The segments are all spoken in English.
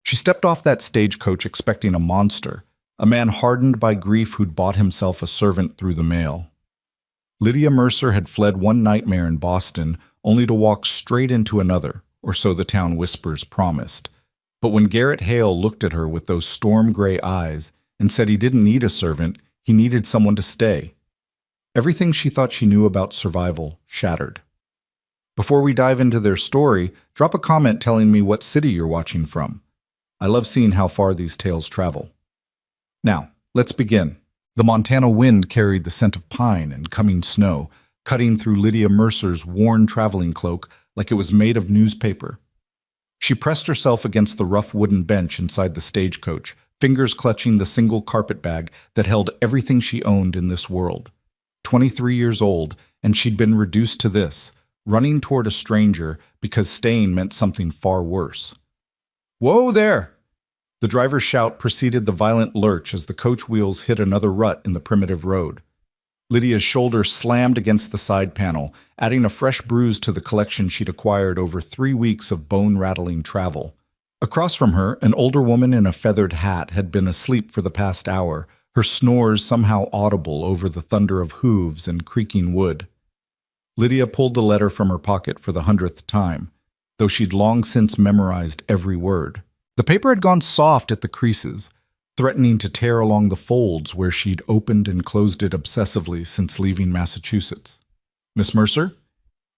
She stepped off that stagecoach expecting a monster, a man hardened by grief who'd bought himself a servant through the mail. Lydia Mercer had fled one nightmare in Boston, only to walk straight into another, or so the town whispers promised. But when Garrett Hale looked at her with those storm-gray eyes and said he didn't need a servant, he needed someone to stay, everything she thought she knew about survival shattered. Before we dive into their story, drop a comment telling me what city you're watching from. I love seeing how far these tales travel. Now, let's begin. The Montana wind carried the scent of pine and coming snow, cutting through Lydia Mercer's worn traveling cloak like it was made of newspaper. She pressed herself against the rough wooden bench inside the stagecoach, fingers clutching the single carpet bag that held everything she owned in this world. 23 years old, and she'd been reduced to this, running toward a stranger because staying meant something far worse. "Whoa there!" The driver's shout preceded the violent lurch as the coach wheels hit another rut in the primitive road. Lydia's shoulder slammed against the side panel, adding a fresh bruise to the collection she'd acquired over 3 weeks of bone-rattling travel. Across from her, an older woman in a feathered hat had been asleep for the past hour, her snores somehow audible over the thunder of hooves and creaking wood. Lydia pulled the letter from her pocket for the 100th time, though she'd long since memorized every word. The paper had gone soft at the creases, threatening to tear along the folds where she'd opened and closed it obsessively since leaving Massachusetts. "Miss Mercer,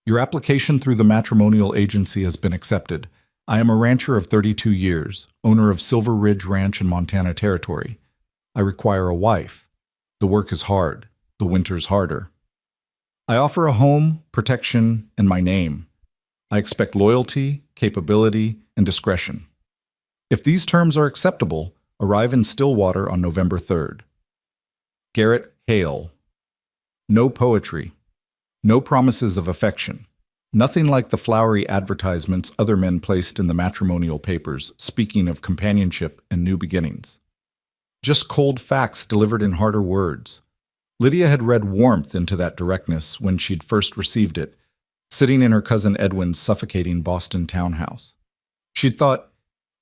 your application through the matrimonial agency has been accepted. I am a rancher of 32 years, owner of Silver Ridge Ranch in Montana Territory. I require a wife. The work is hard. The winter's harder. I offer a home, protection, and my name. I expect loyalty, capability, and discretion. If these terms are acceptable, arrive in Stillwater on November 3rd. Garrett Hale. No poetry. No promises of affection. Nothing like the flowery advertisements other men placed in the matrimonial papers, speaking of companionship and new beginnings. Just cold facts delivered in harder words. Lydia had read warmth into that directness when she'd first received it, sitting in her cousin Edwin's suffocating Boston townhouse. She'd thought,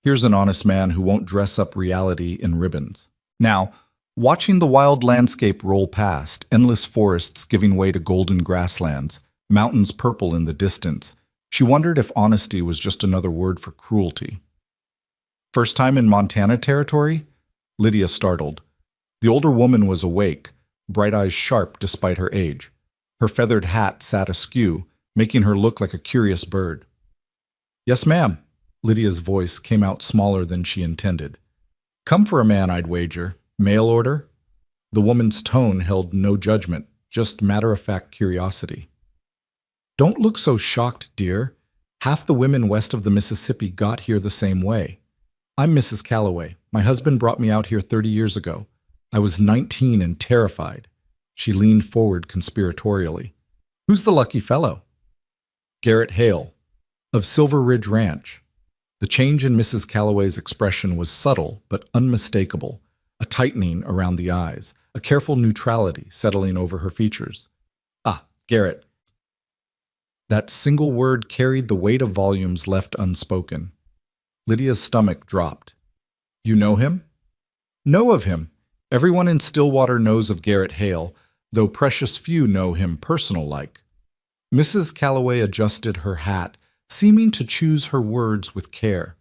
here's an honest man who won't dress up reality in ribbons. Now, watching the wild landscape roll past, endless forests giving way to golden grasslands, mountains purple in the distance, she wondered if honesty was just another word for cruelty. First time in Montana Territory? Lydia startled. The older woman was awake, bright eyes sharp despite her age. Her feathered hat sat askew, making her look like a curious bird. "Yes, ma'am." Lydia's voice came out smaller than she intended. "Come for a man, I'd wager. Mail order?" The woman's tone held no judgment, just matter-of-fact curiosity. "Don't look so shocked, dear. Half the women west of the Mississippi got here the same way. I'm Mrs. Calloway. My husband brought me out here 30 years ago. I was 19 and terrified." She leaned forward conspiratorially. "Who's the lucky fellow?" "Garrett Hale, of Silver Ridge Ranch." The change in Mrs. Calloway's expression was subtle but unmistakable, a tightening around the eyes, a careful neutrality settling over her features. "Ah, Garrett." That single word carried the weight of volumes left unspoken. Lydia's stomach dropped. "You know him?" "Know of him. Everyone in Stillwater knows of Garrett Hale, though precious few know him personal-like." Mrs. Calloway adjusted her hat, seeming to choose her words with care.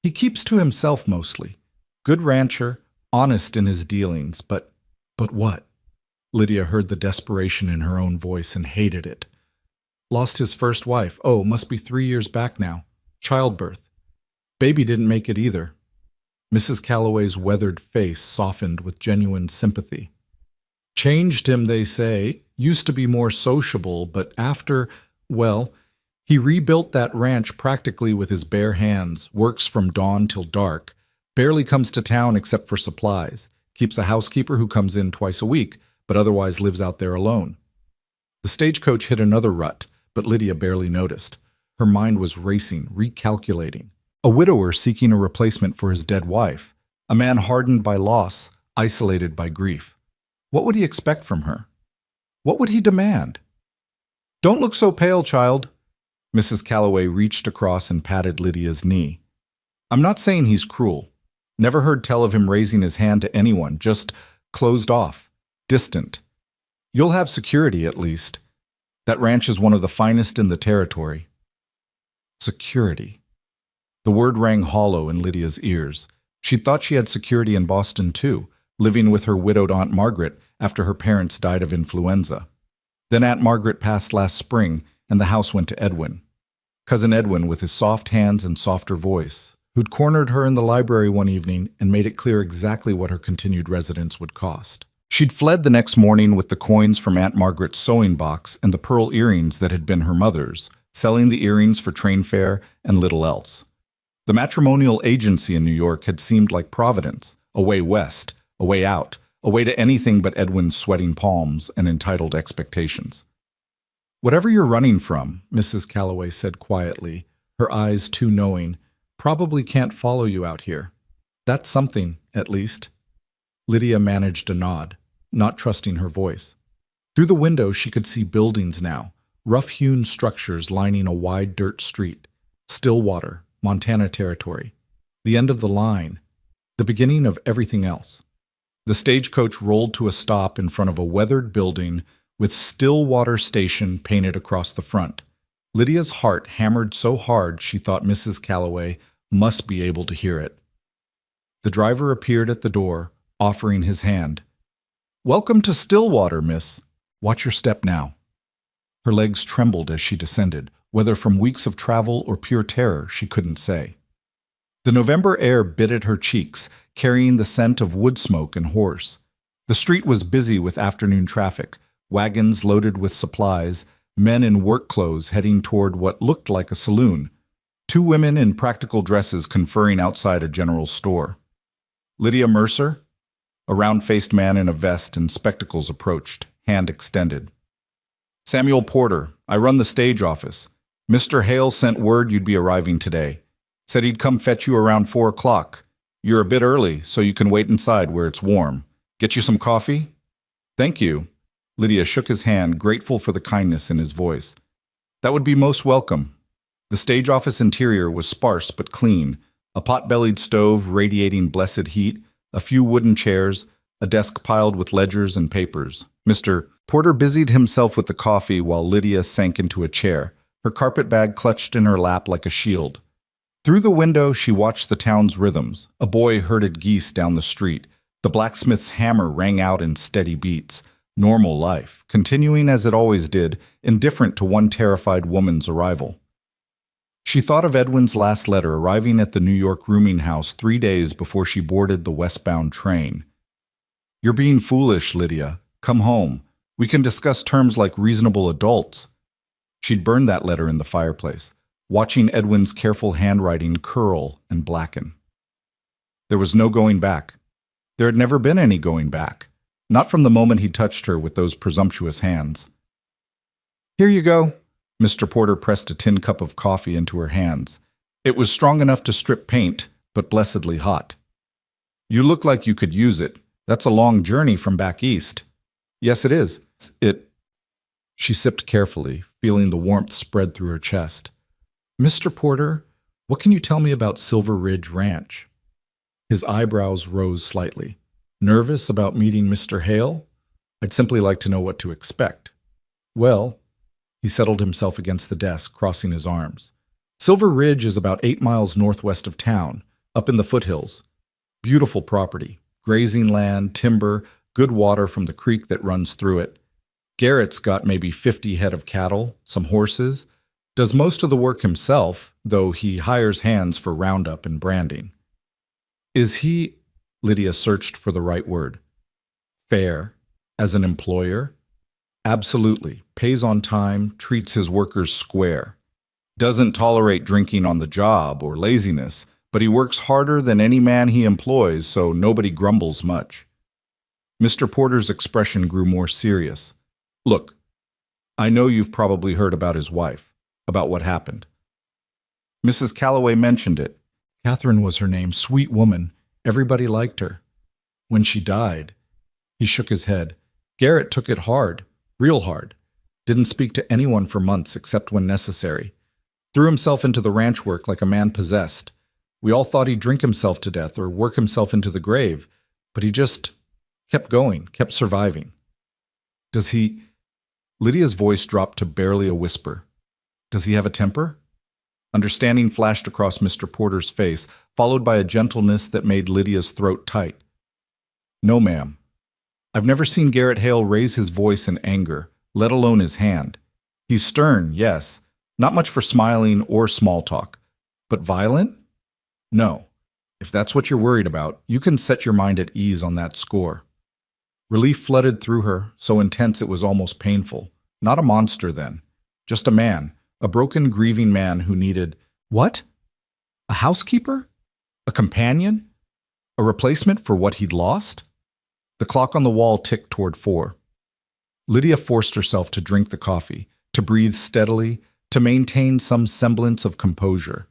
"He keeps to himself mostly. Good rancher, honest in his dealings, but what?" Lydia heard the desperation in her own voice and hated it. "Lost his first wife. Oh, must be 3 years back now. Childbirth. Baby didn't make it either." Mrs. Calloway's weathered face softened with genuine sympathy. "Changed him, they say. Used to be more sociable, but after, well, he rebuilt that ranch practically with his bare hands, works from dawn till dark, barely comes to town except for supplies, keeps a housekeeper who comes in twice a week, but otherwise lives out there alone." The stagecoach hit another rut, but Lydia barely noticed. Her mind was racing, recalculating. A widower seeking a replacement for his dead wife, a man hardened by loss, isolated by grief. What would he expect from her? What would he demand? "Don't look so pale, child." Mrs. Calloway reached across and patted Lydia's knee. I'm not saying he's cruel. Never heard tell of him raising his hand to anyone, just closed off, distant. You'll have security, at least. That ranch is one of the finest in the territory. Security. The word rang hollow in Lydia's ears. She thought she had security in Boston, too, living with her widowed Aunt Margaret after her parents died of influenza. Then Aunt Margaret passed last spring, and the house went to Edwin. Cousin Edwin, with his soft hands and softer voice, who'd cornered her in the library one evening and made it clear exactly what her continued residence would cost. She'd fled the next morning with the coins from Aunt Margaret's sewing box and the pearl earrings that had been her mother's, selling the earrings for train fare and little else. The matrimonial agency in New York had seemed like Providence, a way west, a way out, a way to anything but Edwin's sweating palms and entitled expectations. "Whatever you're running from," Mrs. Calloway said quietly, her eyes too knowing, "probably can't follow you out here. That's something, at least." Lydia managed a nod, not trusting her voice. Through the window she could see buildings now, rough-hewn structures lining a wide dirt street. Stillwater, Montana Territory. The end of the line. The beginning of everything else. The stagecoach rolled to a stop in front of a weathered building with Stillwater Station painted across the front. Lydia's heart hammered so hard she thought Mrs. Calloway must be able to hear it. The driver appeared at the door, offering his hand. "Welcome to Stillwater, miss. Watch your step now." Her legs trembled as she descended, whether from weeks of travel or pure terror, she couldn't say. The November air bit at her cheeks, carrying the scent of wood smoke and horse. The street was busy with afternoon traffic, wagons loaded with supplies, men in work clothes heading toward what looked like a saloon, 2 women in practical dresses conferring outside a general store. Lydia Mercer? A round-faced man in a vest and spectacles approached, hand extended. "Samuel Porter, I run the stage office. Mr. Hale sent word you'd be arriving today. Said he'd come fetch you around 4 o'clock. You're a bit early, so you can wait inside where it's warm. Get you some coffee?" "Thank you." Lydia shook his hand, grateful for the kindness in his voice. "That would be most welcome." The stage office interior was sparse but clean, a pot-bellied stove radiating blessed heat, a few wooden chairs, a desk piled with ledgers and papers. Mr. Porter busied himself with the coffee while Lydia sank into a chair, her carpet bag clutched in her lap like a shield. Through the window, she watched the town's rhythms. A boy herded geese down the street. The blacksmith's hammer rang out in steady beats. Normal life, continuing as it always did, indifferent to one terrified woman's arrival. She thought of Edwin's last letter arriving at the New York rooming house 3 days before she boarded the westbound train. "You're being foolish, Lydia. Come home. We can discuss terms like reasonable adults." She'd burned that letter in the fireplace, watching Edwin's careful handwriting curl and blacken. There was no going back. There had never been any going back, not from the moment he touched her with those presumptuous hands. "Here you go." Mr. Porter pressed a tin cup of coffee into her hands. It was strong enough to strip paint, but blessedly hot. "You look like you could use it. That's a long journey from back east." "Yes, it is. She sipped carefully, feeling the warmth spread through her chest. "Mr. Porter, what can you tell me about Silver Ridge Ranch?" His eyebrows rose slightly. "Nervous about meeting Mr. Hale? I'd simply like to know what to expect." "Well," he settled himself against the desk, crossing his arms. "Silver Ridge is about 8 miles northwest of town, up in the foothills. Beautiful property, grazing land, timber, good water from the creek that runs through it. Garrett's got maybe 50 head of cattle, some horses, does most of the work himself, though he hires hands for roundup and branding." "Is he," Lydia searched for the right word, "fair as an employer?" "Absolutely. Pays on time, treats his workers square. Doesn't tolerate drinking on the job or laziness, but he works harder than any man he employs, so nobody grumbles much." Mr. Porter's expression grew more serious. "Look, I know you've probably heard about his wife, about what happened." Mrs. Calloway mentioned it. Catherine was her name, sweet woman. Everybody liked her. When she died, he shook his head. Garrett took it hard, real hard. Didn't speak to anyone for months except when necessary. Threw himself into the ranch work like a man possessed. We all thought he'd drink himself to death or work himself into the grave, but he just kept going, kept surviving. Does he... Lydia's voice dropped to barely a whisper. Does he have a temper? Understanding flashed across Mr. Porter's face, followed by a gentleness that made Lydia's throat tight. No, ma'am. I've never seen Garrett Hale raise his voice in anger, let alone his hand. He's stern, yes, not much for smiling or small talk. But violent? No. If that's what you're worried about, you can set your mind at ease on that score. Relief flooded through her, so intense it was almost painful. Not a monster, then. Just a man, a broken, grieving man who needed... What? A housekeeper? A companion? A replacement for what he'd lost? The clock on the wall ticked toward 4. Lydia forced herself to drink the coffee, to breathe steadily, to maintain some semblance of composure.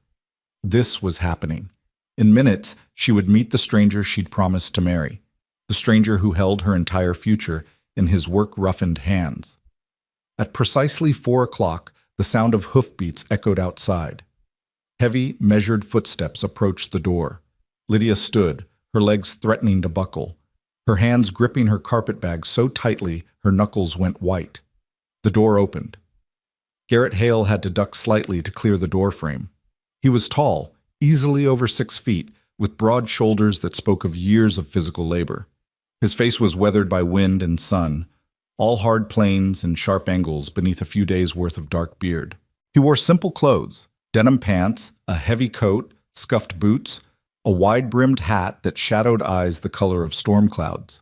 This was happening. In minutes, she would meet the stranger she'd promised to marry, the stranger who held her entire future in his work-roughened hands. At precisely 4 o'clock, the sound of hoofbeats echoed outside. Heavy, measured footsteps approached the door. Lydia stood, her legs threatening to buckle, her hands gripping her carpetbag so tightly her knuckles went white. The door opened. Garrett Hale had to duck slightly to clear the doorframe. He was tall, easily over 6 feet, with broad shoulders that spoke of years of physical labor. His face was weathered by wind and sun, all hard planes and sharp angles beneath a few days' worth of dark beard. He wore simple clothes, denim pants, a heavy coat, scuffed boots, a wide-brimmed hat that shadowed eyes the color of storm clouds.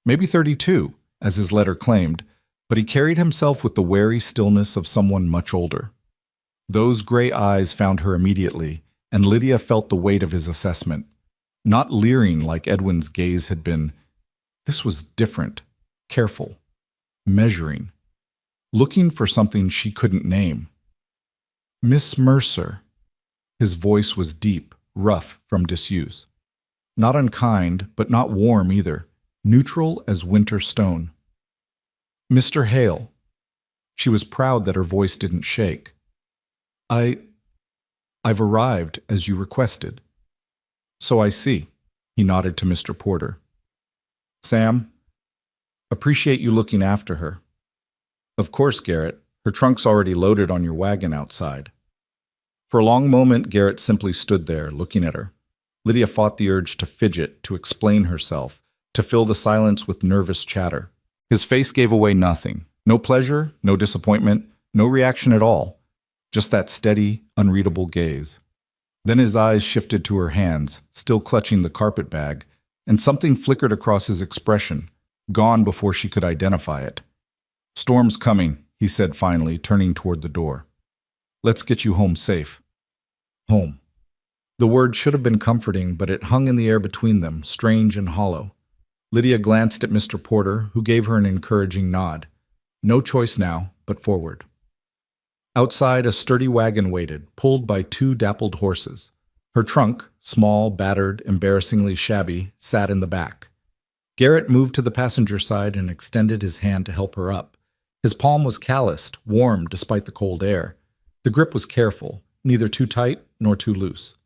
Maybe 32, as his letter claimed, but he carried himself with the wary stillness of someone much older. Those gray eyes found her immediately, and Lydia felt the weight of his assessment. Not leering like Edwin's gaze had been. This was different, careful, measuring, looking for something she couldn't name. Miss Mercer. His voice was deep, rough from disuse. Not unkind, but not warm either, neutral as winter stone. Mr. Hale. She was proud that her voice didn't shake. I've arrived as you requested. So I see. He nodded to Mr. Porter. Sam, appreciate you looking after her. Of course, Garrett. Her trunk's already loaded on your wagon outside. For a long moment, Garrett simply stood there, looking at her. Lydia fought the urge to fidget, to explain herself, to fill the silence with nervous chatter. His face gave away nothing. No pleasure, no disappointment, no reaction at all. Just that steady, unreadable gaze. Then his eyes shifted to her hands, still clutching the carpetbag, and something flickered across his expression, gone before she could identify it. Storm's coming, he said finally, turning toward the door. Let's get you home safe. Home. The word should have been comforting, but it hung in the air between them, strange and hollow. Lydia glanced at Mr. Porter, who gave her an encouraging nod. No choice now, but forward. Outside, a sturdy wagon waited, pulled by 2 dappled horses. Her trunk, small, battered, embarrassingly shabby, sat in the back. Garrett moved to the passenger side and extended his hand to help her up. His palm was calloused, warm despite the cold air. The grip was careful, neither too tight nor too loose.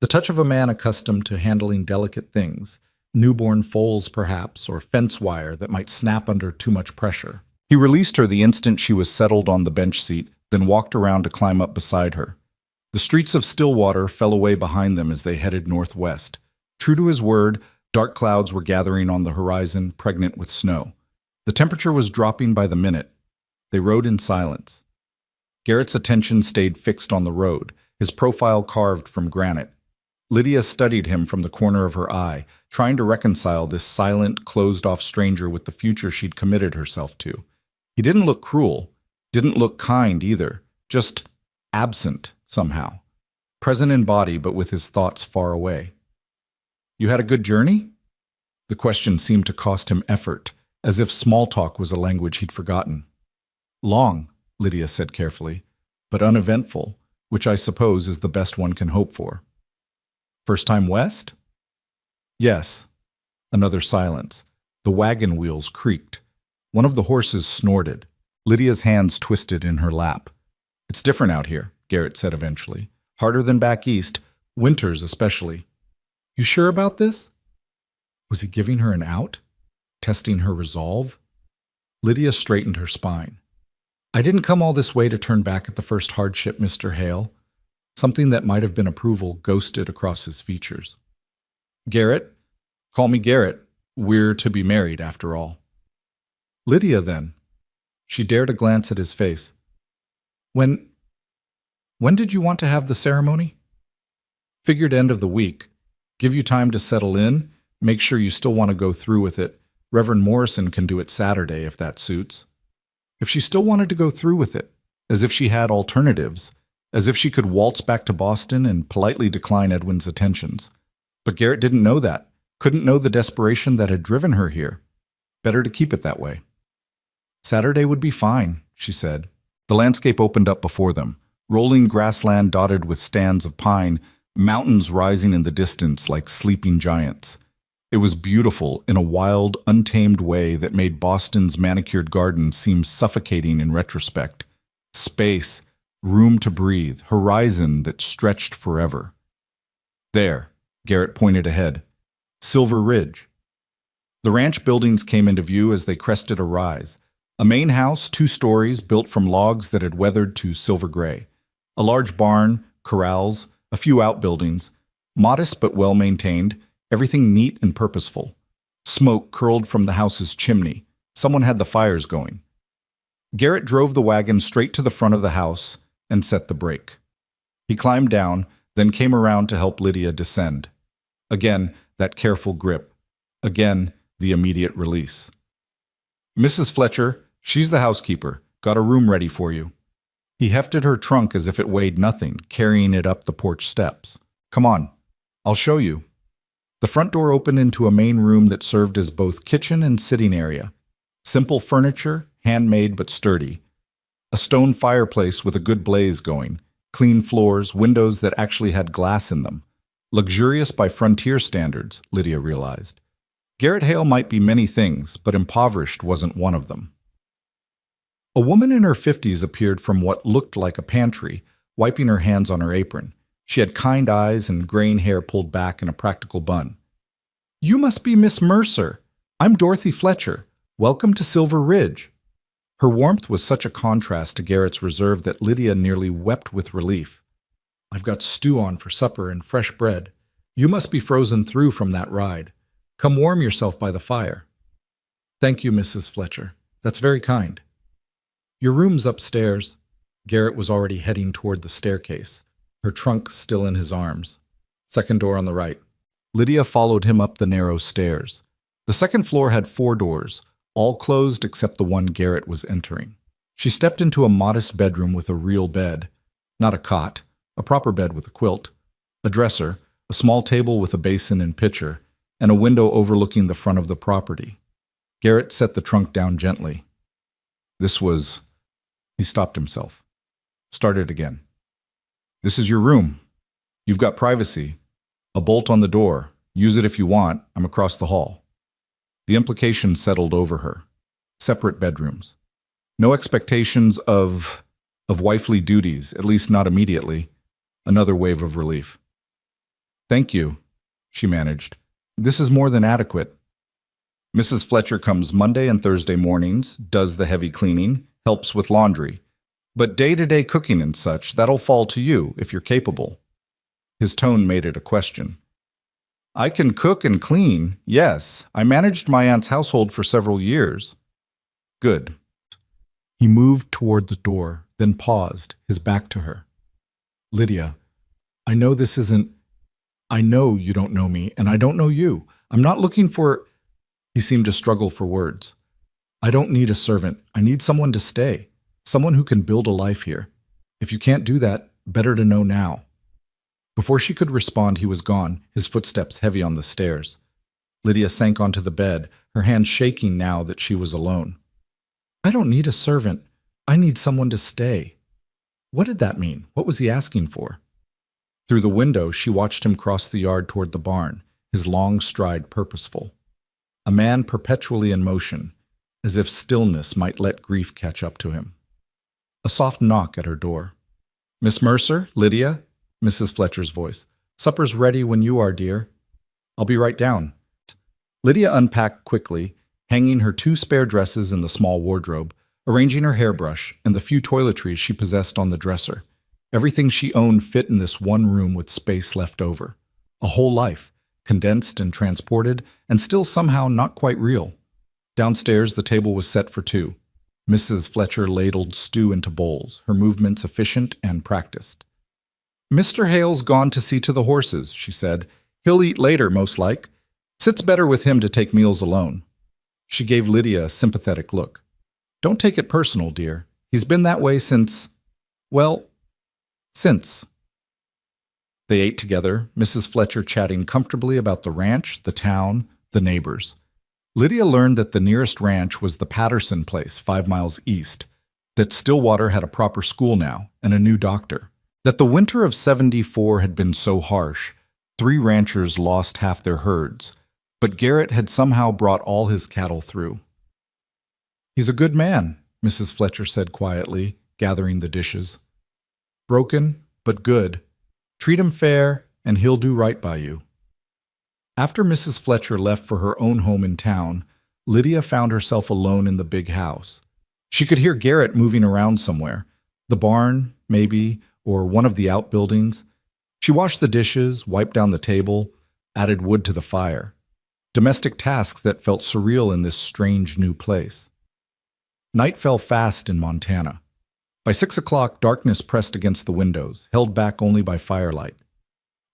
The touch of a man accustomed to handling delicate things, newborn foals perhaps, or fence wire that might snap under too much pressure. He released her the instant she was settled on the bench seat, then walked around to climb up beside her. The streets of Stillwater fell away behind them as they headed northwest. True to his word, dark clouds were gathering on the horizon, pregnant with snow. The temperature was dropping by the minute. They rode in silence. Garrett's attention stayed fixed on the road, his profile carved from granite. Lydia studied him from the corner of her eye, trying to reconcile this silent, closed-off stranger with the future she'd committed herself to. He didn't look cruel, didn't look kind either, just absent somehow. Present in body, but with his thoughts far away. You had a good journey? The question seemed to cost him effort, as if small talk was a language he'd forgotten. Long, Lydia said carefully, but uneventful, which I suppose is the best one can hope for. First time west? Yes. Another silence. The wagon wheels creaked. One of the horses snorted. Lydia's hands twisted in her lap. It's different out here, Garrett said eventually. Harder than back east, Winters especially. You sure about this? Was he giving her an out? Testing her resolve? Lydia straightened her spine. I didn't come all this way to turn back at the first hardship, Mr. Hale. Something that might have been approval ghosted across his features. Garrett? Call me Garrett. We're to be married, after all. Lydia, then. She dared a glance at his face. When did you want to have the ceremony? Figured end of the week. Give you time to settle in, make sure you still want to go through with it. Reverend Morrison can do it Saturday if that suits. If she still wanted to go through with it, as if she had alternatives, as if she could waltz back to Boston and politely decline Edwin's attentions. But Garrett didn't know that, couldn't know the desperation that had driven her here. Better to keep it that way. Saturday would be fine, she said. The landscape opened up before them, rolling grassland dotted with stands of pine, mountains rising in the distance like sleeping giants. It was beautiful in a wild, untamed way that made Boston's manicured gardens seem suffocating in retrospect. Space, room to breathe, horizon that stretched forever. There, Garrett pointed ahead. Silver Ridge. The ranch buildings came into view as they crested a rise. A main house, 2 stories, built from logs that had weathered to silver gray. A large barn, corrals, a few outbuildings, modest but well-maintained, everything neat and purposeful. Smoke curled from the house's chimney. Someone had the fires going. Garrett drove the wagon straight to the front of the house and set the brake. He climbed down, then came around to help Lydia descend. Again, that careful grip. Again, the immediate release. Mrs. Fletcher, she's the housekeeper. Got a room ready for you. He hefted her trunk as if it weighed nothing, carrying it up the porch steps. Come on, I'll show you. The front door opened into a main room that served as both kitchen and sitting area. Simple furniture, handmade but sturdy. A stone fireplace with a good blaze going. Clean floors, windows that actually had glass in them. Luxurious by frontier standards, Lydia realized. Garrett Hale might be many things, but impoverished wasn't one of them. A woman in her 50s appeared from what looked like a pantry, wiping her hands on her apron. She had kind eyes and graying hair pulled back in a practical bun. You must be Miss Mercer. I'm Dorothy Fletcher. Welcome to Silver Ridge. Her warmth was such a contrast to Garrett's reserve that Lydia nearly wept with relief. I've got stew on for supper and fresh bread. You must be frozen through from that ride. Come warm yourself by the fire. Thank you, Mrs. Fletcher. That's very kind. Your room's upstairs. Garrett was already heading toward the staircase, her trunk still in his arms. Second door on the right. Lydia followed him up the narrow stairs. The second floor had 4 doors, all closed except the one Garrett was entering. She stepped into a modest bedroom with a real bed. Not a cot, a proper bed with a quilt, a dresser, a small table with a basin and pitcher, and a window overlooking the front of the property. Garrett set the trunk down gently. He stopped himself. Started again. This is your room. You've got privacy. A bolt on the door. Use it if you want. I'm across the hall. The implication settled over her. Separate bedrooms. No expectations of wifely duties, at least not immediately. Another wave of relief. Thank you, she managed. This is more than adequate. Mrs. Fletcher comes Monday and Thursday mornings, does the heavy cleaning, helps with laundry. But day-to-day cooking and such, that'll fall to you if you're capable. His tone made it a question. I can cook and clean, yes. I managed my aunt's household for several years. Good. He moved toward the door, then paused, his back to her. Lydia, I know you don't know me, and I don't know you. I'm not looking for... He seemed to struggle for words. I don't need a servant. I need someone to stay. Someone who can build a life here. If you can't do that, better to know now. Before she could respond, he was gone, his footsteps heavy on the stairs. Lydia sank onto the bed, her hands shaking now that she was alone. I don't need a servant. I need someone to stay. What did that mean? What was he asking for? Through the window, she watched him cross the yard toward the barn, his long stride purposeful. A man perpetually in motion, as if stillness might let grief catch up to him. A soft knock at her door. Miss Mercer? Lydia? Mrs. Fletcher's voice. Supper's ready when you are, dear. I'll be right down. Lydia unpacked quickly, hanging her 2 spare dresses in the small wardrobe, arranging her hairbrush and the few toiletries she possessed on the dresser. Everything she owned fit in this one room with space left over. A whole life, condensed and transported, and still somehow not quite real. Downstairs, the table was set for 2. Mrs. Fletcher ladled stew into bowls, her movements efficient and practiced. "Mr. Hale's gone to see to the horses," she said. "He'll eat later, most like. Sits better with him to take meals alone." She gave Lydia a sympathetic look. "Don't take it personal, dear. He's been that way since, well, since." They ate together, Mrs. Fletcher chatting comfortably about the ranch, the town, the neighbors. Lydia learned that the nearest ranch was the Patterson place, 5 miles east, that Stillwater had a proper school now and a new doctor, that the winter of '74 had been so harsh, 3 ranchers lost half their herds, but Garrett had somehow brought all his cattle through. "He's a good man," Mrs. Fletcher said quietly, gathering the dishes. "Broken, but good. Treat him fair, and he'll do right by you." After Mrs. Fletcher left for her own home in town, Lydia found herself alone in the big house. She could hear Garrett moving around somewhere, the barn, maybe, or one of the outbuildings. She washed the dishes, wiped down the table, added wood to the fire. Domestic tasks that felt surreal in this strange new place. Night fell fast in Montana. By 6 o'clock, darkness pressed against the windows, held back only by firelight.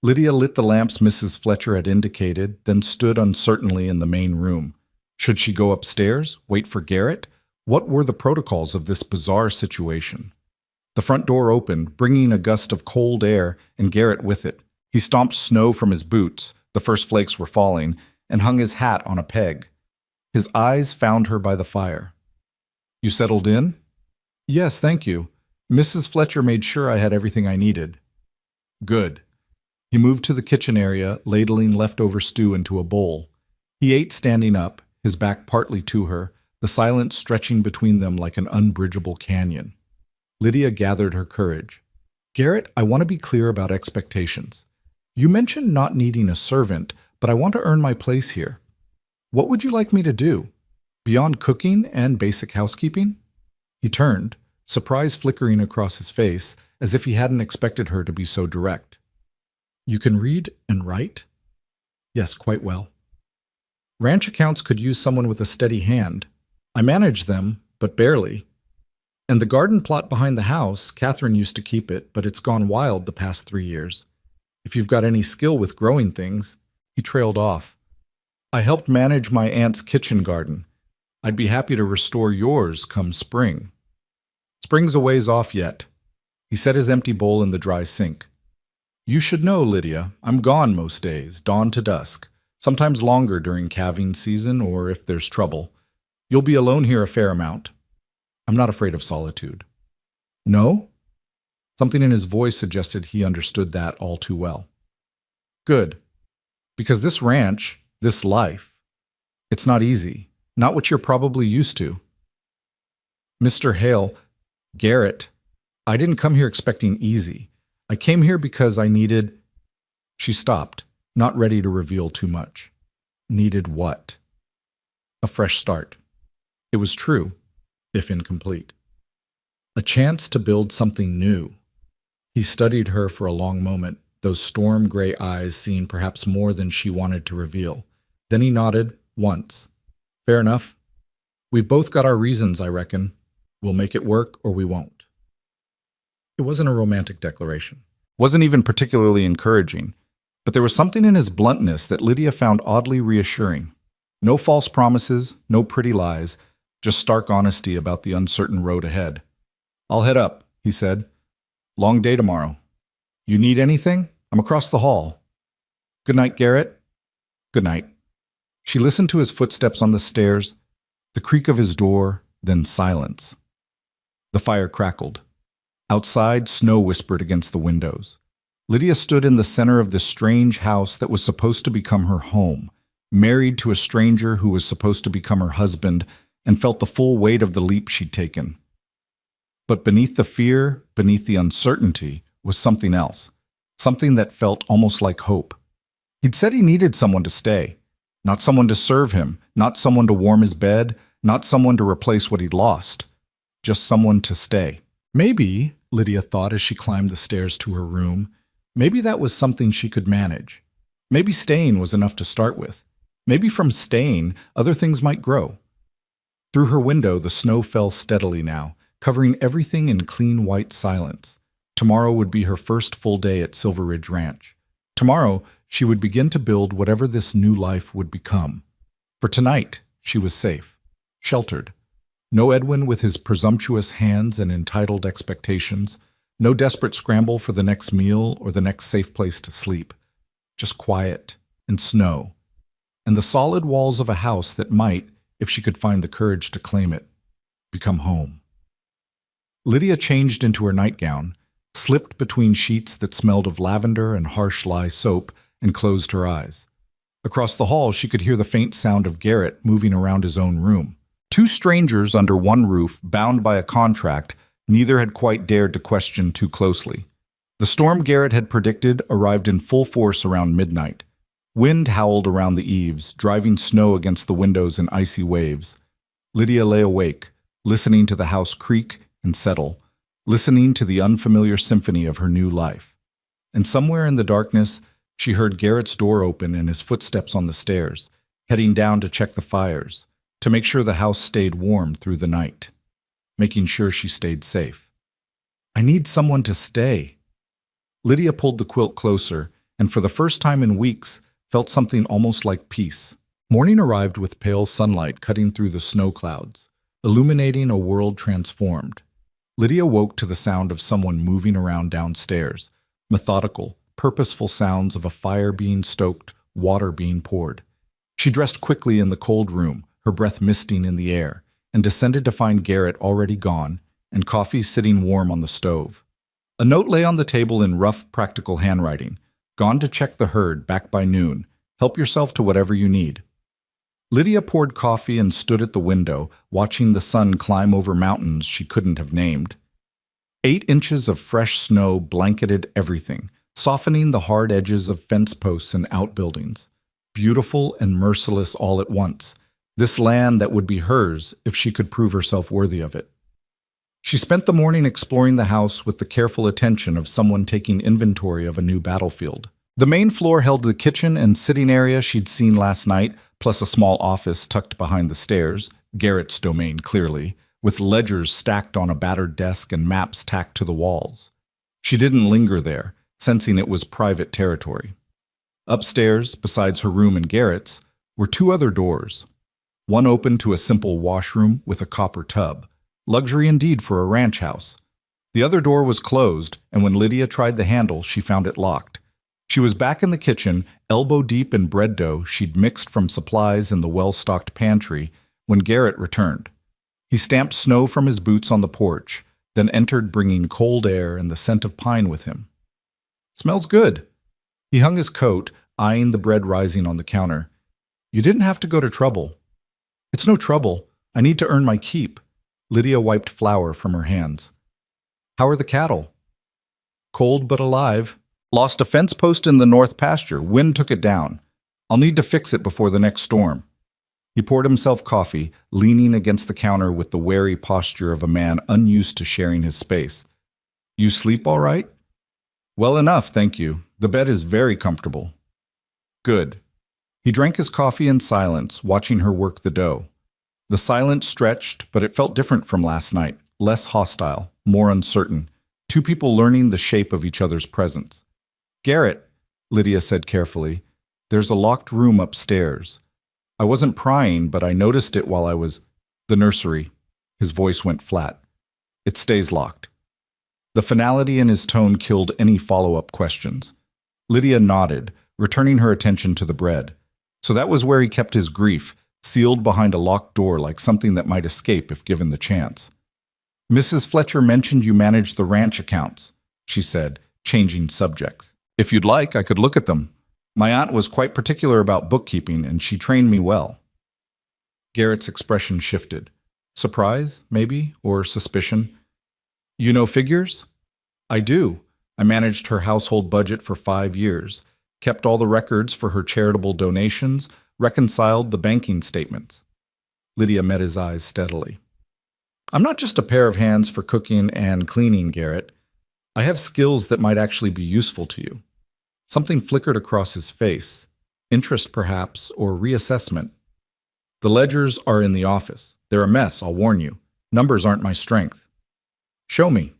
Lydia lit the lamps Mrs. Fletcher had indicated, then stood uncertainly in the main room. Should she go upstairs, wait for Garrett? What were the protocols of this bizarre situation? The front door opened, bringing a gust of cold air, and Garrett with it. He stomped snow from his boots, the first flakes were falling, and hung his hat on a peg. His eyes found her by the fire. "You settled in?" "Yes, thank you. Mrs. Fletcher made sure I had everything I needed." "Good." He moved to the kitchen area, ladling leftover stew into a bowl. He ate standing up, his back partly to her, the silence stretching between them like an unbridgeable canyon. Lydia gathered her courage. "Garrett, I want to be clear about expectations. You mentioned not needing a servant, but I want to earn my place here. What would you like me to do? Beyond cooking and basic housekeeping?" He turned, surprise flickering across his face, as if he hadn't expected her to be so direct. "You can read and write?" "Yes, quite well." "Ranch accounts could use someone with a steady hand. I manage them, but barely. And the garden plot behind the house, Catherine used to keep it, but it's gone wild the past 3 years. If you've got any skill with growing things." He trailed off. "I helped manage my aunt's kitchen garden. I'd be happy to restore yours come spring." "Spring's a ways off yet." He set his empty bowl in the dry sink. "You should know, Lydia, I'm gone most days, dawn to dusk, sometimes longer during calving season or if there's trouble. You'll be alone here a fair amount. I'm not afraid of solitude." "No?" Something in his voice suggested he understood that all too well. "Good. Because this ranch, this life, it's not easy, not what you're probably used to." "Mr. Hale, Garrett, I didn't come here expecting easy. I came here because I needed—" She stopped, not ready to reveal too much. Needed what? A fresh start. It was true, if incomplete. A chance to build something new. He studied her for a long moment, those storm-gray eyes seeing perhaps more than she wanted to reveal. Then he nodded, once. "Fair enough. We've both got our reasons, I reckon. We'll make it work or we won't." It wasn't a romantic declaration. Wasn't even particularly encouraging. But there was something in his bluntness that Lydia found oddly reassuring. No false promises, no pretty lies, just stark honesty about the uncertain road ahead. "I'll head up," he said. "Long day tomorrow. You need anything? I'm across the hall." "Good night, Garrett." "Good night." She listened to his footsteps on the stairs, the creak of his door, then silence. The fire crackled. Outside, snow whispered against the windows. Lydia stood in the center of this strange house that was supposed to become her home, married to a stranger who was supposed to become her husband, and felt the full weight of the leap she'd taken. But beneath the fear, beneath the uncertainty, was something else. something that felt almost like hope. He'd said he needed someone to stay, not someone to serve him, not someone to warm his bed, not someone to replace what he'd lost, just someone to stay. Maybe, Lydia thought as she climbed the stairs to her room, maybe that was something she could manage. Maybe staying was enough to start with. Maybe from staying, other things might grow. Through her window, the snow fell steadily now, covering everything in clean white silence. Tomorrow would be her first full day at Silver Ridge Ranch. Tomorrow, she would begin to build whatever this new life would become. For tonight, she was safe, sheltered. No Edwin with his presumptuous hands and entitled expectations. No desperate scramble for the next meal or the next safe place to sleep. Just quiet and snow. And the solid walls of a house that might, if she could find the courage to claim it, become home. Lydia changed into her nightgown, slipped between sheets that smelled of lavender and harsh lye soap, and closed her eyes. Across the hall, she could hear the faint sound of Garrett moving around his own room. Two strangers under one roof, bound by a contract, neither had quite dared to question too closely. The storm Garrett had predicted arrived in full force around midnight. Wind howled around the eaves, driving snow against the windows in icy waves. Lydia lay awake, listening to the house creak and settle, listening to the unfamiliar symphony of her new life. And somewhere in the darkness, she heard Garrett's door open and his footsteps on the stairs, heading down to check the fires, to make sure the house stayed warm through the night, making sure she stayed safe. I need someone to stay. Lydia pulled the quilt closer, and for the first time in weeks, felt something almost like peace. Morning arrived with pale sunlight cutting through the snow clouds, illuminating a world transformed. Lydia woke to the sound of someone moving around downstairs, methodical, purposeful sounds of a fire being stoked, water being poured. She dressed quickly in the cold room, her breath misting in the air, and descended to find Garrett already gone and coffee sitting warm on the stove. A note lay on the table in rough, practical handwriting. Gone to check the herd, back by noon. Help yourself to whatever you need. Lydia poured coffee and stood at the window, watching the sun climb over mountains she couldn't have named. 8 inches of fresh snow blanketed everything, softening the hard edges of fence posts and outbuildings. Beautiful and merciless all at once, this land that would be hers if she could prove herself worthy of it. She spent the morning exploring the house with the careful attention of someone taking inventory of a new battlefield. The main floor held the kitchen and sitting area she'd seen last night, plus a small office tucked behind the stairs, Garrett's domain clearly, with ledgers stacked on a battered desk and maps tacked to the walls. She didn't linger there, sensing it was private territory. Upstairs, besides her room and Garrett's, were 2 other doors. One opened to a simple washroom with a copper tub. Luxury indeed for a ranch house. The other door was closed, and when Lydia tried the handle, she found it locked. She was back in the kitchen, elbow deep in bread dough she'd mixed from supplies in the well-stocked pantry, when Garrett returned. He stamped snow from his boots on the porch, then entered bringing cold air and the scent of pine with him. "Smells good." He hung his coat, eyeing the bread rising on the counter. "You didn't have to go to trouble." "It's no trouble. I need to earn my keep." Lydia wiped flour from her hands. "How are the cattle?" "Cold but alive. Lost a fence post in the north pasture. Wind took it down. I'll need to fix it before the next storm." He poured himself coffee, leaning against the counter with the wary posture of a man unused to sharing his space. "You sleep all right?" "Well enough, thank you. The bed is very comfortable." "Good." He drank his coffee in silence, watching her work the dough. The silence stretched, but it felt different from last night, less hostile, more uncertain. 2 people learning the shape of each other's presence. "Garrett," Lydia said carefully, "there's a locked room upstairs. I wasn't prying, but I noticed it while I was—" "The nursery." His voice went flat. "It stays locked." The finality in his tone killed any follow-up questions. Lydia nodded, returning her attention to the bread. So that was where he kept his grief, sealed behind a locked door like something that might escape if given the chance. "Mrs. Fletcher mentioned you managed the ranch accounts," she said, changing subjects. "If you'd like, I could look at them. My aunt was quite particular about bookkeeping, and she trained me well." Garrett's expression shifted. Surprise, maybe, or suspicion. "You know figures?" "I do. I managed her household budget for 5 years, kept all the records for her charitable donations, reconciled the banking statements. Lydia met his eyes steadily. I'm not just a pair of hands for cooking and cleaning, Garrett. I have skills that might actually be useful to you. Something flickered across his face. Interest, perhaps, or reassessment. The ledgers are in the office. They're a mess, I'll warn you. Numbers aren't my strength. Show me.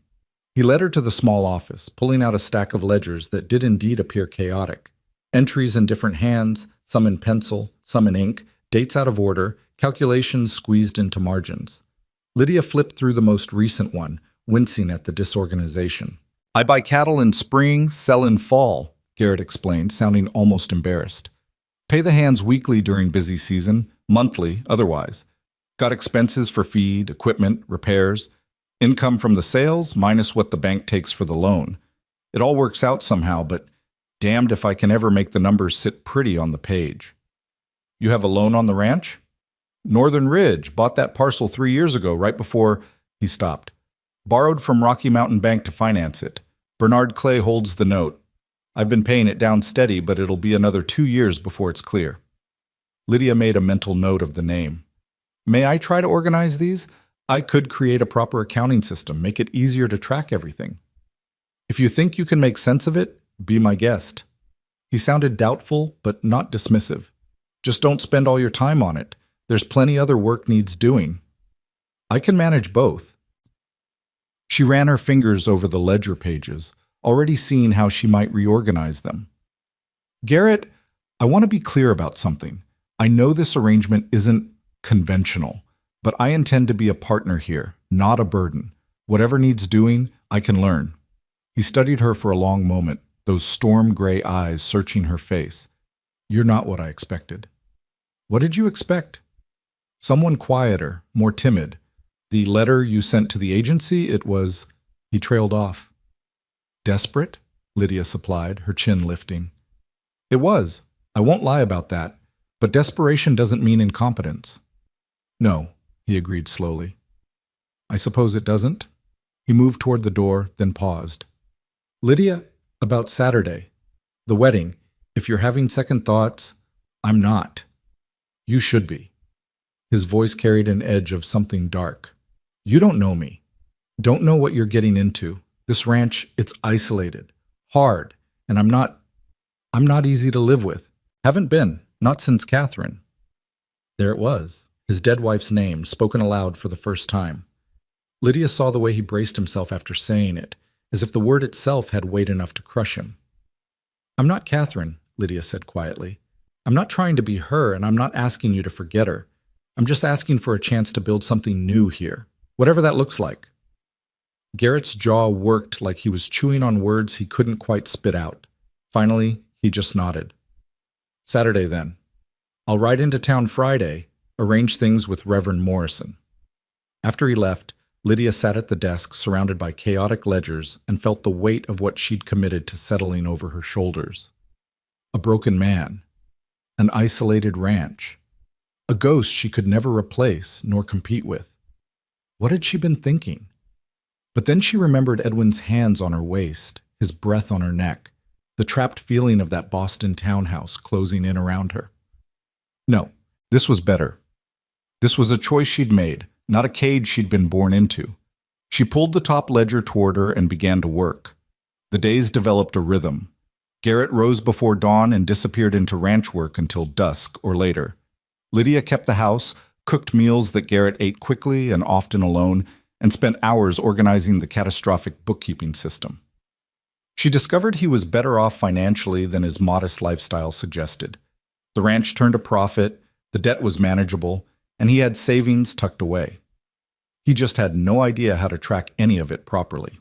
He led her to the small office, pulling out a stack of ledgers that did indeed appear chaotic. Entries in different hands, some in pencil, some in ink, dates out of order, calculations squeezed into margins. Lydia flipped through the most recent one, wincing at the disorganization. I buy cattle in spring, sell in fall, Garrett explained, sounding almost embarrassed. Pay the hands weekly during busy season, monthly otherwise. Got expenses for feed, equipment, repairs. Income from the sales minus what the bank takes for the loan. It all works out somehow, but damned if I can ever make the numbers sit pretty on the page. You have a loan on the ranch? Northern Ridge, bought that parcel 3 years ago, right before he stopped. Borrowed from Rocky Mountain Bank to finance it. Bernard Clay holds the note. I've been paying it down steady, but it'll be another 2 years before it's clear. Lydia made a mental note of the name. May I try to organize these? I could create a proper accounting system, make it easier to track everything. If you think you can make sense of it, be my guest. He sounded doubtful, but not dismissive. Just don't spend all your time on it. There's plenty other work needs doing. I can manage both. She ran her fingers over the ledger pages, already seeing how she might reorganize them. Garrett, I want to be clear about something. I know this arrangement isn't conventional, but I intend to be a partner here, not a burden. Whatever needs doing, I can learn. He studied her for a long moment, those storm-gray eyes searching her face. You're not what I expected. What did you expect? Someone quieter, more timid. The letter you sent to the agency, it was... He trailed off. Desperate? Lydia supplied, her chin lifting. It was. I won't lie about that. But desperation doesn't mean incompetence. No, he agreed slowly. I suppose it doesn't? He moved toward the door, then paused. Lydia, about Saturday. The wedding. If you're having second thoughts, I'm not. You should be. His voice carried an edge of something dark. You don't know me. Don't know what you're getting into. This ranch, it's isolated, hard, and I'm not easy to live with. Haven't been, not since Catherine. There it was, his dead wife's name, spoken aloud for the first time. Lydia saw the way he braced himself after saying it, as if the word itself had weight enough to crush him. I'm not Catherine, Lydia said quietly. I'm not trying to be her, and I'm not asking you to forget her. I'm just asking for a chance to build something new here, whatever that looks like. Garrett's jaw worked like he was chewing on words he couldn't quite spit out. Finally, he just nodded. Saturday, then. I'll ride into town Friday, arrange things with Reverend Morrison. After he left, Lydia sat at the desk surrounded by chaotic ledgers and felt the weight of what she'd committed to settling over her shoulders. A broken man. An isolated ranch. A ghost she could never replace nor compete with. What had she been thinking? But then she remembered Edwin's hands on her waist, his breath on her neck, the trapped feeling of that Boston townhouse closing in around her. No, this was better. This was a choice she'd made, not a cage she'd been born into. She pulled the top ledger toward her and began to work. The days developed a rhythm. Garrett rose before dawn and disappeared into ranch work until dusk or later. Lydia kept the house, cooked meals that Garrett ate quickly and often alone, and spent hours organizing the catastrophic bookkeeping system. She discovered he was better off financially than his modest lifestyle suggested. The ranch turned a profit, the debt was manageable, and he had savings tucked away. He just had no idea how to track any of it properly.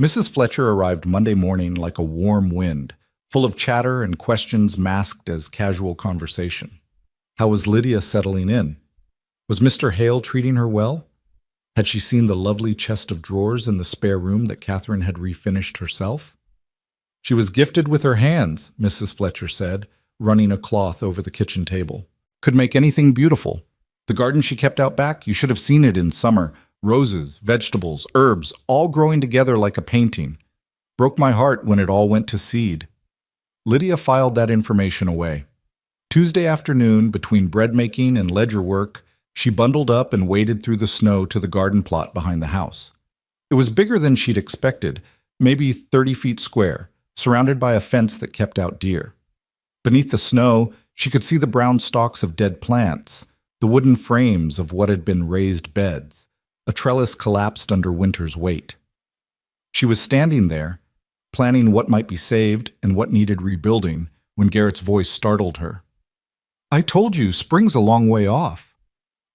Mrs. Fletcher arrived Monday morning like a warm wind, full of chatter and questions masked as casual conversation. How was Lydia settling in? Was Mr. Hale treating her well? Had she seen the lovely chest of drawers in the spare room that Catherine had refinished herself? She was gifted with her hands, Mrs. Fletcher said, running a cloth over the kitchen table. Could make anything beautiful. The garden she kept out back, you should have seen it in summer. Roses, vegetables, herbs, all growing together like a painting. Broke my heart when it all went to seed. Lydia filed that information away. Tuesday afternoon, between bread making and ledger work, she bundled up and waded through the snow to the garden plot behind the house. It was bigger than she'd expected, maybe 30 feet square, surrounded by a fence that kept out deer. Beneath the snow, she could see the brown stalks of dead plants, the wooden frames of what had been raised beds. A trellis collapsed under winter's weight. She was standing there, planning what might be saved and what needed rebuilding, when Garrett's voice startled her. "I told you, spring's a long way off."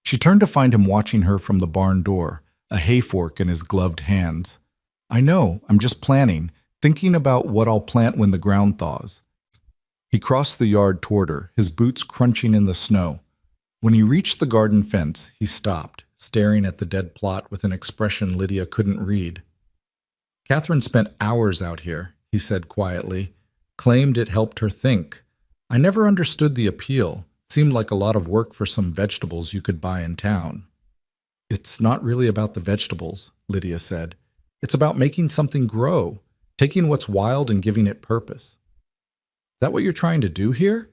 She turned to find him watching her from the barn door, a hay fork in his gloved hands. "I know, I'm just planning, thinking about what I'll plant when the ground thaws." He crossed the yard toward her, his boots crunching in the snow. When he reached the garden fence, he stopped, staring at the dead plot with an expression Lydia couldn't read. "Catherine spent hours out here," he said quietly, claimed it helped her think. "I never understood the appeal. Seemed like a lot of work for some vegetables you could buy in town." "It's not really about the vegetables," Lydia said. "It's about making something grow, taking what's wild and giving it purpose." "Is that what you're trying to do here?"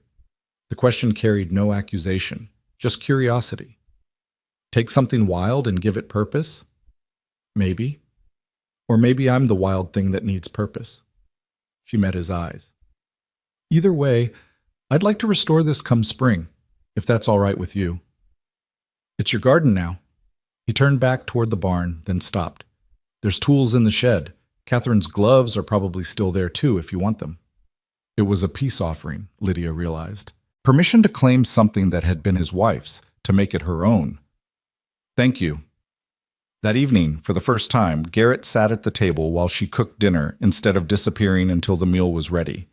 The question carried no accusation, just curiosity. "Take something wild and give it purpose?" "Maybe. Or maybe I'm the wild thing that needs purpose." She met his eyes. "Either way, I'd like to restore this come spring, if that's all right with you." "It's your garden now." He turned back toward the barn, then stopped. "There's tools in the shed. Catherine's gloves are probably still there too, if you want them." It was a peace offering, Lydia realized. Permission to claim something that had been his wife's, to make it her own. "Thank you." That evening, for the first time, Garrett sat at the table while she cooked dinner instead of disappearing until the meal was ready.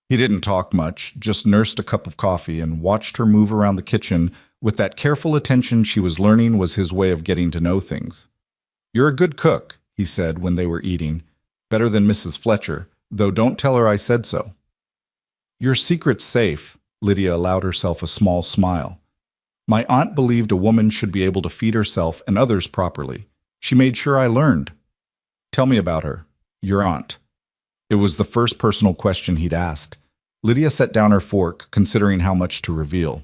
He didn't talk much, just nursed a cup of coffee and watched her move around the kitchen with that careful attention she was learning was his way of getting to know things. "You're a good cook," he said when they were eating. "Better than Mrs. Fletcher, though don't tell her I said so." "Your secret's safe," Lydia allowed herself a small smile. "My aunt believed a woman should be able to feed herself and others properly. She made sure I learned." "Tell me about her, your aunt." It was the first personal question he'd asked. Lydia set down her fork, considering how much to reveal.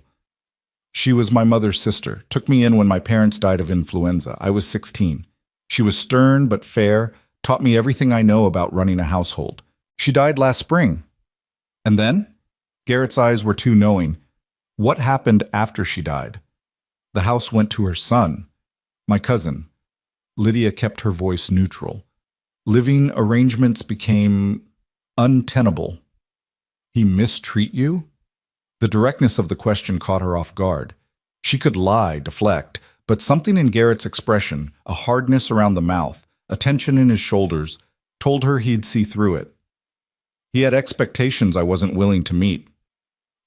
"She was my mother's sister, took me in when my parents died of influenza. I was 16. She was stern but fair, taught me everything I know about running a household. She died last spring." "And then?" Garrett's eyes were too knowing. "What happened after she died?" "The house went to her son, my cousin." Lydia kept her voice neutral. "Living arrangements became untenable." "He mistreat you?" The directness of the question caught her off guard. She could lie, deflect, but something in Garrett's expression, a hardness around the mouth, a tension in his shoulders, told her he'd see through it. "He had expectations I wasn't willing to meet."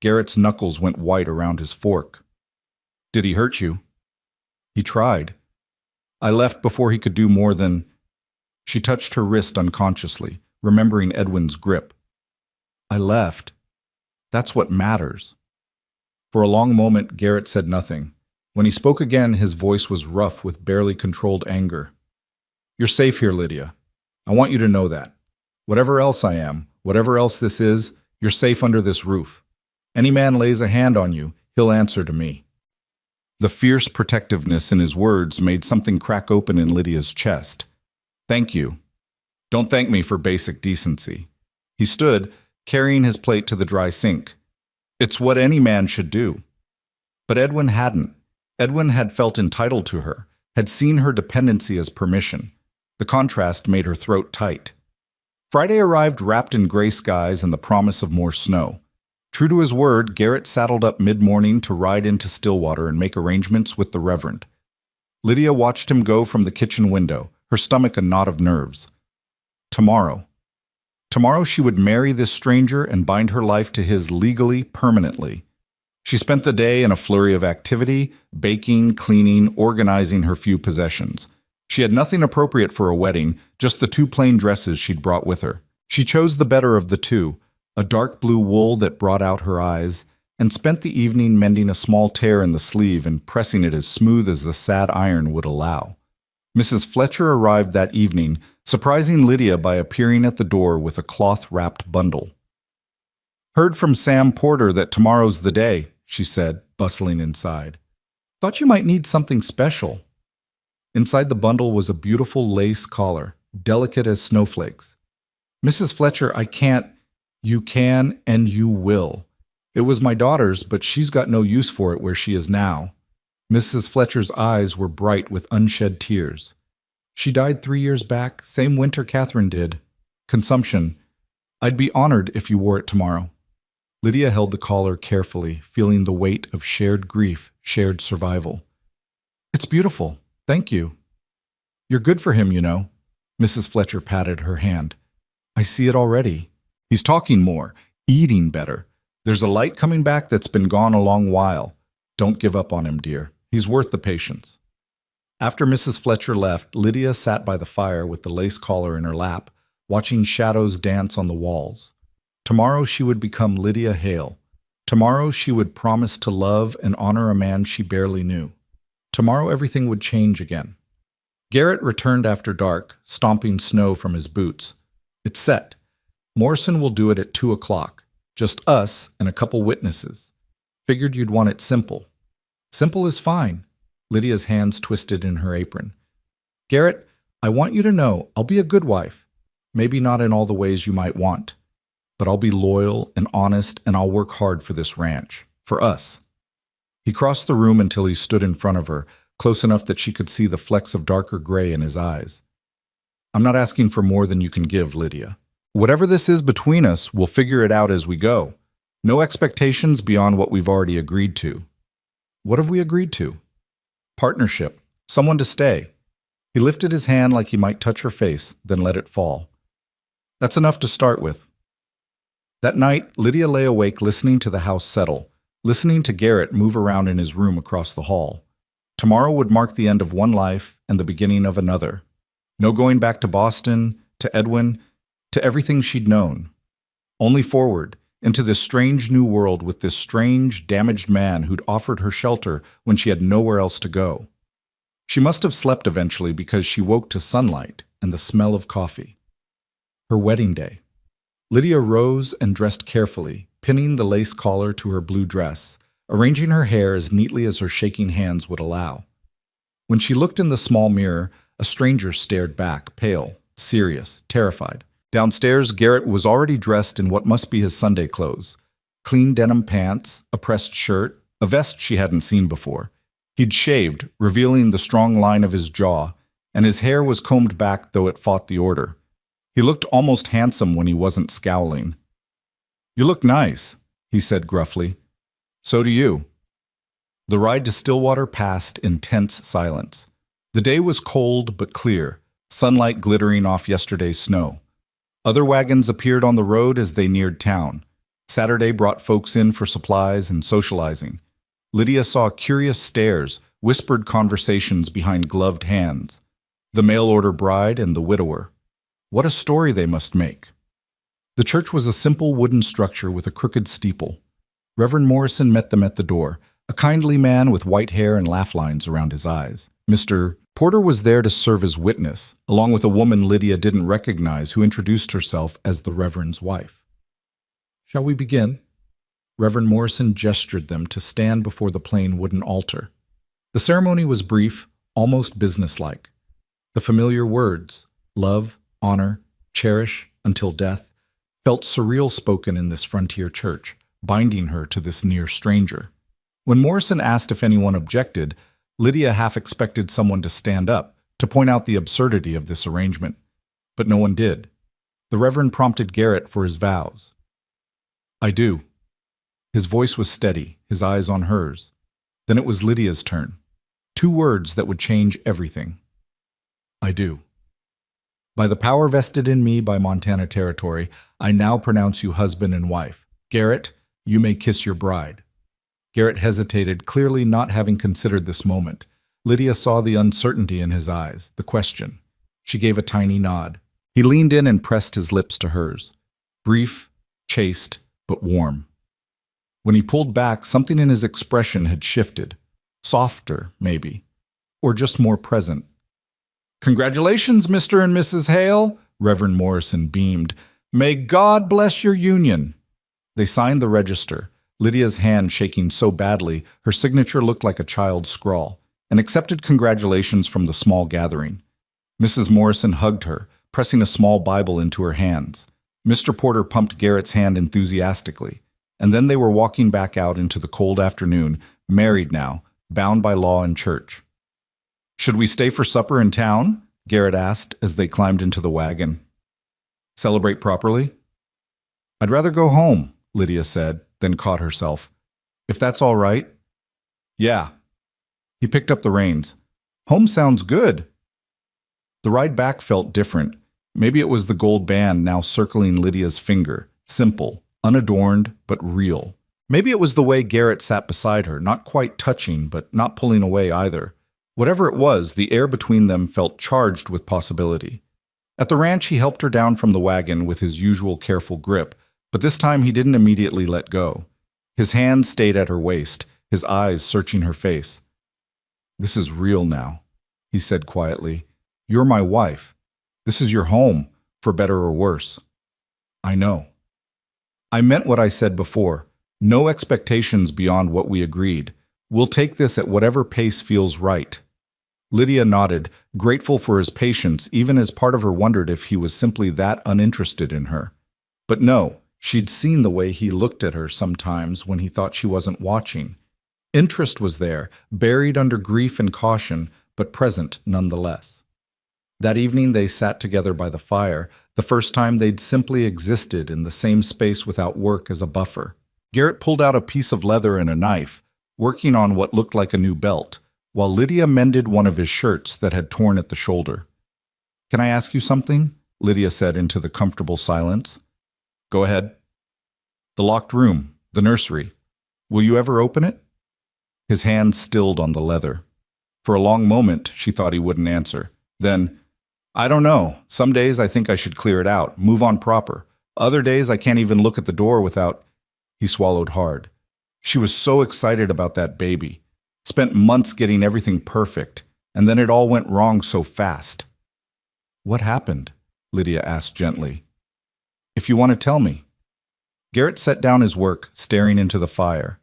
Garrett's knuckles went white around his fork. "Did he hurt you?" "He tried. I left before he could do more than—" She touched her wrist unconsciously, remembering Edwin's grip. "I left. That's what matters." For a long moment, Garrett said nothing. When he spoke again, his voice was rough with barely controlled anger. "You're safe here, Lydia. I want you to know that. Whatever else I am, whatever else this is, you're safe under this roof. Any man lays a hand on you, he'll answer to me." The fierce protectiveness in his words made something crack open in Lydia's chest. "Thank you. Don't thank me for basic decency." He stood, carrying his plate to the dry sink. "It's what any man should do." But Edwin hadn't. Edwin had felt entitled to her, had seen her dependency as permission. The contrast made her throat tight. Friday arrived wrapped in gray skies and the promise of more snow. True to his word, Garrett saddled up mid-morning to ride into Stillwater and make arrangements with the Reverend. Lydia watched him go from the kitchen window, her stomach a knot of nerves. Tomorrow. Tomorrow she would marry this stranger and bind her life to his legally, permanently. She spent the day in a flurry of activity, baking, cleaning, organizing her few possessions. She had nothing appropriate for a wedding, just the two plain dresses she'd brought with her. She chose the better of the two, a dark blue wool that brought out her eyes, and spent the evening mending a small tear in the sleeve and pressing it as smooth as the sad iron would allow. Mrs. Fletcher arrived that evening, surprising Lydia by appearing at the door with a cloth-wrapped bundle. "Heard from Sam Porter that tomorrow's the day," she said, bustling inside. "Thought you might need something special." Inside the bundle was a beautiful lace collar, delicate as snowflakes. "Mrs. Fletcher, I can't—" "You can and you will. It was my daughter's, but she's got no use for it where she is now." Mrs. Fletcher's eyes were bright with unshed tears. "She died 3 years back, same winter Catherine did. Consumption. I'd be honored if you wore it tomorrow." Lydia held the collar carefully, feeling the weight of shared grief, shared survival. "It's beautiful. Thank you." "You're good for him, you know." Mrs. Fletcher patted her hand. "I see it already. He's talking more, eating better. There's a light coming back that's been gone a long while. Don't give up on him, dear. He's worth the patience." After Mrs. Fletcher left, Lydia sat by the fire with the lace collar in her lap, watching shadows dance on the walls. Tomorrow she would become Lydia Hale. Tomorrow she would promise to love and honor a man she barely knew. Tomorrow everything would change again. Garrett returned after dark, stomping snow from his boots. "It's set. Morrison will do it at 2 o'clock. Just us and a couple witnesses. Figured you'd want it simple." "Simple is fine." Lydia's hands twisted in her apron. "Garrett, I want you to know I'll be a good wife. Maybe not in all the ways you might want. But I'll be loyal and honest, and I'll work hard for this ranch. For us." He crossed the room until he stood in front of her, close enough that she could see the flecks of darker gray in his eyes. "I'm not asking for more than you can give, Lydia. Whatever this is between us, we'll figure it out as we go. No expectations beyond what we've already agreed to." "What have we agreed to?" "Partnership. Someone to stay." He lifted his hand like he might touch her face, then let it fall. "That's enough to start with." That night, Lydia lay awake listening to the house settle, listening to Garrett move around in his room across the hall. Tomorrow would mark the end of one life and the beginning of another. No going back to Boston, to Edwin, to everything she'd known. Only forward, into this strange new world with this strange, damaged man who'd offered her shelter when she had nowhere else to go. She must have slept eventually because she woke to sunlight and the smell of coffee. Her wedding day. Lydia rose and dressed carefully, pinning the lace collar to her blue dress, arranging her hair as neatly as her shaking hands would allow. When she looked in the small mirror, a stranger stared back, pale, serious, terrified. Downstairs, Garrett was already dressed in what must be his Sunday clothes. Clean denim pants, a pressed shirt, a vest she hadn't seen before. He'd shaved, revealing the strong line of his jaw, and his hair was combed back though it fought the order. He looked almost handsome when he wasn't scowling. "You look nice," he said gruffly. "So do you." The ride to Stillwater passed in tense silence. The day was cold but clear, sunlight glittering off yesterday's snow. Other wagons appeared on the road as they neared town. Saturday brought folks in for supplies and socializing. Lydia saw curious stares, whispered conversations behind gloved hands. The mail-order bride and the widower. What a story they must make. The church was a simple wooden structure with a crooked steeple. Reverend Morrison met them at the door, a kindly man with white hair and laugh lines around his eyes. Mr. Porter was there to serve as witness, along with a woman Lydia didn't recognize who introduced herself as the Reverend's wife. "Shall we begin?" Reverend Morrison gestured them to stand before the plain wooden altar. The ceremony was brief, almost businesslike. The familiar words, love, honor, cherish, until death, felt surreal spoken in this frontier church, binding her to this near stranger. When Morrison asked if anyone objected, Lydia half expected someone to stand up, to point out the absurdity of this arrangement. But no one did. The Reverend prompted Garrett for his vows. "I do." His voice was steady, his eyes on hers. Then it was Lydia's turn. 2 words that would change everything. "I do. By the power vested in me by Montana Territory, I now pronounce you husband and wife. Garrett, you may kiss your bride." Garrett hesitated, clearly not having considered this moment. Lydia saw the uncertainty in his eyes, the question. She gave a tiny nod. He leaned in and pressed his lips to hers. Brief, chaste, but warm. When he pulled back, something in his expression had shifted. Softer, maybe. Or just more present. Congratulations, Mr. and Mrs. Hale, Reverend Morrison beamed. May God bless your union. They signed the register, Lydia's hand shaking so badly her signature looked like a child's scrawl, and accepted congratulations from the small gathering. Mrs. Morrison hugged her, pressing a small Bible into her hands. Mr. Porter pumped Garrett's hand enthusiastically, and then they were walking back out into the cold afternoon, married now, bound by law and church. Should we stay for supper in town? Garrett asked as they climbed into the wagon. Celebrate properly? I'd rather go home, Lydia said, then caught herself. If that's all right? Yeah. He picked up the reins. Home sounds good. The ride back felt different. Maybe it was the gold band now circling Lydia's finger, simple, unadorned, but real. Maybe it was the way Garrett sat beside her, not quite touching, but not pulling away either. Whatever it was, the air between them felt charged with possibility. At the ranch, he helped her down from the wagon with his usual careful grip, but this time he didn't immediately let go. His hand stayed at her waist, his eyes searching her face. This is real now, he said quietly. You're my wife. This is your home, for better or worse. I know. I meant what I said before. No expectations beyond what we agreed. We'll take this at whatever pace feels right. Lydia nodded, grateful for his patience, even as part of her wondered if he was simply that uninterested in her. But no, she'd seen the way he looked at her sometimes when he thought she wasn't watching. Interest was there, buried under grief and caution, but present nonetheless. That evening they sat together by the fire, the first time they'd simply existed in the same space without work as a buffer. Garrett pulled out a piece of leather and a knife, working on what looked like a new belt, while Lydia mended one of his shirts that had torn at the shoulder. Can I ask you something? Lydia said into the comfortable silence. Go ahead. The locked room, the nursery. Will you ever open it? His hand stilled on the leather. For a long moment, she thought he wouldn't answer. Then, I don't know. Some days I think I should clear it out, move on proper. Other days I can't even look at the door without... He swallowed hard. She was so excited about that baby. Spent months getting everything perfect, and then it all went wrong so fast. What happened? Lydia asked gently. If you want to tell me. Garrett set down his work, staring into the fire.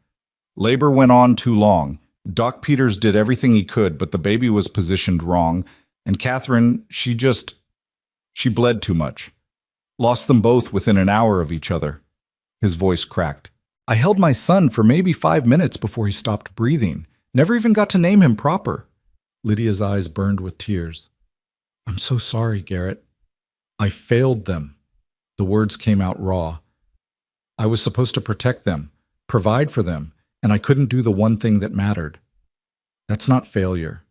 Labor went on too long. Doc Peters did everything he could, but the baby was positioned wrong, and Catherine, she bled too much. Lost them both within an hour of each other. His voice cracked. I held my son for maybe 5 minutes before he stopped breathing. Never even got to name him proper. Lydia's eyes burned with tears. I'm so sorry, Garrett. I failed them. The words came out raw. I was supposed to protect them, provide for them, and I couldn't do the one thing that mattered. That's not failure.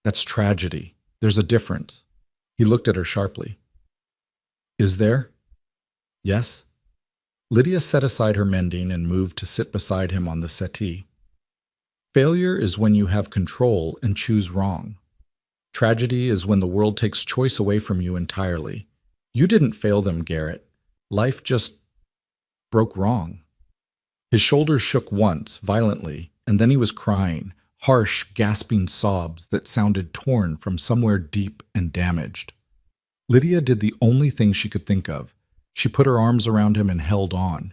That's tragedy. There's a difference. He looked at her sharply. Is there? Yes. Lydia set aside her mending and moved to sit beside him on the settee. Failure is when you have control and choose wrong. Tragedy is when the world takes choice away from you entirely. You didn't fail them, Garrett. Life just broke wrong. His shoulders shook once, violently, and then he was crying, harsh, gasping sobs that sounded torn from somewhere deep and damaged. Lydia did the only thing she could think of. She put her arms around him and held on.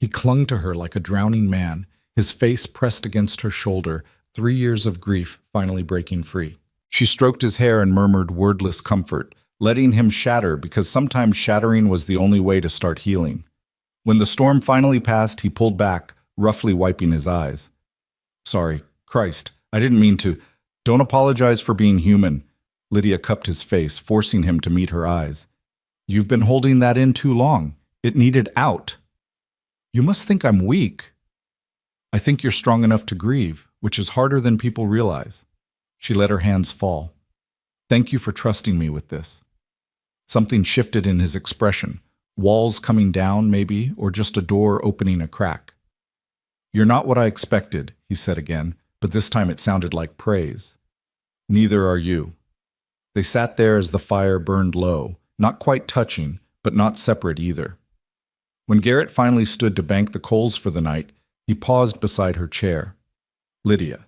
He clung to her like a drowning man, his face pressed against her shoulder, 3 years of grief finally breaking free. She stroked his hair and murmured wordless comfort, letting him shatter because sometimes shattering was the only way to start healing. When the storm finally passed, he pulled back, roughly wiping his eyes. Sorry, Christ, I didn't mean to. Don't apologize for being human. Lydia cupped his face, forcing him to meet her eyes. You've been holding that in too long. It needed out. You must think I'm weak. I think you're strong enough to grieve, which is harder than people realize. She let her hands fall. Thank you for trusting me with this. Something shifted in his expression. Walls coming down, maybe, or just a door opening a crack. You're not what I expected, he said again, but this time it sounded like praise. Neither are you. They sat there as the fire burned low, not quite touching, but not separate either. When Garrett finally stood to bank the coals for the night, he paused beside her chair. Lydia,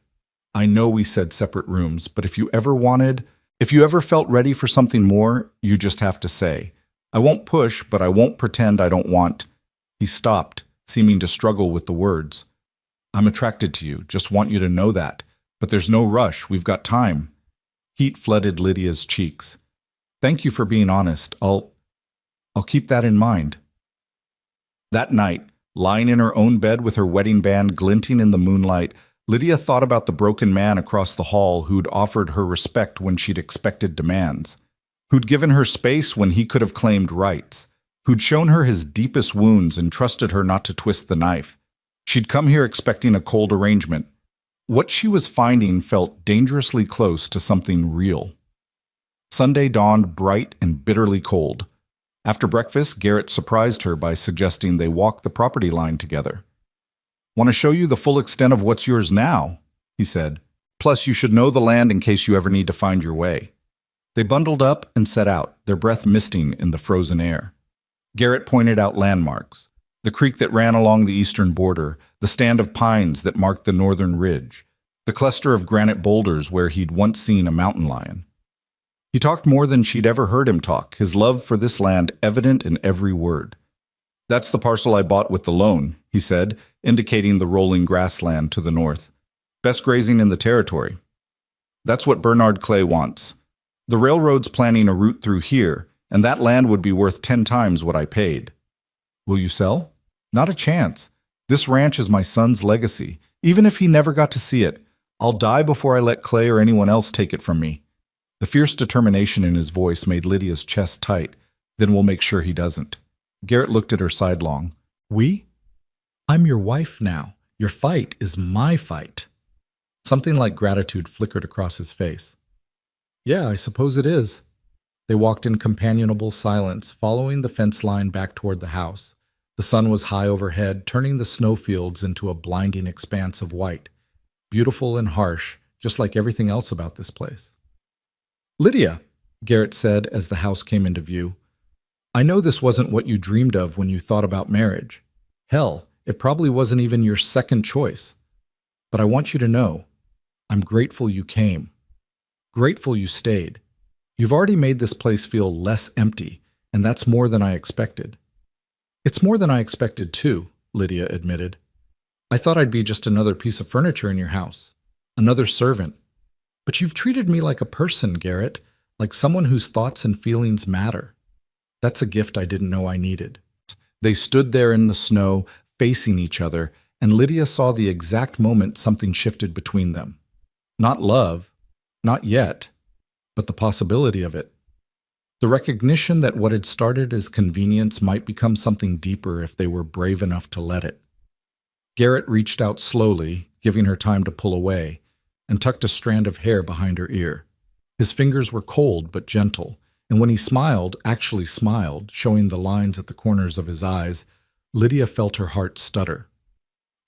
I know we said separate rooms, but if you ever wanted, If you ever felt ready for something more, you just have to say, I won't push, but I won't pretend I don't want. He stopped, seeming to struggle with the words. I'm attracted to you, just want you to know that. But there's no rush, we've got time. Heat flooded Lydia's cheeks. Thank you for being honest. I'll keep that in mind. That night, lying in her own bed with her wedding band glinting in the moonlight, Lydia thought about the broken man across the hall who'd offered her respect when she'd expected demands, who'd given her space when he could have claimed rights, who'd shown her his deepest wounds and trusted her not to twist the knife. She'd come here expecting a cold arrangement. What she was finding felt dangerously close to something real. Sunday dawned bright and bitterly cold. After breakfast, Garrett surprised her by suggesting they walk the property line together. Want to show you the full extent of what's yours now, he said. Plus, you should know the land in case you ever need to find your way. They bundled up and set out, their breath misting in the frozen air. Garrett pointed out landmarks. The creek that ran along the eastern border, the stand of pines that marked the northern ridge, the cluster of granite boulders where he'd once seen a mountain lion. He talked more than she'd ever heard him talk, his love for this land evident in every word. That's the parcel I bought with the loan, he said, indicating the rolling grassland to the north. Best grazing in the territory. That's what Bernard Clay wants. The railroad's planning a route through here, and that land would be worth 10 times what I paid. Will you sell? Not a chance. This ranch is my son's legacy. Even if he never got to see it, I'll die before I let Clay or anyone else take it from me. The fierce determination in his voice made Lydia's chest tight. Then we'll make sure he doesn't. Garrett looked at her sidelong. We? I'm your wife now. Your fight is my fight. Something like gratitude flickered across his face. Yeah, I suppose it is. They walked in companionable silence, following the fence line back toward the house. The sun was high overhead, turning the snowfields into a blinding expanse of white. Beautiful and harsh, just like everything else about this place. Lydia, Garrett said as the house came into view, I know this wasn't what you dreamed of when you thought about marriage. Hell, it probably wasn't even your second choice. But I want you to know, I'm grateful you came. Grateful you stayed. You've already made this place feel less empty, and that's more than I expected. It's more than I expected too, Lydia admitted. I thought I'd be just another piece of furniture in your house, another servant. But you've treated me like a person, Garrett, like someone whose thoughts and feelings matter. That's a gift I didn't know I needed. They stood there in the snow, facing each other, and Lydia saw the exact moment something shifted between them. Not love, not yet, but the possibility of it. The recognition that what had started as convenience might become something deeper if they were brave enough to let it. Garrett reached out slowly, giving her time to pull away, and tucked a strand of hair behind her ear. His fingers were cold but gentle, and when he smiled, actually smiled, showing the lines at the corners of his eyes, Lydia felt her heart stutter.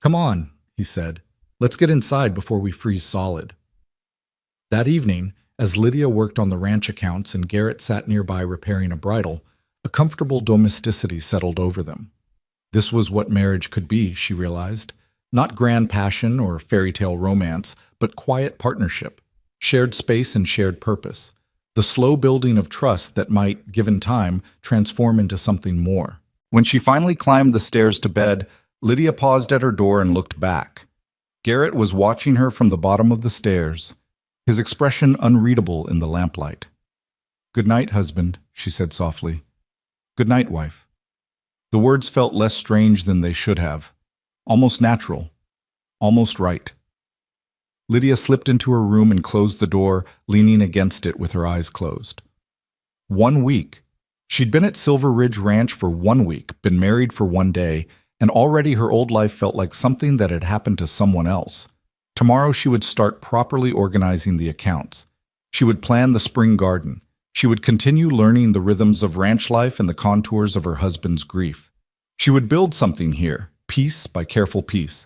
Come on, he said. Let's get inside before we freeze solid. That evening, as Lydia worked on the ranch accounts and Garrett sat nearby repairing a bridle, a comfortable domesticity settled over them. This was what marriage could be, she realized. Not grand passion or fairy tale romance, but quiet partnership, shared space and shared purpose. The slow building of trust that might, given time, transform into something more. When she finally climbed the stairs to bed, Lydia paused at her door and looked back. Garrett was watching her from the bottom of the stairs, his expression unreadable in the lamplight. Good night, husband, she said softly. Good night, wife. The words felt less strange than they should have. Almost natural. Almost right. Lydia slipped into her room and closed the door, leaning against it with her eyes closed. 1 week. She'd been at Silver Ridge Ranch for 1 week, been married for 1 day, and already her old life felt like something that had happened to someone else. Tomorrow she would start properly organizing the accounts. She would plan the spring garden. She would continue learning the rhythms of ranch life and the contours of her husband's grief. She would build something here, piece by careful piece.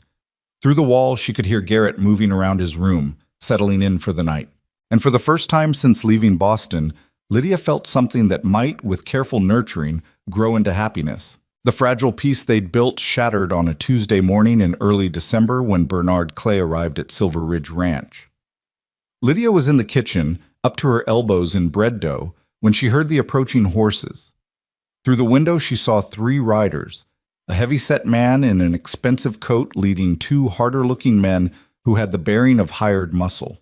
Through the wall, she could hear Garrett moving around his room, settling in for the night. And for the first time since leaving Boston, Lydia felt something that might, with careful nurturing, grow into happiness. The fragile piece they'd built shattered on a Tuesday morning in early December when Bernard Clay arrived at Silver Ridge Ranch. Lydia was in the kitchen, up to her elbows in bread dough, when she heard the approaching horses. Through the window she saw 3 riders, a heavy-set man in an expensive coat leading 2 harder-looking men who had the bearing of hired muscle.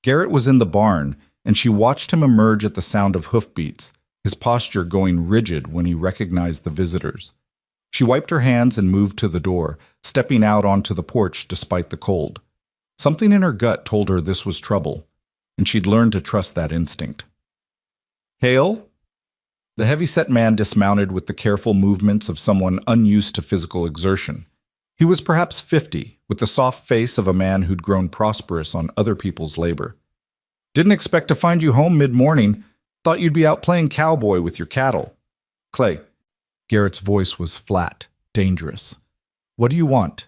Garrett was in the barn, and she watched him emerge at the sound of hoofbeats, his posture going rigid when he recognized the visitors. She wiped her hands and moved to the door, stepping out onto the porch despite the cold. Something in her gut told her this was trouble, and she'd learned to trust that instinct. "Hale?" The heavy-set man dismounted with the careful movements of someone unused to physical exertion. He was perhaps 50, with the soft face of a man who'd grown prosperous on other people's labor. "Didn't expect to find you home mid-morning. Thought you'd be out playing cowboy with your cattle." "Clay." Garrett's voice was flat, dangerous. "What do you want?"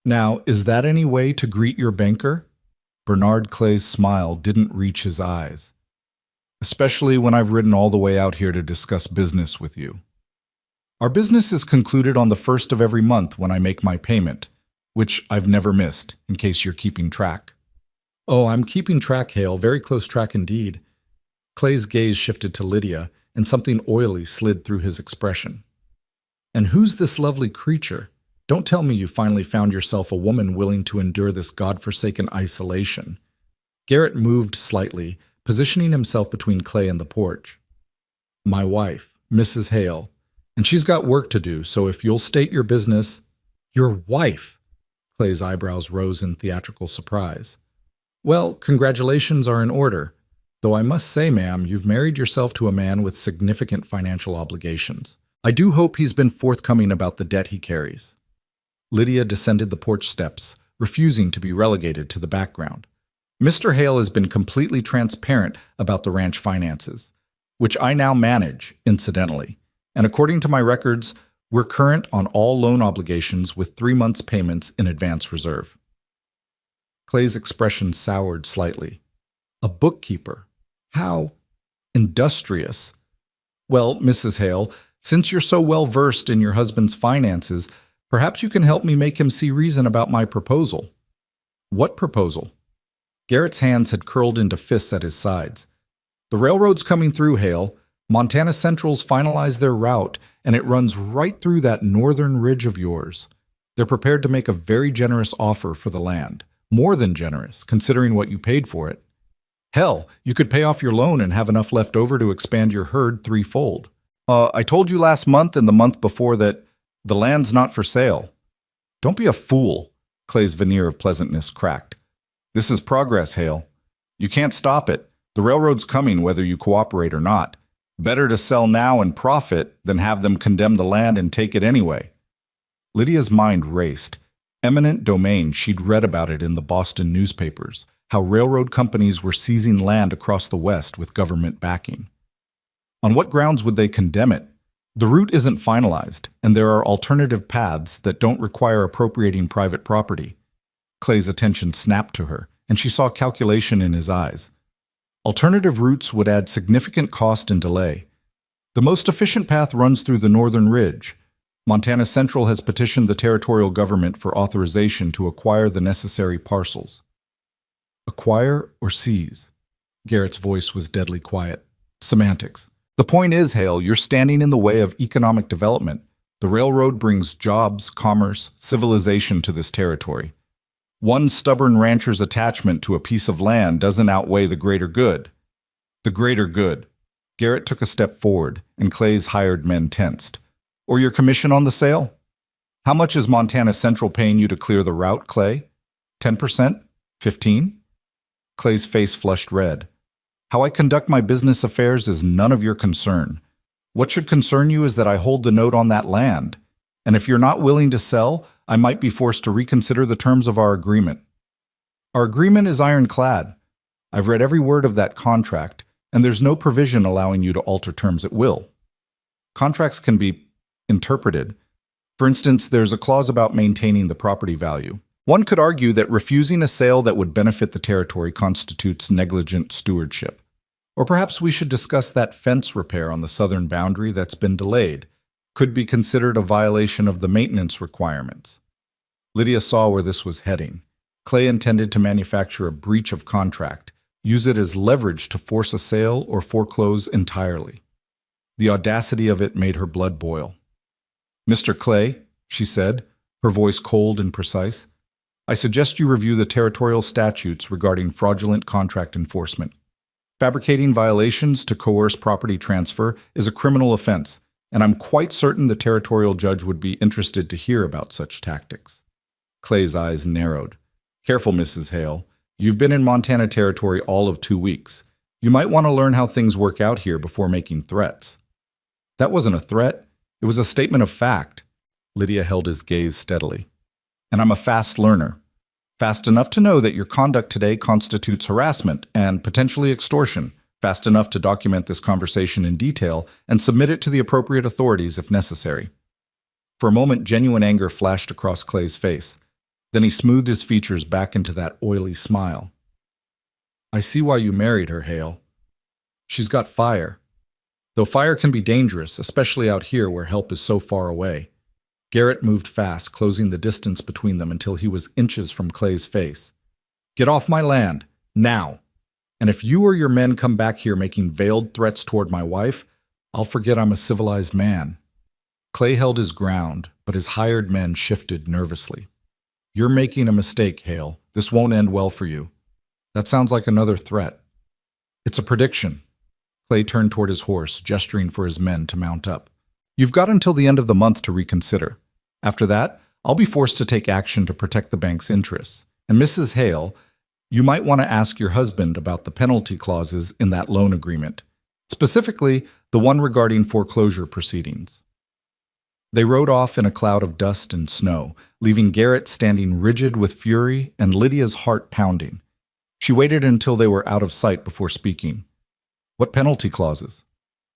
"Now, is that any way to greet your banker?" Bernard Clay's smile didn't reach his eyes. "Especially when I've ridden all the way out here to discuss business with you. Our business is concluded on the 1st of every month when I make my payment, which I've never missed, in case you're keeping track." "Oh, I'm keeping track, Hale, very close track indeed." Clay's gaze shifted to Lydia, and something oily slid through his expression. "And who's this lovely creature? Don't tell me you finally found yourself a woman willing to endure this godforsaken isolation." Garrett moved slightly, positioning himself between Clay and the porch. "My wife, Mrs. Hale, and she's got work to do, so if you'll state your business—" "Your wife?" Clay's eyebrows rose in theatrical surprise. "Well, congratulations are in order, though I must say, ma'am, you've married yourself to a man with significant financial obligations. I do hope he's been forthcoming about the debt he carries." Lydia descended the porch steps, refusing to be relegated to the background. "Mr. Hale has been completely transparent about the ranch finances, which I now manage, incidentally, and according to my records, we're current on all loan obligations with 3 months' payments in advance reserve." Clay's expression soured slightly. "A bookkeeper? How industrious. Well, Mrs. Hale, since you're so well versed in your husband's finances, perhaps you can help me make him see reason about my proposal." "What proposal?" Garrett's hands had curled into fists at his sides. "The railroad's coming through, Hale. Montana Central's finalized their route, and it runs right through that northern ridge of yours. They're prepared to make a very generous offer for the land. More than generous, considering what you paid for it. Hell, you could pay off your loan and have enough left over to expand your herd 3-fold. I told you last month and the month before that the land's not for sale." "Don't be a fool," Clay's veneer of pleasantness cracked. "This is progress, Hale. You can't stop it. The railroad's coming whether you cooperate or not. Better to sell now and profit than have them condemn the land and take it anyway." Lydia's mind raced. Eminent domain, she'd read about it in the Boston newspapers, how railroad companies were seizing land across the West with government backing. On what grounds would they condemn it? The route isn't finalized, and there are alternative paths that don't require appropriating private property. Clay's attention snapped to her, and she saw calculation in his eyes. Alternative routes would add significant cost and delay. The most efficient path runs through the northern ridge. Montana Central has petitioned the territorial government for authorization to acquire the necessary parcels. "Acquire or seize?" Garrett's voice was deadly quiet. "Semantics. The point is, Hale, you're standing in the way of economic development. The railroad brings jobs, commerce, civilization to this territory. One stubborn rancher's attachment to a piece of land doesn't outweigh the greater good." "The greater good." Garrett took a step forward, and Clay's hired men tensed. "Or your commission on the sale? How much is Montana Central paying you to clear the route, Clay? 10%? 15%? Clay's face flushed red. "How I conduct my business affairs is none of your concern. What should concern you is that I hold the note on that land. And if you're not willing to sell, I might be forced to reconsider the terms of our agreement." "Our agreement is ironclad. I've read every word of that contract, and there's no provision allowing you to alter terms at will. Contracts can be interpreted. For instance, there's a clause about maintaining the property value. One could argue that refusing a sale that would benefit the territory constitutes negligent stewardship. Or perhaps we should discuss that fence repair on the southern boundary that's been delayed. Could be considered a violation of the maintenance requirements." Lydia saw where this was heading. Clay intended to manufacture a breach of contract, Use it as leverage to force a sale or foreclose entirely. The audacity of it made her blood boil. "Mr. Clay," she said, her voice cold and precise, "I suggest you review the territorial statutes regarding fraudulent contract enforcement. Fabricating violations to coerce property transfer is a criminal offense, and I'm quite certain the territorial judge would be interested to hear about such tactics." Clay's eyes narrowed. "Careful, Mrs. Hale. You've been in Montana territory all of 2 weeks. You might want to learn how things work out here before making threats." "That wasn't a threat. It was a statement of fact." Lydia held his gaze steadily. "And I'm a fast learner. Fast enough to know that your conduct today constitutes harassment and potentially extortion. Fast enough to document this conversation in detail and submit it to the appropriate authorities if necessary." For a moment, genuine anger flashed across Clay's face. Then he smoothed his features back into that oily smile. "I see why you married her, Hale. She's got fire. Though fire can be dangerous, especially out here where help is so far away." Garrett moved fast, closing the distance between them until he was inches from Clay's face. "Get off my land, now. And if you or your men come back here making veiled threats toward my wife, I'll forget I'm a civilized man." Clay held his ground, but his hired men shifted nervously. "You're making a mistake, Hale. This won't end well for you." "That sounds like another threat." "It's a prediction." Clay turned toward his horse, gesturing for his men to mount up. "You've got until the end of the month to reconsider. After that, I'll be forced to take action to protect the bank's interests. And Mrs. Hale, you might want to ask your husband about the penalty clauses in that loan agreement, specifically the one regarding foreclosure proceedings." They rode off in a cloud of dust and snow, leaving Garrett standing rigid with fury and Lydia's heart pounding. She waited until they were out of sight before speaking. "What penalty clauses?"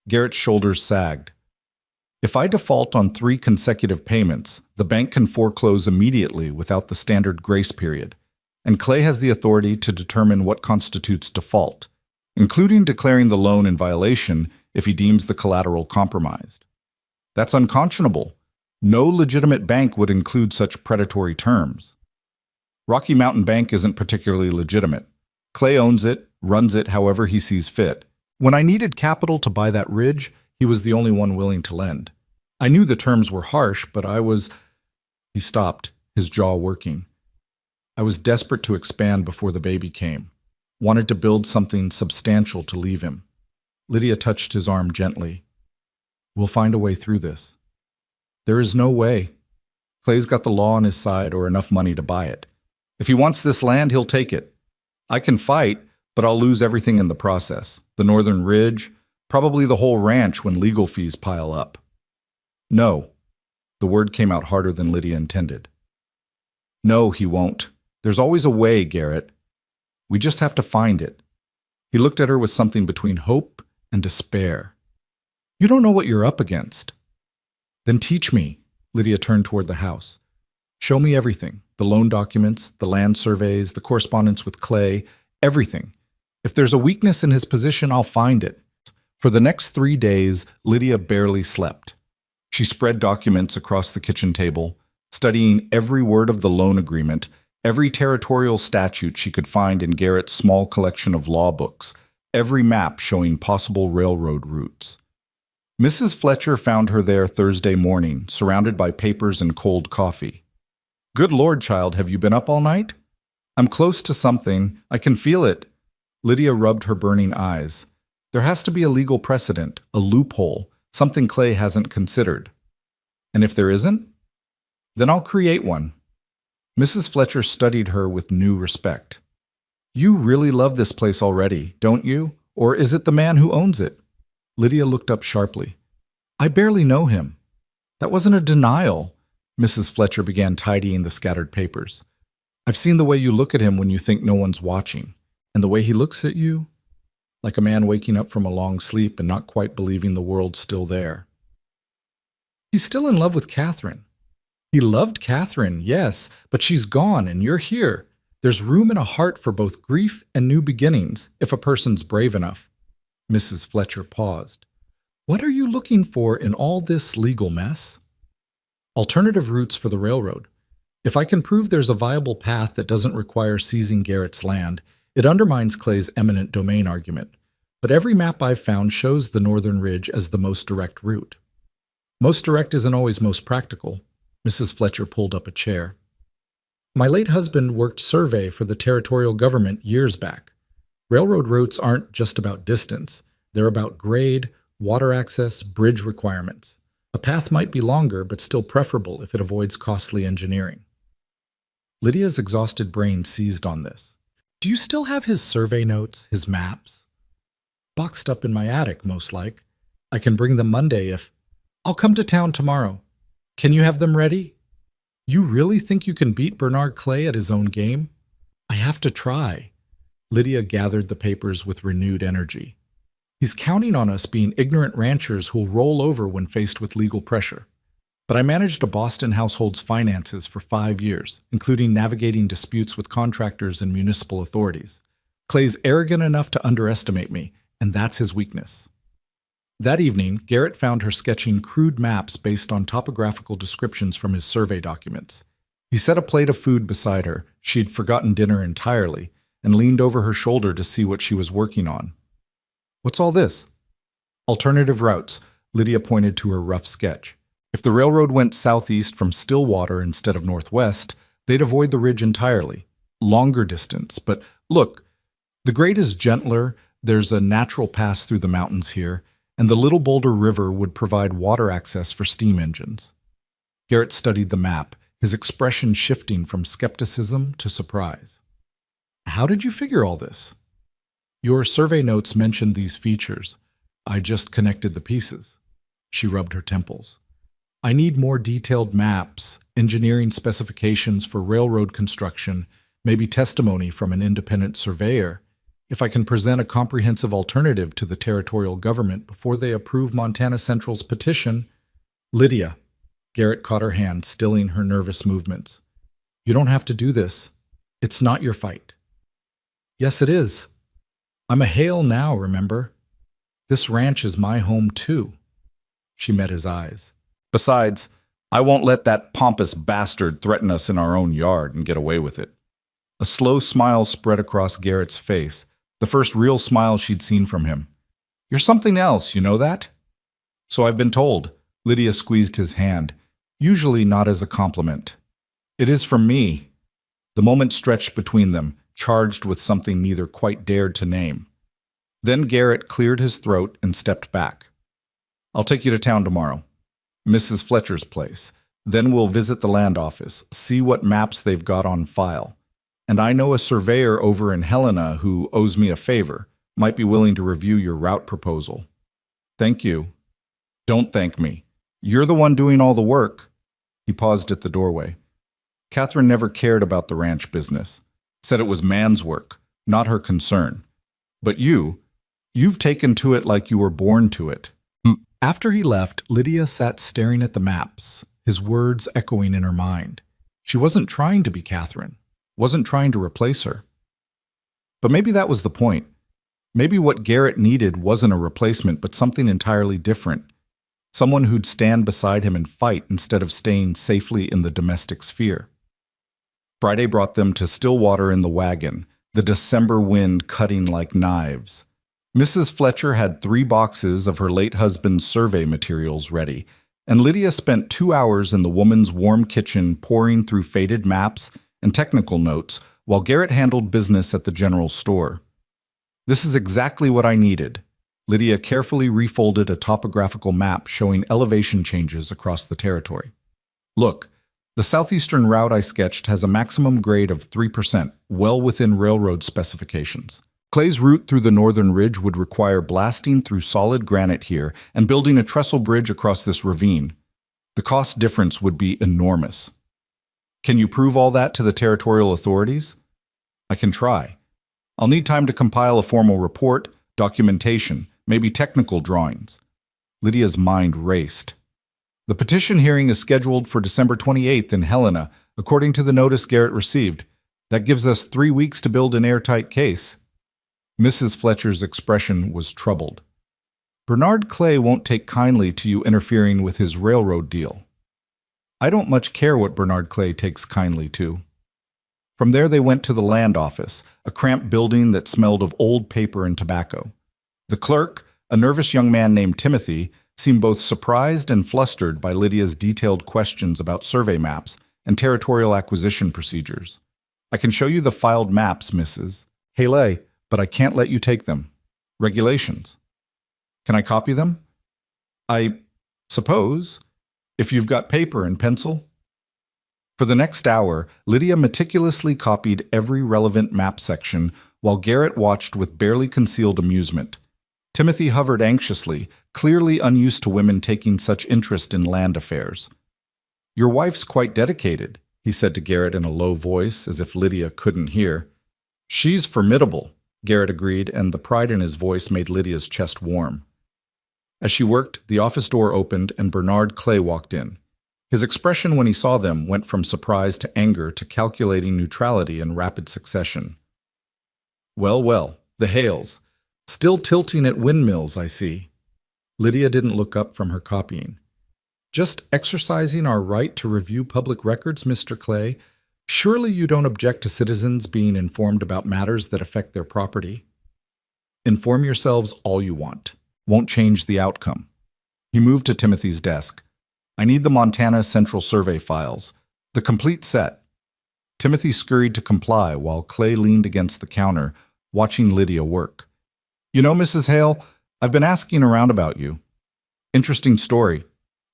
Garrett's shoulders sagged. "If I default on 3 consecutive payments, the bank can foreclose immediately without the standard grace period, and Clay has the authority to determine what constitutes default, including declaring the loan in violation if he deems the collateral compromised. That's unconscionable. No legitimate bank would include such predatory terms. Rocky Mountain Bank isn't particularly legitimate. Clay owns it, runs it however he sees fit. When I needed capital to buy that ridge, he was the only one willing to lend. I knew the terms were harsh, but I was..." He stopped, his jaw working. "I was desperate to expand before the baby came. Wanted to build something substantial to leave him." Lydia touched his arm gently. "We'll find a way through this." "There is no way. Clay's got the law on his side or enough money to buy it. If he wants this land, he'll take it. I can fight, but I'll lose everything in the process. The northern ridge, probably the whole ranch when legal fees pile up." "No." The word came out harder than Lydia intended. "No, he won't. There's always a way, Garrett. We just have to find it." He looked at her with something between hope and despair. "You don't know what you're up against." "Then teach me." Lydia turned toward the house. "Show me everything. The loan documents, the land surveys, the correspondence with Clay, everything. If there's a weakness in his position, I'll find it." For the next 3 days, Lydia barely slept. She spread documents across the kitchen table, studying every word of the loan agreement, every territorial statute she could find in Garrett's small collection of law books, every map showing possible railroad routes. Mrs. Fletcher found her there Thursday morning, surrounded by papers and cold coffee. "Good Lord, child, have you been up all night?" "I'm close to something. I can feel it." Lydia rubbed her burning eyes. "There has to be a legal precedent, a loophole, something Clay hasn't considered." "And if there isn't?" "Then I'll create one." Mrs. Fletcher studied her with new respect. "You really love this place already, don't you? Or is it the man who owns it?" Lydia looked up sharply. "I barely know him." "That wasn't a denial." Mrs. Fletcher began tidying the scattered papers. "I've seen the way you look at him when you think no one's watching, and the way he looks at you, like a man waking up from a long sleep and not quite believing the world's still there." "He's still in love with Catherine." "He loved Catherine, yes, but she's gone and you're here. There's room in a heart for both grief and new beginnings, if a person's brave enough." Mrs. Fletcher paused. "What are you looking for in all this legal mess?" "Alternative routes for the railroad. If I can prove there's a viable path that doesn't require seizing Garrett's land, It undermines Clay's eminent domain argument, but every map I've found shows the northern ridge as the most direct route. Most direct isn't always most practical. Mrs. Fletcher pulled up a chair. My late husband worked survey for the territorial government years back. Railroad routes aren't just about distance. They're about grade, water access, bridge requirements. A path might be longer, but still preferable if it avoids costly engineering. Lydia's exhausted brain seized on this. Do you still have his survey notes, his maps? Boxed up in my attic, most like. I can bring them Monday if... I'll come to town tomorrow. Can you have them ready? You really think you can beat Bernard Clay at his own game? I have to try. Lydia gathered the papers with renewed energy. He's counting on us being ignorant ranchers who'll roll over when faced with legal pressure. But I managed a Boston household's finances for 5 years, including navigating disputes with contractors and municipal authorities. Clay's arrogant enough to underestimate me, and that's his weakness. That evening, Garrett found her sketching crude maps based on topographical descriptions from his survey documents. He set a plate of food beside her. She'd forgotten dinner entirely, and leaned over her shoulder to see what she was working on. What's all this? Alternative routes, Lydia pointed to her rough sketch. If the railroad went southeast from Stillwater instead of northwest, they'd avoid the ridge entirely. Longer distance, but look, the grade is gentler, there's a natural pass through the mountains here, and the Little Boulder River would provide water access for steam engines. Garrett studied the map, his expression shifting from skepticism to surprise. How did you figure all this? Your survey notes mentioned these features. I just connected the pieces. She rubbed her temples. I need more detailed maps, engineering specifications for railroad construction, maybe testimony from an independent surveyor. If I can present a comprehensive alternative to the territorial government before they approve Montana Central's petition. Lydia. Garrett caught her hand, stilling her nervous movements. You don't have to do this. It's not your fight. Yes, it is. I'm a Hale now, remember? This ranch is my home, too. She met his eyes. Besides, I won't let that pompous bastard threaten us in our own yard and get away with it. A slow smile spread across Garrett's face, the first real smile she'd seen from him. You're something else, you know that? So I've been told. Lydia squeezed his hand, usually not as a compliment. It is from me. The moment stretched between them, charged with something neither quite dared to name. Then Garrett cleared his throat and stepped back. I'll take you to town tomorrow. Mrs. Fletcher's place. Then we'll visit the land office, see what maps they've got on file. And I know a surveyor over in Helena who owes me a favor, might be willing to review your route proposal. Thank you. Don't thank me. You're the one doing all the work. He paused at the doorway. Catherine never cared about the ranch business. Said it was man's work, not her concern. But you've taken to it like you were born to it. After he left, Lydia sat staring at the maps, his words echoing in her mind. She wasn't trying to be Catherine, wasn't trying to replace her. But maybe that was the point. Maybe what Garrett needed wasn't a replacement, but something entirely different. Someone who'd stand beside him and fight instead of staying safely in the domestic sphere. Friday brought them to Stillwater in the wagon, the December wind cutting like knives. Mrs. Fletcher had 3 boxes of her late husband's survey materials ready, and Lydia spent 2 hours in the woman's warm kitchen pouring through faded maps and technical notes while Garrett handled business at the general store. This is exactly what I needed. Lydia carefully refolded a topographical map showing elevation changes across the territory. Look, the southeastern route I sketched has a maximum grade of 3%, well within railroad specifications. Clay's route through the northern ridge would require blasting through solid granite here and building a trestle bridge across this ravine. The cost difference would be enormous. Can you prove all that to the territorial authorities? I can try. I'll need time to compile a formal report, documentation, maybe technical drawings. Lydia's mind raced. The petition hearing is scheduled for December 28th in Helena, according to the notice Garrett received. That gives us 3 weeks to build an airtight case. Mrs. Fletcher's expression was troubled. Bernard Clay won't take kindly to you interfering with his railroad deal. I don't much care what Bernard Clay takes kindly to. From there they went to the land office, a cramped building that smelled of old paper and tobacco. The clerk, a nervous young man named Timothy, seemed both surprised and flustered by Lydia's detailed questions about survey maps and territorial acquisition procedures. "I can show you the filed maps, Mrs. Haley, but I can't let you take them. Regulations." "Can I copy them?" "I suppose, if you've got paper and pencil." For the next hour, Lydia meticulously copied every relevant map section while Garrett watched with barely concealed amusement. Timothy hovered anxiously, clearly unused to women taking such interest in land affairs. "Your wife's quite dedicated," he said to Garrett in a low voice, as if Lydia couldn't hear. "She's formidable," Garrett agreed, and the pride in his voice made Lydia's chest warm. As she worked, the office door opened and Bernard Clay walked in. His expression when he saw them went from surprise to anger to calculating neutrality in rapid succession. "Well, well, the Hales. Still tilting at windmills, I see." Lydia didn't look up from her copying. "Just exercising our right to review public records, Mr. Clay. Surely you don't object to citizens being informed about matters that affect their property." "Inform yourselves all you want. Won't change the outcome." He moved to Timothy's desk. "I need the Montana Central Survey files. The complete set." Timothy scurried to comply while Clay leaned against the counter, watching Lydia work. "You know, Mrs. Hale, I've been asking around about you. Interesting story.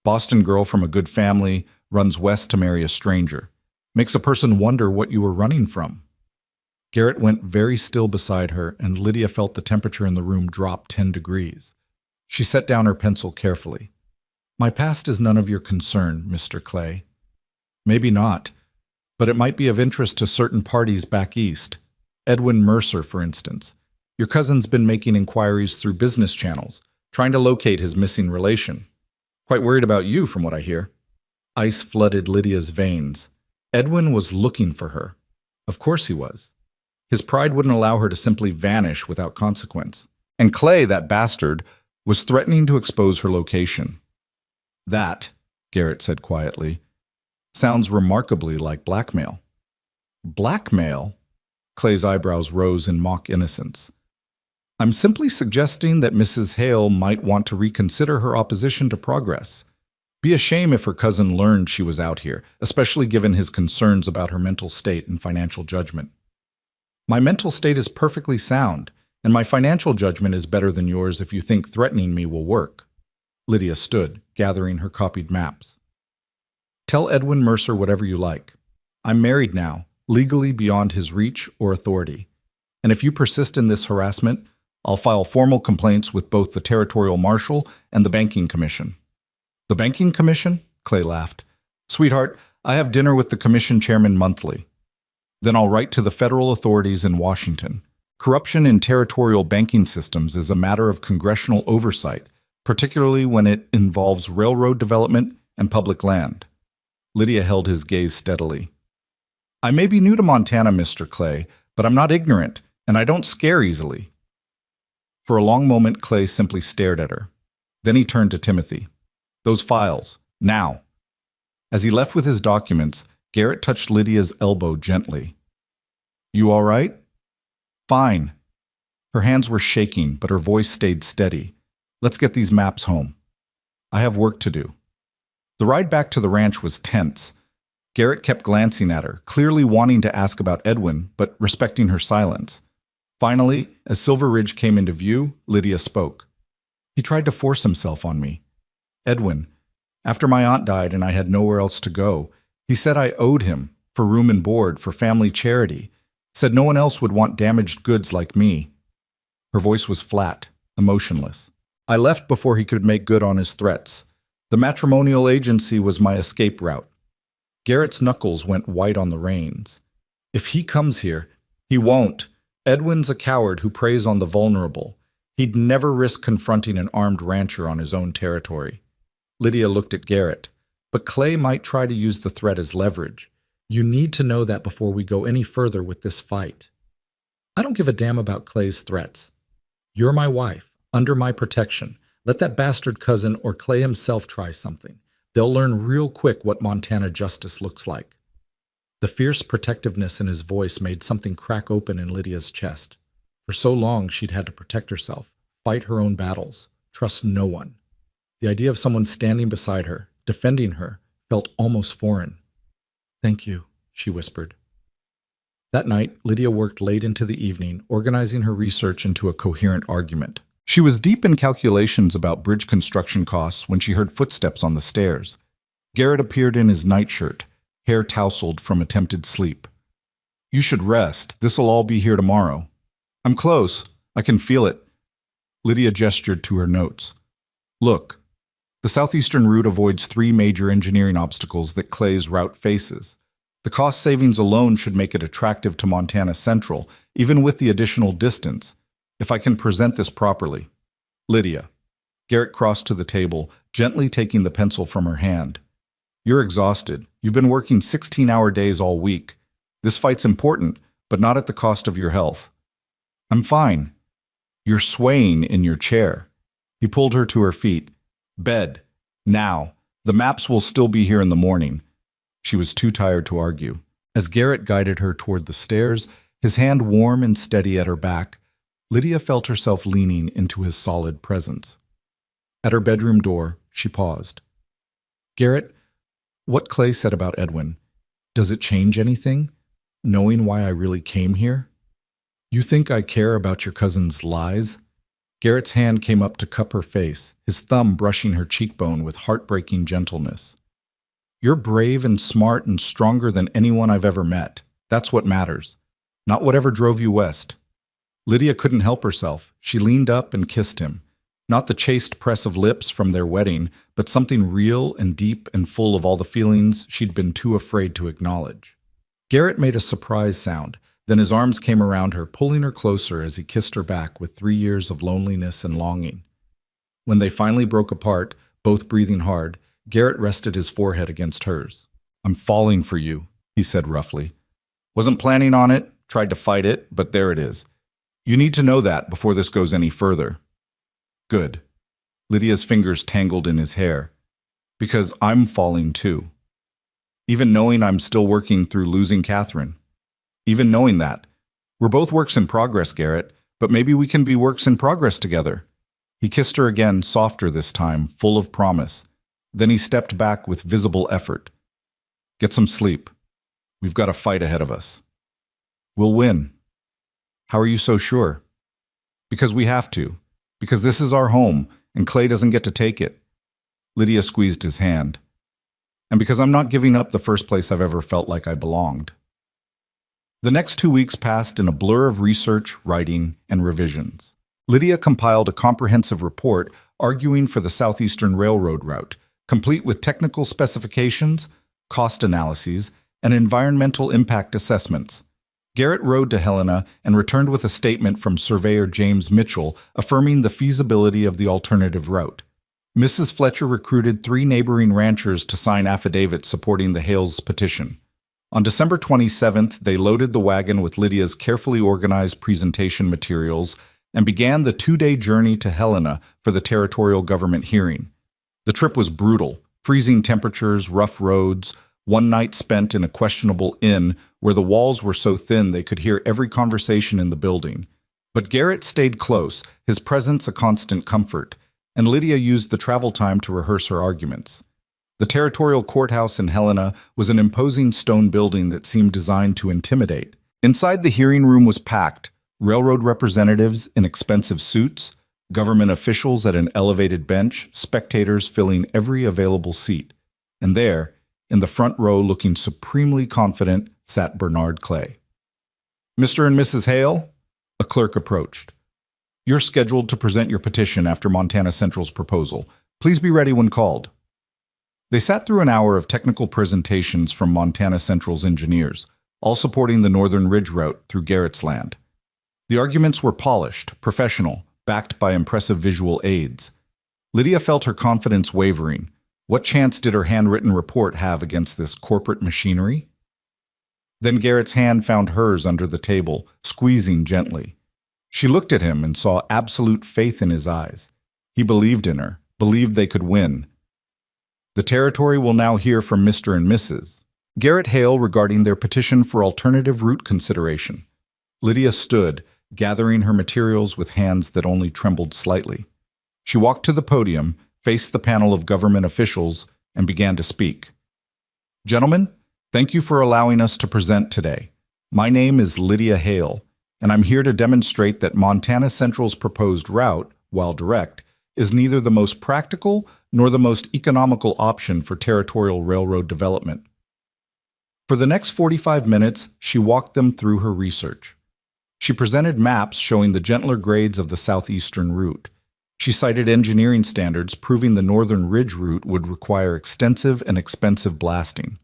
Boston girl from a good family, runs west to marry a stranger. Makes a person wonder what you were running from." Garrett went very still beside her, and Lydia felt the temperature in the room drop 10 degrees. She set down her pencil carefully. "My past is none of your concern, Mr. Clay." "Maybe not, but it might be of interest to certain parties back east. Edwin Mercer, for instance. Your cousin's been making inquiries through business channels, trying to locate his missing relation. Quite worried about you, from what I hear." Ice flooded Lydia's veins. Edwin was looking for her. Of course he was. His pride wouldn't allow her to simply vanish without consequence. And Clay, that bastard, was threatening to expose her location. "That," Garrett said quietly, "sounds remarkably like blackmail." "Blackmail?" Clay's eyebrows rose in mock innocence. "I'm simply suggesting that Mrs. Hale might want to reconsider her opposition to progress. Be a shame if her cousin learned she was out here, especially given his concerns about her mental state and financial judgment." "My mental state is perfectly sound, and my financial judgment is better than yours if you think threatening me will work." Lydia stood, gathering her copied maps. "Tell Edwin Mercer whatever you like. I'm married now, legally beyond his reach or authority. And if you persist in this harassment, I'll file formal complaints with both the Territorial Marshal and the Banking Commission." "The Banking Commission?" Clay laughed. "Sweetheart, I have dinner with the Commission chairman monthly. Then I'll write to the federal authorities in Washington. Corruption in territorial banking systems is a matter of congressional oversight, particularly when it involves railroad development and public land." Lydia held his gaze steadily. "I may be new to Montana, Mr. Clay, but I'm not ignorant, and I don't scare easily." For a long moment, Clay simply stared at her. Then he turned to Timothy. "Those files, now." As he left with his documents, Garrett touched Lydia's elbow gently. "You all right?" "Fine." Her hands were shaking, but her voice stayed steady. "Let's get these maps home. I have work to do." The ride back to the ranch was tense. Garrett kept glancing at her, clearly wanting to ask about Edwin, but respecting her silence. Finally, as Silver Ridge came into view, Lydia spoke. "He tried to force himself on me. Edwin, after my aunt died and I had nowhere else to go, he said I owed him, for room and board, for family charity. Said no one else would want damaged goods like me." Her voice was flat, emotionless. "I left before he could make good on his threats. The matrimonial agency was my escape route." Garrett's knuckles went white on the reins. "If he comes here, he won't. Edwin's a coward who preys on the vulnerable. He'd never risk confronting an armed rancher on his own territory." Lydia looked at Garrett. "But Clay might try to use the threat as leverage. You need to know that before we go any further with this fight." "I don't give a damn about Clay's threats. You're my wife, under my protection. Let that bastard cousin or Clay himself try something. They'll learn real quick what Montana justice looks like." The fierce protectiveness in his voice made something crack open in Lydia's chest. For so long, she'd had to protect herself, fight her own battles, trust no one. The idea of someone standing beside her, defending her, felt almost foreign. "Thank you," she whispered. That night, Lydia worked late into the evening, organizing her research into a coherent argument. She was deep in calculations about bridge construction costs when she heard footsteps on the stairs. Garrett appeared in his nightshirt, hair tousled from attempted sleep. "You should rest. This'll all be here tomorrow." "I'm close. I can feel it." Lydia gestured to her notes. "Look, the southeastern route avoids 3 major engineering obstacles that Clay's route faces. The cost savings alone should make it attractive to Montana Central, even with the additional distance, if I can present this properly." "Lydia." Garrett crossed to the table, gently taking the pencil from her hand. "You're exhausted. You've been working 16-hour days all week. This fight's important, but not at the cost of your health." "I'm fine." "You're swaying in your chair." He pulled her to her feet. "Bed. Now. The maps will still be here in the morning." She was too tired to argue. As Garrett guided her toward the stairs, his hand warm and steady at her back, Lydia felt herself leaning into his solid presence. At her bedroom door, she paused. "Garrett, what Clay said about Edwin, does it change anything, knowing why I really came here? You think I care about your cousin's lies?" Garrett's hand came up to cup her face, his thumb brushing her cheekbone with heartbreaking gentleness. "You're brave and smart and stronger than anyone I've ever met. That's what matters, not whatever drove you west." Lydia couldn't help herself. She leaned up and kissed him. Not the chaste press of lips from their wedding, but something real and deep and full of all the feelings she'd been too afraid to acknowledge. Garrett made a surprise sound. Then his arms came around her, pulling her closer as he kissed her back with 3 years of loneliness and longing. When they finally broke apart, both breathing hard, Garrett rested his forehead against hers. "I'm falling for you," he said roughly. "Wasn't planning on it, tried to fight it, but there it is. You need to know that before this goes any further." "Good." Lydia's fingers tangled in his hair. "Because I'm falling too. Even knowing I'm still working through losing Catherine. Even knowing that. We're both works in progress, Garrett, but maybe we can be works in progress together." He kissed her again, softer this time, full of promise. Then he stepped back with visible effort. "Get some sleep. We've got a fight ahead of us. We'll win." "How are you so sure?" "Because we have to. Because this is our home, and Clay doesn't get to take it." Lydia squeezed his hand. "And because I'm not giving up the first place I've ever felt like I belonged." The next 2 weeks passed in a blur of research, writing, and revisions. Lydia compiled a comprehensive report arguing for the Southeastern Railroad route, complete with technical specifications, cost analyses, and environmental impact assessments. Garrett rode to Helena and returned with a statement from surveyor James Mitchell affirming the feasibility of the alternative route. Mrs. Fletcher recruited 3 neighboring ranchers to sign affidavits supporting the Hales petition. On December 27th, they loaded the wagon with Lydia's carefully organized presentation materials and began the 2-day journey to Helena for the territorial government hearing. The trip was brutal, freezing temperatures, rough roads, one night spent in a questionable inn where the walls were so thin they could hear every conversation in the building. But Garrett stayed close, his presence a constant comfort, and Lydia used the travel time to rehearse her arguments. The territorial courthouse in Helena was an imposing stone building that seemed designed to intimidate. Inside the hearing room was packed, railroad representatives in expensive suits, government officials at an elevated bench, spectators filling every available seat. And there, in the front row looking supremely confident, sat Bernard Clay. "Mr. and Mrs. Hale?" A clerk approached. "You're scheduled to present your petition after Montana Central's proposal. Please be ready when called." They sat through an hour of technical presentations from Montana Central's engineers, all supporting the Northern Ridge route through Garrett's land. The arguments were polished, professional, backed by impressive visual aids. Lydia felt her confidence wavering. What chance did her handwritten report have against this corporate machinery? Then Garrett's hand found hers under the table, squeezing gently. She looked at him and saw absolute faith in his eyes. He believed in her, believed they could win. "The territory will now hear from Mr. and Mrs. Garrett Hale regarding their petition for alternative route consideration. Lydia stood, gathering her materials with hands that only trembled slightly. She walked to the podium, faced the panel of government officials, and began to speak. Gentlemen, thank you for allowing us to present today. My name is Lydia Hale, and I'm here to demonstrate that Montana Central's proposed route, while direct, is neither the most practical nor the most economical option for territorial railroad development. For the next 45 minutes, she walked them through her research. She presented maps showing the gentler grades of the southeastern route. She cited engineering standards proving the Northern Ridge route would require extensive and expensive blasting.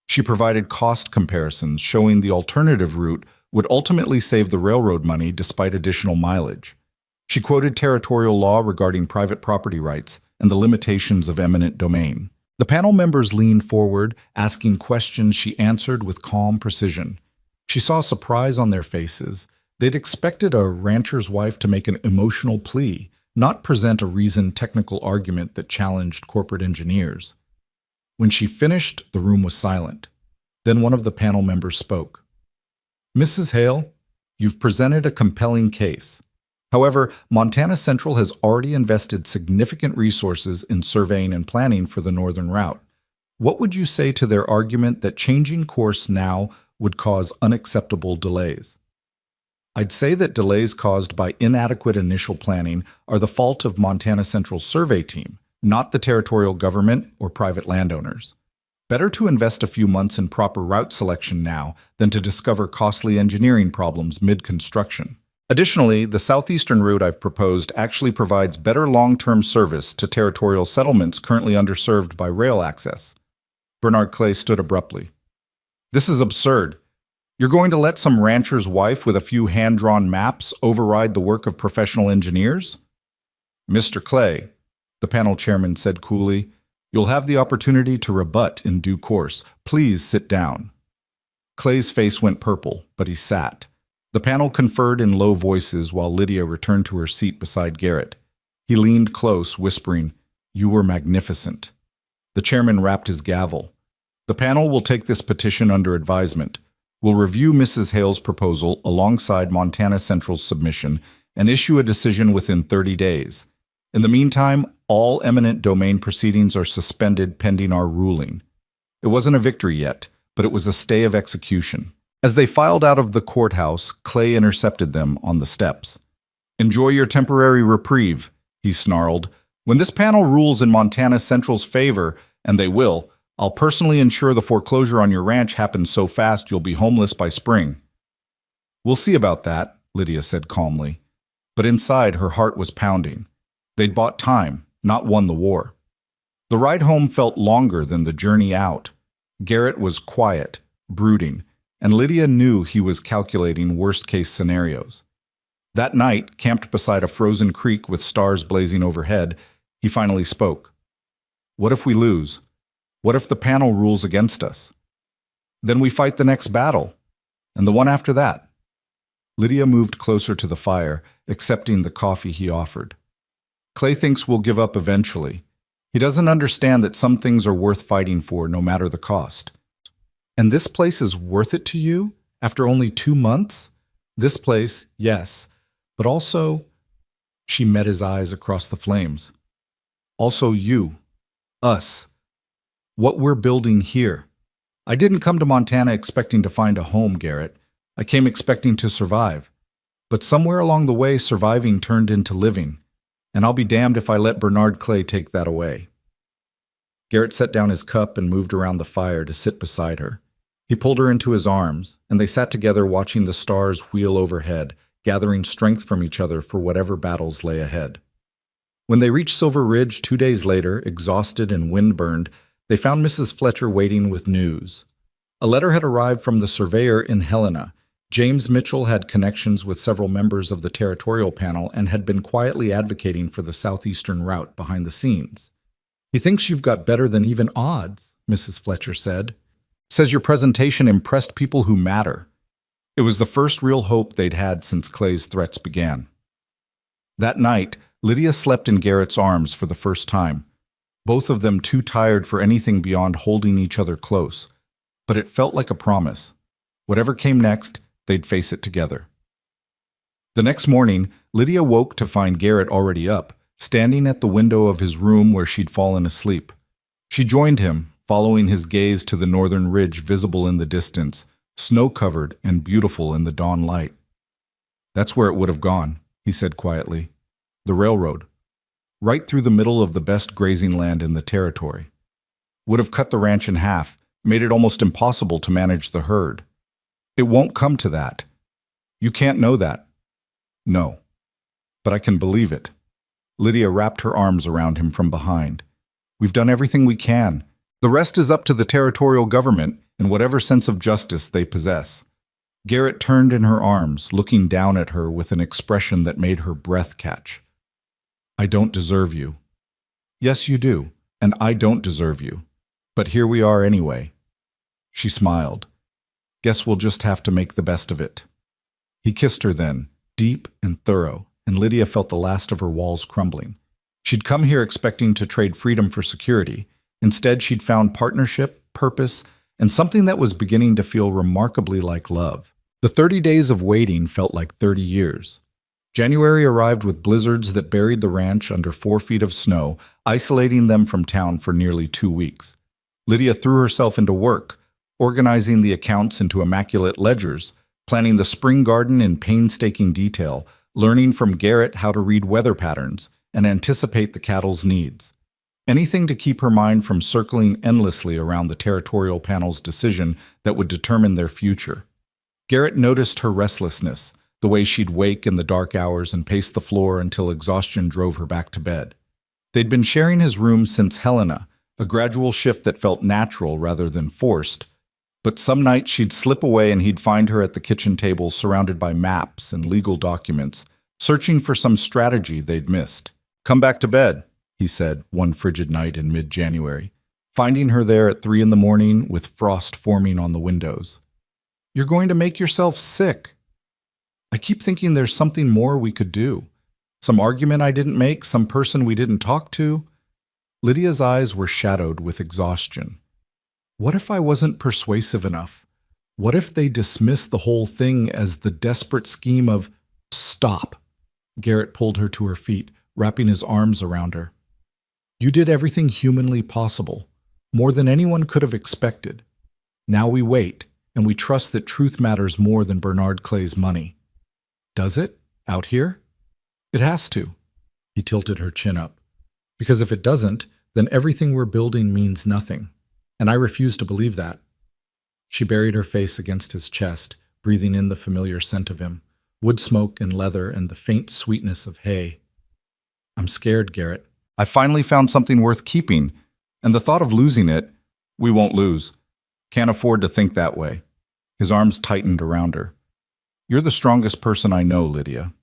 She provided cost comparisons showing the alternative route would ultimately save the railroad money despite additional mileage. She quoted territorial law regarding private property rights and the limitations of eminent domain. The panel members leaned forward, asking questions she answered with calm precision. She saw surprise on their faces. They'd expected a rancher's wife to make an emotional plea, not present a reasoned technical argument that challenged corporate engineers. When she finished, the room was silent. Then one of the panel members spoke. Mrs. Hale, you've presented a compelling case. However, Montana Central has already invested significant resources in surveying and planning for the northern route. What would you say to their argument that changing course now would cause unacceptable delays? I'd say that delays caused by inadequate initial planning are the fault of Montana Central's survey team, not the territorial government or private landowners. Better to invest a few months in proper route selection now than to discover costly engineering problems mid-construction. Additionally, the southeastern route I've proposed actually provides better long-term service to territorial settlements currently underserved by rail access. Bernard Clay stood abruptly. This is absurd. You're going to let some rancher's wife with a few hand-drawn maps override the work of professional engineers? Mr. Clay, the panel chairman said coolly, you'll have the opportunity to rebut in due course. Please sit down. Clay's face went purple, but he sat. The panel conferred in low voices while Lydia returned to her seat beside Garrett. He leaned close, whispering, "You were magnificent." The chairman rapped his gavel. The panel will take this petition under advisement. We'll review Mrs. Hale's proposal alongside Montana Central's submission and issue a decision within 30 days. In the meantime, all eminent domain proceedings are suspended pending our ruling. It wasn't a victory yet, but it was a stay of execution. As they filed out of the courthouse, Clay intercepted them on the steps. "Enjoy your temporary reprieve," he snarled. "When this panel rules in Montana Central's favor, and they will, I'll personally ensure the foreclosure on your ranch happens so fast you'll be homeless by spring." "We'll see about that," Lydia said calmly. But inside, her heart was pounding. They'd bought time, not won the war. The ride home felt longer than the journey out. Garrett was quiet, brooding, and Lydia knew he was calculating worst-case scenarios. That night, camped beside a frozen creek with stars blazing overhead, he finally spoke. "What if we lose? What if the panel rules against us? Then we fight the next battle, and the one after that." Lydia moved closer to the fire, accepting the coffee he offered. "Clay thinks we'll give up eventually. He doesn't understand that some things are worth fighting for no matter the cost." "And this place is worth it to you? After only 2 months?" "This place, yes. But also," she met his eyes across the flames, "also you. Us. What we're building here. I didn't come to Montana expecting to find a home, Garrett. I came expecting to survive. But somewhere along the way, surviving turned into living. And I'll be damned if I let Bernard Clay take that away." Garrett set down his cup and moved around the fire to sit beside her. He pulled her into his arms, and they sat together watching the stars wheel overhead, gathering strength from each other for whatever battles lay ahead. When they reached Silver Ridge 2 days later, exhausted and wind-burned, they found Mrs. Fletcher waiting with news. A letter had arrived from the surveyor in Helena. James Mitchell had connections with several members of the territorial panel and had been quietly advocating for the southeastern route behind the scenes. "He thinks you've got better than even odds," Mrs. Fletcher said. "Says your presentation impressed people who matter." It was the first real hope they'd had since Clay's threats began. That night, Lydia slept in Garrett's arms for the first time, both of them too tired for anything beyond holding each other close. but it felt like a promise. Whatever came next, they'd face it together. The next morning, Lydia woke to find Garrett already up, standing at the window of his room where she'd fallen asleep. She joined him, following his gaze to the northern ridge visible in the distance, snow-covered and beautiful in the dawn light. "That's where it would have gone," he said quietly. "The railroad. Right through the middle of the best grazing land in the territory. Would have cut the ranch in half, made it almost impossible to manage the herd. It won't come to that. You can't know that." "No. But I can believe it." Lydia wrapped her arms around him from behind. "We've done everything we can. The rest is up to the territorial government and whatever sense of justice they possess." Garrett turned in her arms, looking down at her with an expression that made her breath catch. "I don't deserve you." "Yes, you do, and I don't deserve you. But here we are anyway." She smiled. "Guess we'll just have to make the best of it." He kissed her then, deep and thorough, and Lydia felt the last of her walls crumbling. She'd come here expecting to trade freedom for security. Instead, she'd found partnership, purpose, and something that was beginning to feel remarkably like love. The 30 days of waiting felt like 30 years. January arrived with blizzards that buried the ranch under 4 feet of snow, isolating them from town for nearly 2 weeks. Lydia threw herself into work, organizing the accounts into immaculate ledgers, planning the spring garden in painstaking detail, learning from Garrett how to read weather patterns and anticipate the cattle's needs. Anything to keep her mind from circling endlessly around the territorial panel's decision that would determine their future. Garrett noticed her restlessness, the way she'd wake in the dark hours and pace the floor until exhaustion drove her back to bed. They'd been sharing his room since Helena, a gradual shift that felt natural rather than forced. But some nights she'd slip away and he'd find her at the kitchen table surrounded by maps and legal documents, searching for some strategy they'd missed. "Come back to bed," he said one frigid night in mid-January, finding her there at 3 in the morning with frost forming on the windows. "You're going to make yourself sick. I keep thinking there's something more we could do. Some argument I didn't make, some person we didn't talk to." Lydia's eyes were shadowed with exhaustion. What if I wasn't persuasive enough? What if they dismissed the whole thing as the desperate scheme of "Stop." Garrett pulled her to her feet, wrapping his arms around her. "You did everything humanly possible, more than anyone could have expected. Now we wait, and we trust that truth matters more than Bernard Clay's money." "Does it? Out here?" "It has to." He tilted her chin up. "Because if it doesn't, then everything we're building means nothing. And I refuse to believe that." She buried her face against his chest, breathing in the familiar scent of him, wood smoke and leather and the faint sweetness of hay. "I'm scared, Garrett. I finally found something worth keeping, and the thought of losing it—" "We won't lose. Can't afford to think that way." His arms tightened around her. "You're the strongest person I know, Lydia.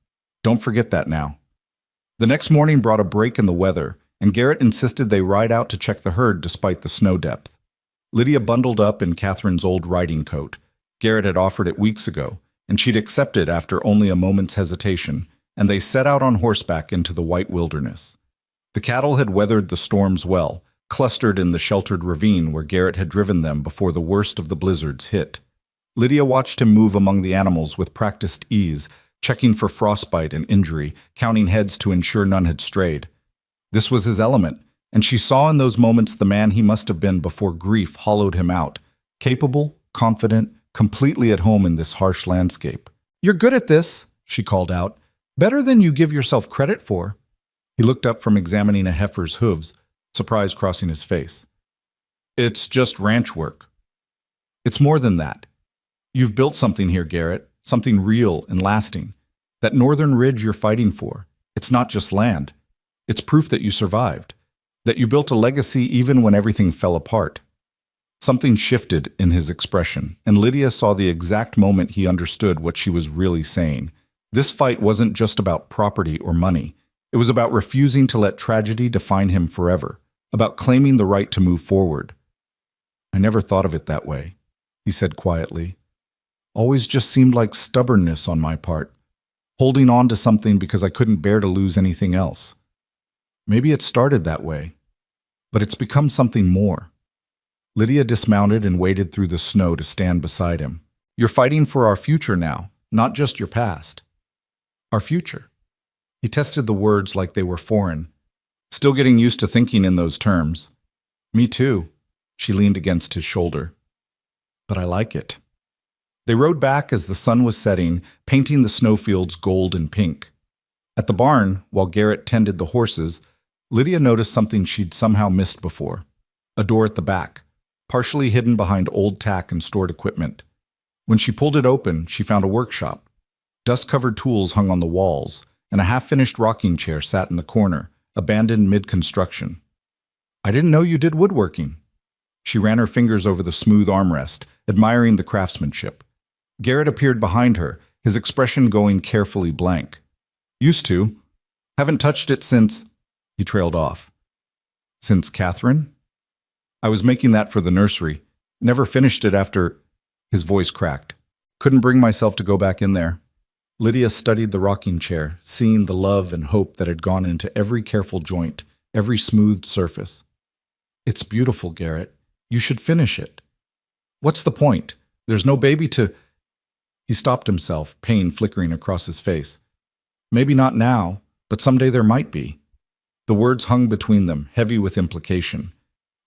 Don't forget that now." The next morning brought a break in the weather, and Garrett insisted they ride out to check the herd despite the snow depth. Lydia bundled up in Catherine's old riding coat. Garrett had offered it weeks ago, and she'd accepted after only a moment's hesitation, and they set out on horseback into the white wilderness. The cattle had weathered the storms well, clustered in the sheltered ravine where Garrett had driven them before the worst of the blizzards hit. Lydia watched him move among the animals with practiced ease, checking for frostbite and injury, counting heads to ensure none had strayed. This was his element, and she saw in those moments the man he must have been before grief hollowed him out, capable, confident, completely at home in this harsh landscape. "You're good at this," she called out. "Better than you give yourself credit for." He looked up from examining a heifer's hooves, surprise crossing his face. "It's just ranch work." "It's more than that. You've built something here, Garrett, something real and lasting. That northern ridge you're fighting for, it's not just land. It's proof that you survived, that you built a legacy even when everything fell apart." Something shifted in his expression, and Lydia saw the exact moment he understood what she was really saying. This fight wasn't just about property or money. It was about refusing to let tragedy define him forever, about claiming the right to move forward. "I never thought of it that way," he said quietly. "Always just seemed like stubbornness on my part, holding on to something because I couldn't bear to lose anything else. Maybe it started that way, but it's become something more." Lydia dismounted and waded through the snow to stand beside him. You're fighting for our future now, not just your past. Our future. He tested the words like they were foreign, still getting used to thinking in those terms. Me too. She leaned against his shoulder. But I like it. They rode back as the sun was setting, painting the snowfields gold and pink. At the barn, while Garrett tended the horses, Lydia noticed something she'd somehow missed before. A door at the back, partially hidden behind old tack and stored equipment. When she pulled it open, she found a workshop. Dust-covered tools hung on the walls, and a half-finished rocking chair sat in the corner, abandoned mid-construction. I didn't know you did woodworking. She ran her fingers over the smooth armrest, admiring the craftsmanship. Garrett appeared behind her, his expression going carefully blank. Used to. Haven't touched it since... He trailed off. Since Catherine? I was making that for the nursery. Never finished it after... His voice cracked. Couldn't bring myself to go back in there. Lydia studied the rocking chair, seeing the love and hope that had gone into every careful joint, every smoothed surface. It's beautiful, Garrett. You should finish it. What's the point? There's no baby to... He stopped himself, pain flickering across his face. Maybe not now, but someday there might be. The words hung between them, heavy with implication.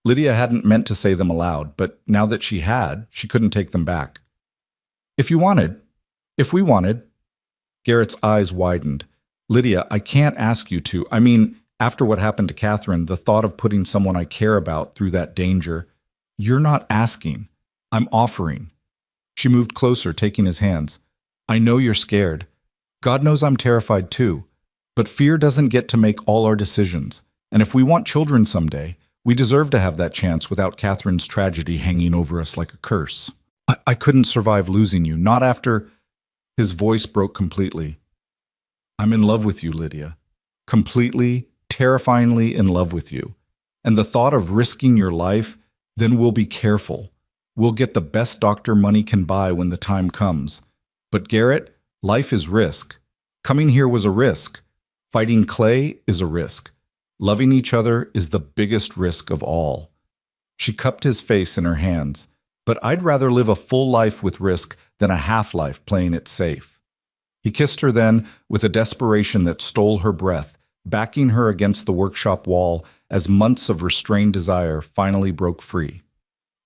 Lydia hadn't meant to say them aloud, but now that she had, she couldn't take them back. If you wanted. If we wanted. Garrett's eyes widened. Lydia, I can't ask you to. I mean, after what happened to Catherine, the thought of putting someone I care about through that danger. You're not asking. I'm offering. She moved closer, taking his hands. I know you're scared. God knows I'm terrified too. But fear doesn't get to make all our decisions. And if we want children someday, we deserve to have that chance without Catherine's tragedy hanging over us like a curse. I couldn't survive losing you, not after... His voice broke completely. I'm in love with you, Lydia. Completely, terrifyingly in love with you. And the thought of risking your life, then we'll be careful. We'll get the best doctor money can buy when the time comes. But Garrett, life is risk. Coming here was a risk. Fighting Clay is a risk. Loving each other is the biggest risk of all. She cupped his face in her hands. But I'd rather live a full life with risk than a half-life playing it safe. He kissed her then with a desperation that stole her breath, backing her against the workshop wall as months of restrained desire finally broke free.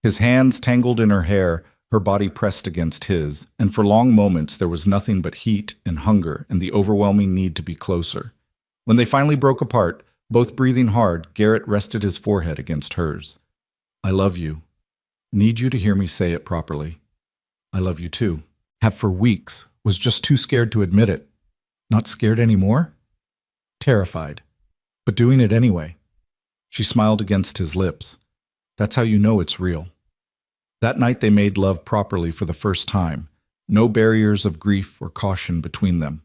His hands tangled in her hair, her body pressed against his, and for long moments there was nothing but heat and hunger and the overwhelming need to be closer. When they finally broke apart, both breathing hard, Garrett rested his forehead against hers. I love you. Need you to hear me say it properly. I love you too. Have for weeks. Was just too scared to admit it. Not scared anymore? Terrified. But doing it anyway. She smiled against his lips. That's how you know it's real. That night they made love properly for the first time. No barriers of grief or caution between them.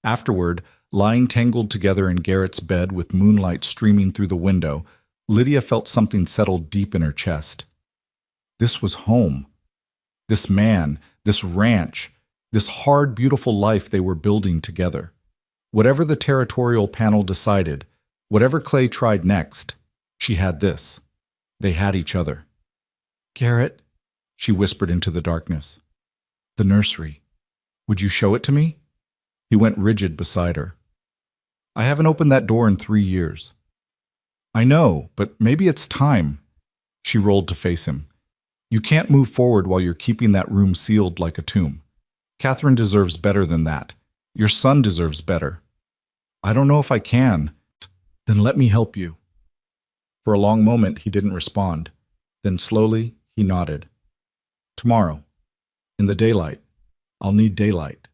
Afterward, lying tangled together in Garrett's bed with moonlight streaming through the window, Lydia felt something settle deep in her chest. This was home. This man, this ranch, this hard, beautiful life they were building together. Whatever the territorial panel decided, whatever Clay tried next, she had this. They had each other. Garrett, she whispered into the darkness. The nursery. Would you show it to me? He went rigid beside her. I haven't opened that door in 3 years. I know, but maybe it's time. She rolled to face him. You can't move forward while you're keeping that room sealed like a tomb. Catherine deserves better than that. Your son deserves better. I don't know if I can. Then let me help you. For a long moment, he didn't respond. Then slowly, he nodded. Tomorrow. In the daylight. I'll need daylight.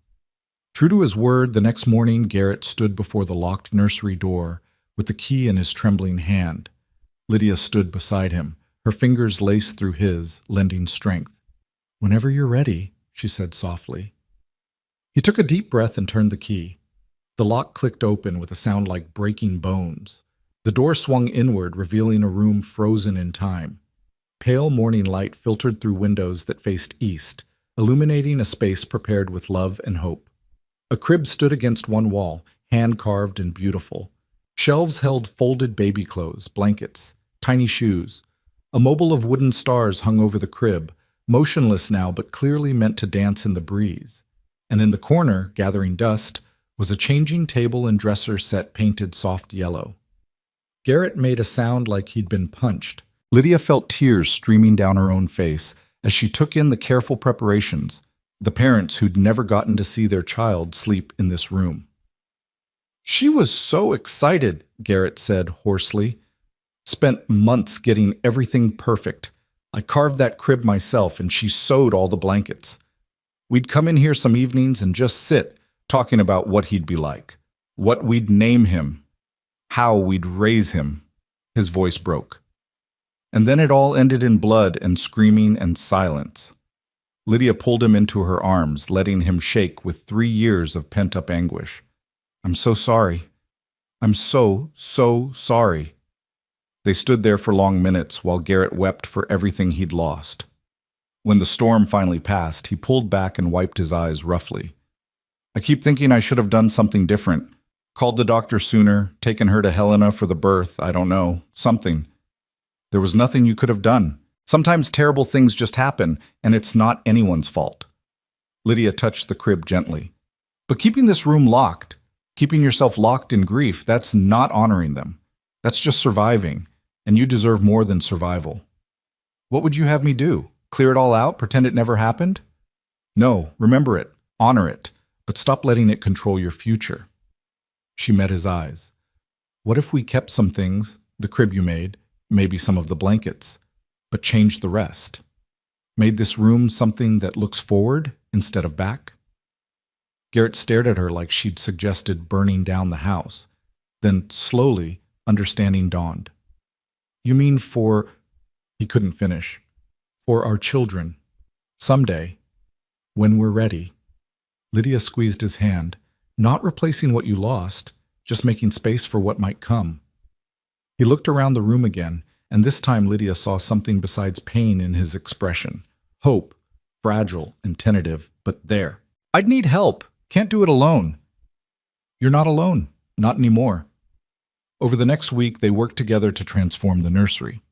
True to his word, the next morning, Garrett stood before the locked nursery door with the key in his trembling hand. Lydia stood beside him, her fingers laced through his, lending strength. Whenever you're ready, she said softly. He took a deep breath and turned the key. The lock clicked open with a sound like breaking bones. The door swung inward, revealing a room frozen in time. Pale morning light filtered through windows that faced east, illuminating a space prepared with love and hope. A crib stood against one wall, hand-carved and beautiful. Shelves held folded baby clothes, blankets, tiny shoes. A mobile of wooden stars hung over the crib, motionless now but clearly meant to dance in the breeze. And in the corner, gathering dust, was a changing table and dresser set painted soft yellow. Garrett made a sound like he'd been punched. Lydia felt tears streaming down her own face as she took in the careful preparations, the parents who'd never gotten to see their child sleep in this room. She was so excited, Garrett said hoarsely. Spent months getting everything perfect. I carved that crib myself and she sewed all the blankets. We'd come in here some evenings and just sit, talking about what he'd be like, what we'd name him, how we'd raise him. His voice broke. And then it all ended in blood and screaming and silence. Lydia pulled him into her arms, letting him shake with 3 years of pent-up anguish. I'm so sorry. I'm so sorry. They stood there for long minutes while Garrett wept for everything he'd lost. When the storm finally passed, he pulled back and wiped his eyes roughly. I keep thinking I should have done something different. Called the doctor sooner, taken her to Helena for the birth, I don't know, something. There was nothing you could have done. Sometimes terrible things just happen, and it's not anyone's fault. Lydia touched the crib gently. But keeping this room locked, keeping yourself locked in grief, that's not honoring them. That's just surviving, and you deserve more than survival. What would you have me do? Clear it all out? Pretend it never happened? No, remember it, honor it, but stop letting it control your future. She met his eyes. What if we kept some things, the crib you made, maybe some of the blankets, but changed the rest? Made this room something that looks forward instead of back? Garrett stared at her like she'd suggested burning down the house. Then, slowly, understanding dawned. You mean for... He couldn't finish. For our children. Someday. When we're ready. Lydia squeezed his hand, not replacing what you lost, just making space for what might come. He looked around the room again, and this time Lydia saw something besides pain in his expression. Hope, fragile and tentative, but there. I'd need help. Can't do it alone. You're not alone. Not anymore. Over the next week, they worked together to transform the nursery.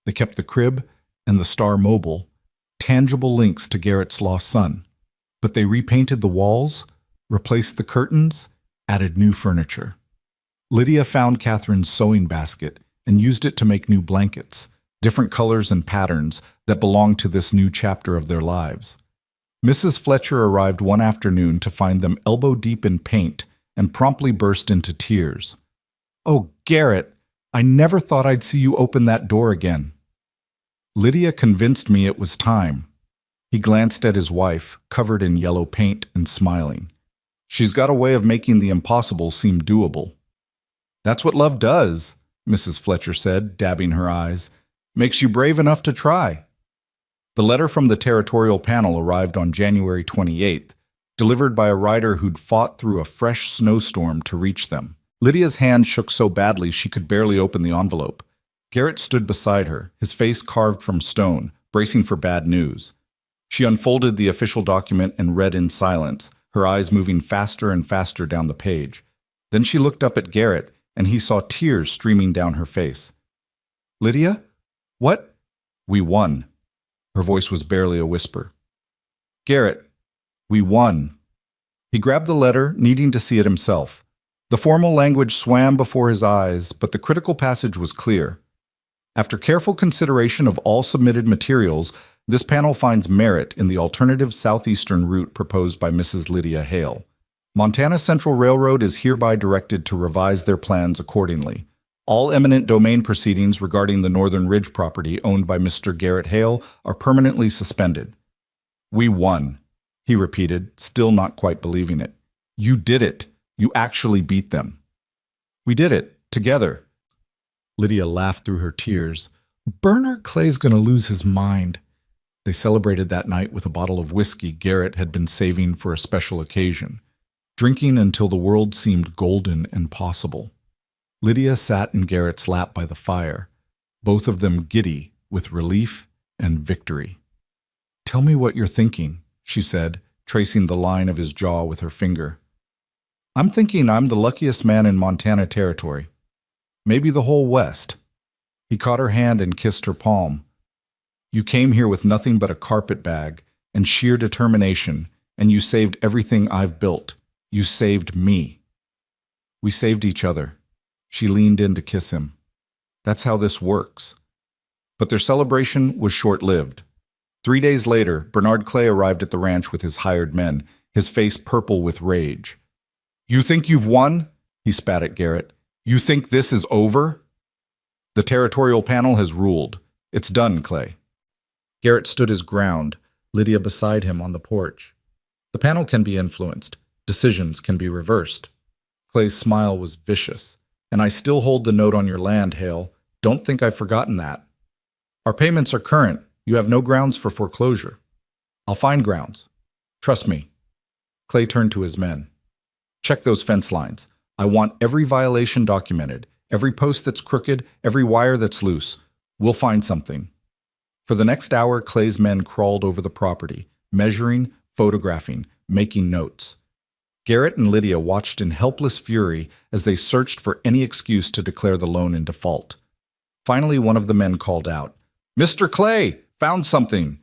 They kept the crib and the Star Mobile, tangible links to Garrett's lost son. But they repainted the walls, replaced the curtains, added new furniture. Lydia found Catherine's sewing basket and used it to make new blankets, different colors and patterns that belonged to this new chapter of their lives. Mrs. Fletcher arrived one afternoon to find them elbow-deep in paint and promptly burst into tears. Oh, Garrett, I never thought I'd see you open that door again. Lydia convinced me it was time. He glanced at his wife, covered in yellow paint and smiling. She's got a way of making the impossible seem doable. That's what love does, Mrs. Fletcher said, dabbing her eyes. Makes you brave enough to try. The letter from the territorial panel arrived on January 28th, delivered by a rider who'd fought through a fresh snowstorm to reach them. Lydia's hand shook so badly she could barely open the envelope. Garrett stood beside her, his face carved from stone, bracing for bad news. She unfolded the official document and read in silence, her eyes moving faster and faster down the page. Then she looked up at Garrett, and he saw tears streaming down her face. Lydia? What? We won. Her voice was barely a whisper. Garrett, we won. He grabbed the letter, needing to see it himself. The formal language swam before his eyes, but the critical passage was clear. After careful consideration of all submitted materials, this panel finds merit in the alternative southeastern route proposed by Mrs. Lydia Hale. Montana Central Railroad is hereby directed to revise their plans accordingly. All eminent domain proceedings regarding the Northern Ridge property owned by Mr. Garrett Hale are permanently suspended. We won, he repeated, still not quite believing it. You did it. You actually beat them. We did it, together. Lydia laughed through her tears. Bernard Clay's going to lose his mind. They celebrated that night with a bottle of whiskey Garrett had been saving for a special occasion, drinking until the world seemed golden and possible. Lydia sat in Garrett's lap by the fire, both of them giddy with relief and victory. Tell me what you're thinking, she said, tracing the line of his jaw with her finger. I'm thinking I'm the luckiest man in Montana Territory. Maybe the whole West. He caught her hand and kissed her palm, You came here with nothing but a carpet bag and sheer determination, and you saved everything I've built. You saved me. We saved each other. She leaned in to kiss him. That's how this works. But their celebration was short-lived. 3 days later, Bernard Clay arrived at the ranch with his hired men, his face purple with rage. You think you've won? He spat at Garrett. You think this is over? The territorial panel has ruled. It's done, Clay. Garrett stood his ground, Lydia beside him on the porch. The panel can be influenced. Decisions can be reversed. Clay's smile was vicious. And I still hold the note on your land, Hale. Don't think I've forgotten that. Our payments are current. You have no grounds for foreclosure. I'll find grounds. Trust me. Clay turned to his men. Check those fence lines. I want every violation documented, every post that's crooked, every wire that's loose. We'll find something. For the next hour, Clay's men crawled over the property, measuring, photographing, making notes. Garrett and Lydia watched in helpless fury as they searched for any excuse to declare the loan in default. Finally, one of the men called out, Mr. Clay, found something.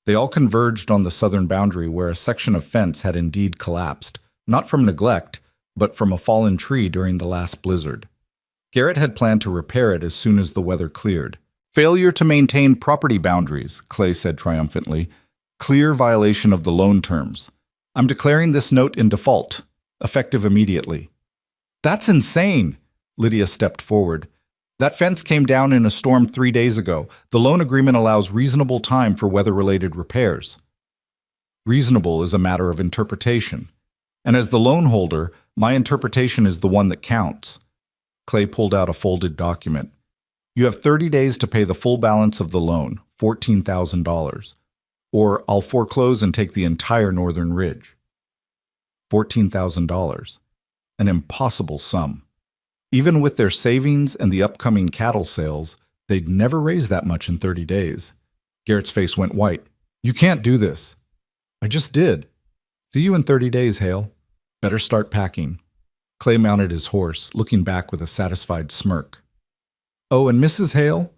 They all converged on the southern boundary where a section of fence had indeed collapsed, not from neglect, but from a fallen tree during the last blizzard. Garrett had planned to repair it as soon as the weather cleared. Failure to maintain property boundaries, Clay said triumphantly. Clear violation of the loan terms. I'm declaring this note in default, effective immediately. That's insane, Lydia stepped forward. That fence came down in a storm 3 days ago. The loan agreement allows reasonable time for weather-related repairs. Reasonable is a matter of interpretation. And as the loan holder, my interpretation is the one that counts. Clay pulled out a folded document. You have 30 days to pay the full balance of the loan, $14,000. Or I'll foreclose and take the entire northern ridge. $14,000. An impossible sum. Even with their savings and the upcoming cattle sales, they'd never raise that much in 30 days. Garrett's face went white. You can't do this. I just did. See you in 30 days, Hale. Better start packing. Clay mounted his horse, looking back with a satisfied smirk. Oh, and Mrs. Hale,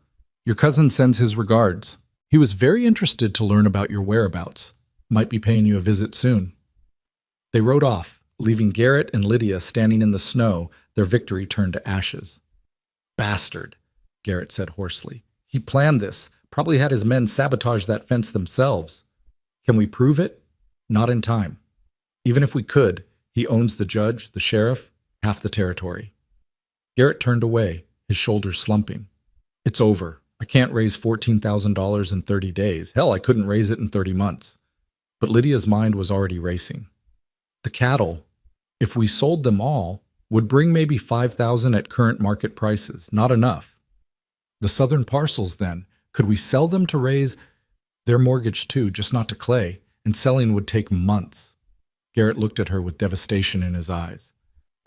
your cousin sends his regards. He was very interested to learn about your whereabouts. Might be paying you a visit soon. They rode off, leaving Garrett and Lydia standing in the snow, their victory turned to ashes. Bastard, Garrett said hoarsely. He planned this, probably had his men sabotage that fence themselves. Can we prove it? Not in time. Even if we could, he owns the judge, the sheriff, half the territory. Garrett turned away, his shoulders slumping. It's over. I can't raise $14,000 in 30 days. Hell, I couldn't raise it in 30 months. But Lydia's mind was already racing. The cattle, if we sold them all, would bring maybe $5,000 at current market prices. Not enough. The southern parcels, then, could we sell them to raise their mortgage too, just not to Clay, and selling would take months. Garrett looked at her with devastation in his eyes.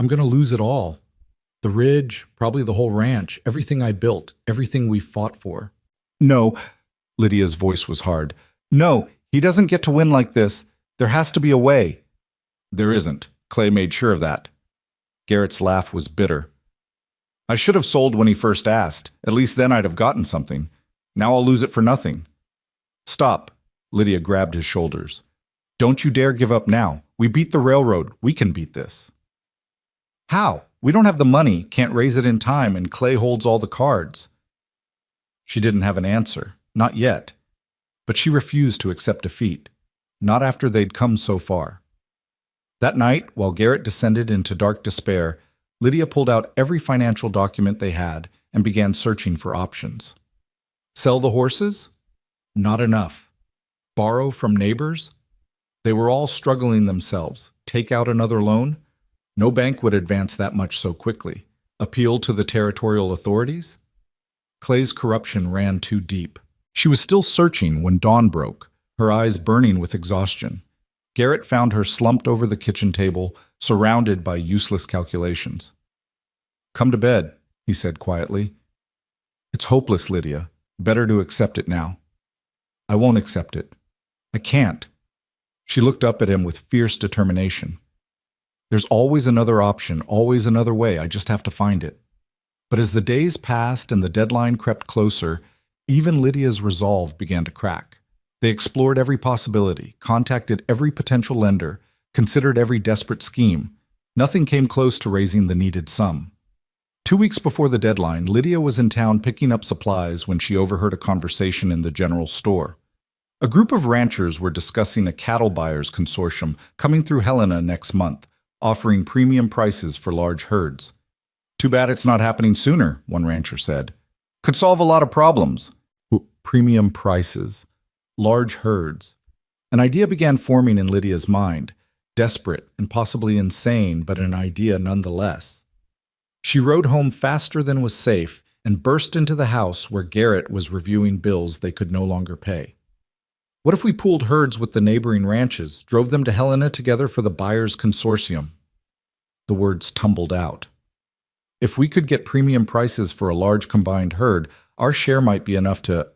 I'm going to lose it all. The ridge, probably the whole ranch, everything I built, everything we fought for. No, Lydia's voice was hard. No, he doesn't get to win like this. There has to be a way. There isn't. Clay made sure of that. Garrett's laugh was bitter. I should have sold when he first asked. At least then I'd have gotten something. Now I'll lose it for nothing. Stop. Lydia grabbed his shoulders. Don't you dare give up now. We beat the railroad. We can beat this. How? We don't have the money, can't raise it in time, and Clay holds all the cards. She didn't have an answer. Not yet. But she refused to accept defeat. Not after they'd come so far. That night, while Garrett descended into dark despair, Lydia pulled out every financial document they had and began searching for options. Sell the horses? Not enough. Borrow from neighbors? They were all struggling themselves. Take out another loan? No bank would advance that much so quickly. Appeal to the territorial authorities? Clay's corruption ran too deep. She was still searching when dawn broke, her eyes burning with exhaustion. Garrett found her slumped over the kitchen table, surrounded by useless calculations. Come to bed, he said quietly. It's hopeless, Lydia. Better to accept it now. I won't accept it. I can't. She looked up at him with fierce determination. There's always another option, always another way. I just have to find it. But as the days passed and the deadline crept closer, Even Lydia's resolve began to crack. They explored every possibility, contacted every potential lender, considered every desperate scheme. Nothing came close to raising the needed sum. 2 weeks before the deadline, Lydia was in town picking up supplies when she overheard a conversation in the general store. A group of ranchers were discussing a cattle buyers consortium coming through Helena next month, offering premium prices for large herds. "Too bad it's not happening sooner," one rancher said. "Could solve a lot of problems." Premium prices. Large herds. An idea began forming in Lydia's mind, desperate and possibly insane, but an idea nonetheless. She rode home faster than was safe and burst into the house where Garrett was reviewing bills they could no longer pay. What if we pooled herds with the neighboring ranches, drove them to Helena together for the buyers' consortium? The words tumbled out. If we could get premium prices for a large combined herd, our share might be enough to...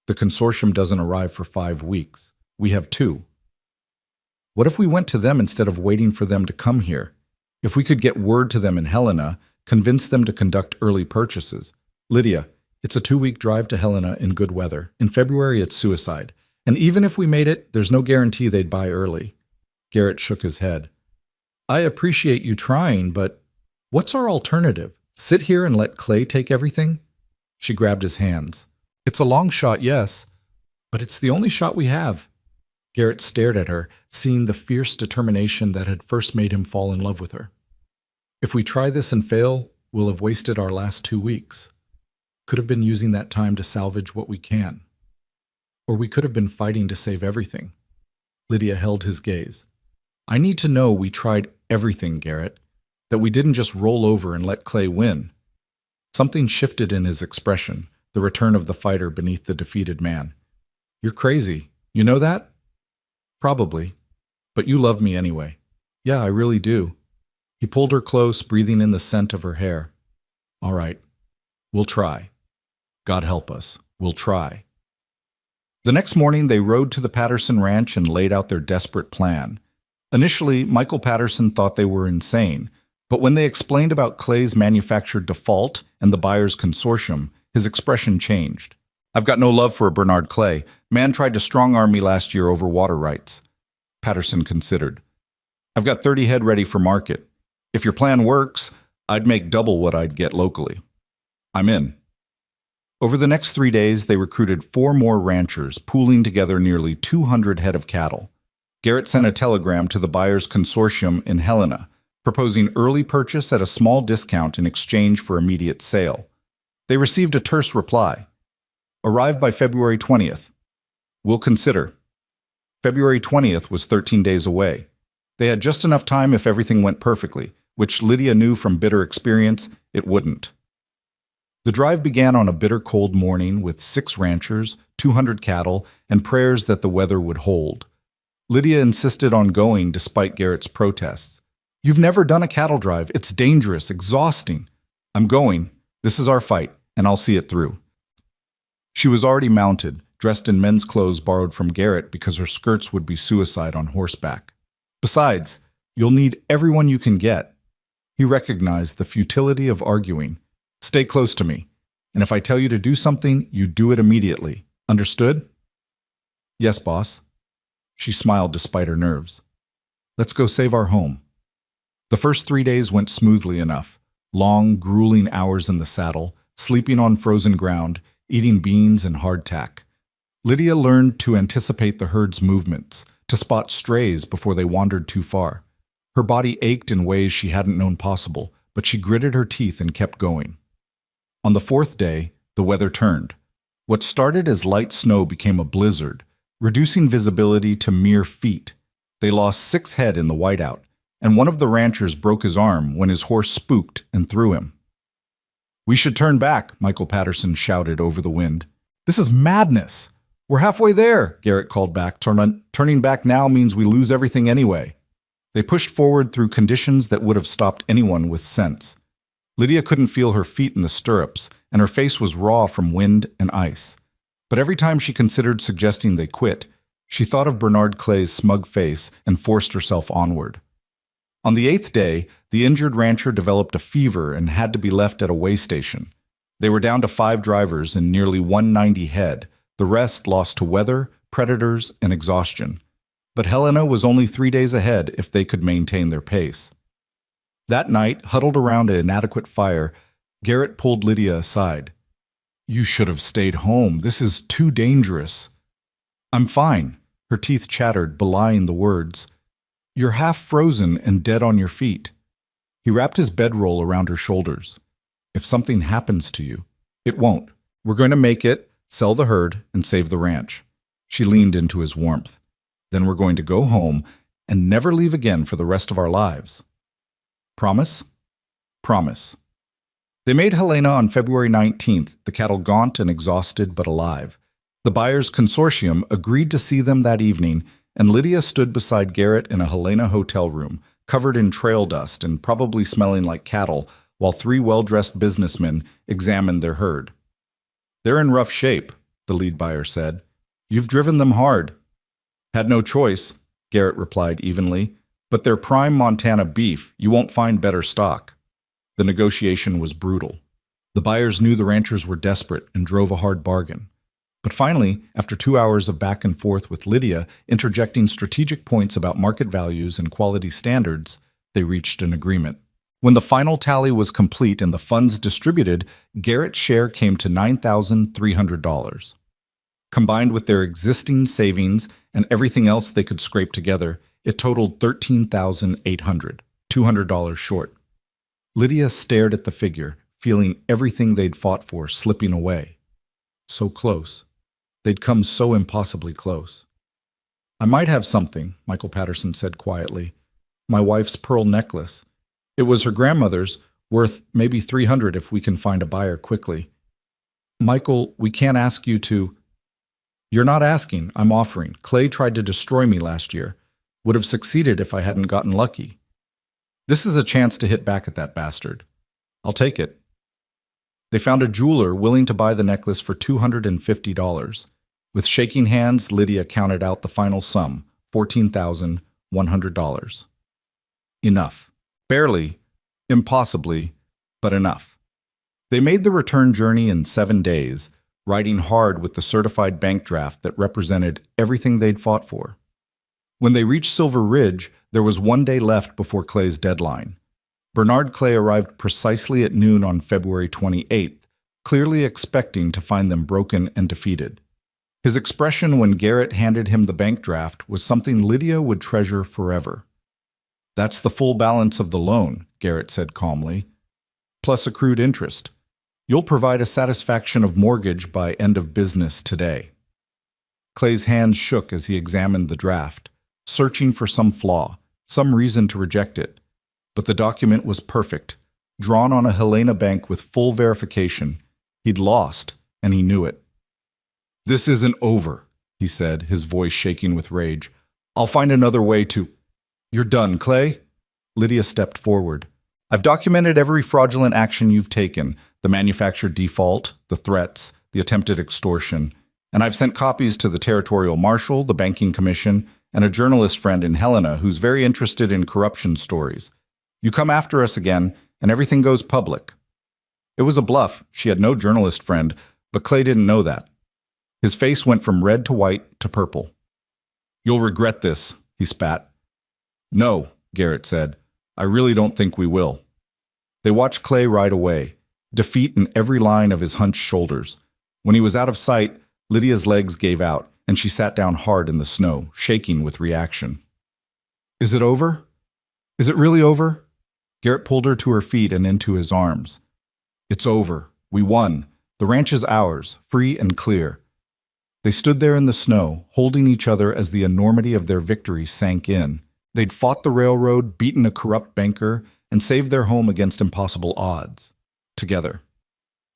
The consortium doesn't arrive for 5 weeks. We have 2. What if we went to them instead of waiting for them to come here? If we could get word to them in Helena, convince them to conduct early purchases. "Lydia, it's a 2-week drive to Helena in good weather. In February, it's suicide. And even if we made it, there's no guarantee they'd buy early." Garrett shook his head. "I appreciate you trying, but what's our alternative? Sit here and let Clay take everything?" She grabbed his hands. "It's a long shot, yes, but it's the only shot we have." Garrett stared at her, seeing the fierce determination that had first made him fall in love with her. "If we try this and fail, we'll have wasted our last 2 weeks. Could have been using that time to salvage what we can. Or we could have been fighting to save everything." Lydia held his gaze. "I need to know we tried everything, Garrett, that we didn't just roll over and let Clay win." Something shifted in his expression, the return of the fighter beneath the defeated man. "You're crazy. You know that?" "Probably. But you love me anyway." "Yeah, I really do." He pulled her close, breathing in the scent of her hair. "All right. We'll try. God help us. We'll try." The next morning, they rode to the Patterson ranch and laid out their desperate plan. Initially, Michael Patterson thought they were insane, but when they explained about Clay's manufactured default and the buyers' consortium, his expression changed. "I've got no love for Bernard Clay. Man tried to strong-arm me last year over water rights." Patterson considered. "I've got 30 head ready for market. If your plan works, I'd make double what I'd get locally. I'm in." Over the next 3 days, they recruited 4 more ranchers, pooling together nearly 200 head of cattle. Garrett sent a telegram to the buyers' consortium in Helena, proposing early purchase at a small discount in exchange for immediate sale. They received a terse reply. "Arrive by February 20th. We'll consider." February 20th was 13 days away. They had just enough time if everything went perfectly, which Lydia knew from bitter experience it wouldn't. The drive began on a bitter cold morning with 6 ranchers, 200 cattle, and prayers that the weather would hold. Lydia insisted on going despite Garrett's protests. "You've never done a cattle drive. It's dangerous, exhausting." "I'm going. This is our fight, and I'll see it through." She was already mounted, dressed in men's clothes borrowed from Garrett because her skirts would be suicide on horseback. "Besides, you'll need everyone you can get." He recognized the futility of arguing. "Stay close to me, and if I tell you to do something, you do it immediately. Understood?" "Yes, boss." She smiled despite her nerves. "Let's go save our home." The first 3 days went smoothly enough. Long, grueling hours in the saddle, sleeping on frozen ground, eating beans and hardtack. Lydia learned to anticipate the herd's movements, to spot strays before they wandered too far. Her body ached in ways she hadn't known possible, but she gritted her teeth and kept going. On the 4th day, the weather turned. What started as light snow became a blizzard, reducing visibility to mere feet. They lost 6 head in the whiteout, and one of the ranchers broke his arm when his horse spooked and threw him. "We should turn back," Michael Patterson shouted over the wind. "This is madness." "We're halfway there," Garrett called back. Turning back now means we lose everything anyway." They pushed forward through conditions that would have stopped anyone with sense. Lydia couldn't feel her feet in the stirrups, and her face was raw from wind and ice. But every time she considered suggesting they quit, she thought of Bernard Clay's smug face and forced herself onward. On the 8th day, the injured rancher developed a fever and had to be left at a way station. They were down to 5 drivers and nearly 190 head, the rest lost to weather, predators, and exhaustion. But Helena was only 3 days ahead if they could maintain their pace. That night, huddled around an inadequate fire, Garrett pulled Lydia aside. "You should have stayed home. This is too dangerous." "I'm fine," her teeth chattered, belying the words. "You're half frozen and dead on your feet." He wrapped his bedroll around her shoulders. "If something happens to you, it won't. We're going to make it, sell the herd, and save the ranch." She leaned into his warmth. "Then we're going to go home and never leave again for the rest of our lives. Promise?" "Promise." They made Helena on February 19th, the cattle gaunt and exhausted but alive. The buyers' consortium agreed to see them that evening, and Lydia stood beside Garrett in a Helena hotel room, covered in trail dust and probably smelling like cattle, while 3 well-dressed businessmen examined their herd. "They're in rough shape," the lead buyer said. "You've driven them hard." "Had no choice," Garrett replied evenly. "But they're prime Montana beef. You won't find better stock." The negotiation was brutal. The buyers knew the ranchers were desperate and drove a hard bargain. But finally, after 2 hours of back and forth with Lydia, interjecting strategic points about market values and quality standards, they reached an agreement. When the final tally was complete and the funds distributed, Garrett's share came to $9,300. Combined with their existing savings and everything else they could scrape together, it totaled $13,800, $200 short. Lydia stared at the figure, feeling everything they'd fought for slipping away. So close. They'd come so impossibly close. "I might have something," Michael Patterson said quietly. "My wife's pearl necklace. It was her grandmother's, worth maybe $300 if we can find a buyer quickly." "Michael, we can't ask you to—" "You're not asking, I'm offering. Clay tried to destroy me last year. Would have succeeded if I hadn't gotten lucky. This is a chance to hit back at that bastard. I'll take it." They found a jeweler willing to buy the necklace for $250. With shaking hands, Lydia counted out the final sum, $14,100. Enough. Barely, impossibly, but enough. They made the return journey in 7 days, riding hard with the certified bank draft that represented everything they'd fought for. When they reached Silver Ridge, there was 1 day left before Clay's deadline. Bernard Clay arrived precisely at noon on February 28th, clearly expecting to find them broken and defeated. His expression when Garrett handed him the bank draft was something Lydia would treasure forever. "That's the full balance of the loan," Garrett said calmly, "plus accrued interest. You'll provide a satisfaction of mortgage by end of business today." Clay's hands shook as he examined the draft, searching for some flaw, some reason to reject it. But the document was perfect, drawn on a Helena bank with full verification. He'd lost, and he knew it. "This isn't over," he said, his voice shaking with rage. "I'll find another way to—" "You're done, Clay." Lydia stepped forward. "I've documented every fraudulent action you've taken, the manufactured default, the threats, the attempted extortion, and I've sent copies to the territorial marshal, the banking commission, and a journalist friend in Helena who's very interested in corruption stories. You come after us again, and everything goes public." It was a bluff. She had no journalist friend, but Clay didn't know that. His face went from red to white to purple. "You'll regret this," he spat. "No," Garrett said. "I really don't think we will." They watched Clay ride away, defeat in every line of his hunched shoulders. When he was out of sight, Lydia's legs gave out, and she sat down hard in the snow, shaking with reaction. "Is it over? Is it really over?" Garrett pulled her to her feet and into his arms. "It's over. We won. The ranch is ours, free and clear." They stood there in the snow, holding each other as the enormity of their victory sank in. They'd fought the railroad, beaten a corrupt banker, and saved their home against impossible odds. Together.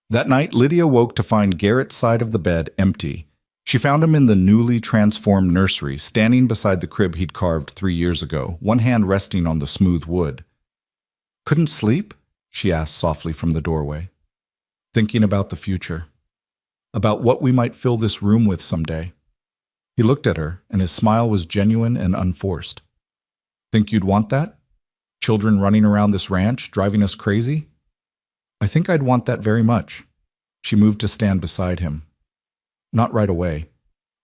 That night, Lydia woke to find Garrett's side of the bed empty. She found him in the newly transformed nursery, standing beside the crib he'd carved 3 years ago, one hand resting on the smooth wood. "Couldn't sleep?" she asked softly from the doorway. "Thinking about the future. About what we might fill this room with someday." He looked at her, and his smile was genuine and unforced. "Think you'd want that? Children running around this ranch, driving us crazy?" "I think I'd want that very much." She moved to stand beside him. Not right away.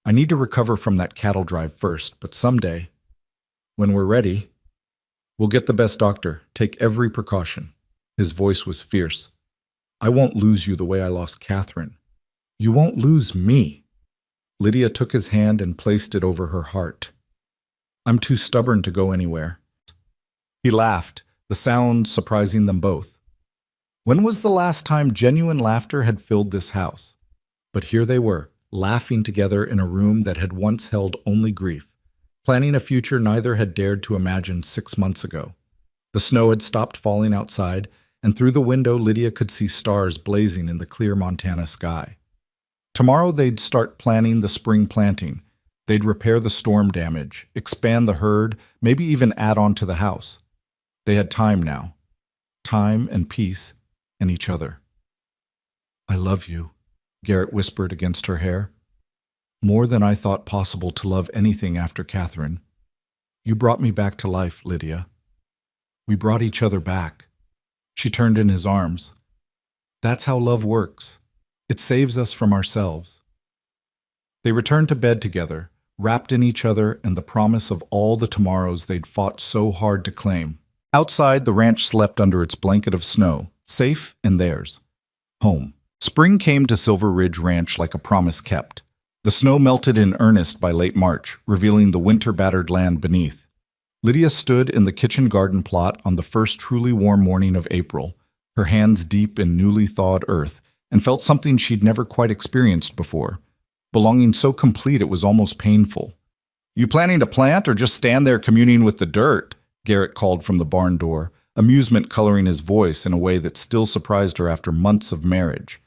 I need to recover from that cattle drive first, but someday, when we're ready, we'll get the best doctor. Take every precaution. His voice was fierce. I won't lose you the way I lost Catherine. You won't lose me. Lydia took his hand and placed it over her heart. I'm too stubborn to go anywhere. He laughed, the sound surprising them both. When was the last time genuine laughter had filled this house? But here they were, laughing together in a room that had once held only grief, planning a future neither had dared to imagine 6 months ago. The snow had stopped falling outside, and through the window Lydia could see stars blazing in the clear Montana sky. Tomorrow they'd start planning the spring planting. They'd repair the storm damage, expand the herd, maybe even add on to the house. They had time now. Time and peace and each other. I love you, Garrett whispered against her hair. More than I thought possible to love anything after Catherine. You brought me back to life, Lydia. We brought each other back. She turned in his arms. That's how love works. It saves us from ourselves. They returned to bed together, wrapped in each other and the promise of all the tomorrows they'd fought so hard to claim. Outside, the ranch slept under its blanket of snow, safe and theirs. Home. Spring came to Silver Ridge Ranch like a promise kept. The snow melted in earnest by late March, revealing the winter-battered land beneath. Lydia stood in the kitchen garden plot on the first truly warm morning of April, her hands deep in newly thawed earth, and felt something she'd never quite experienced before. Belonging so complete it was almost painful. You planning to plant or just stand there communing with the dirt? Garrett called from the barn door, amusement coloring his voice in a way that still surprised her after months of marriage.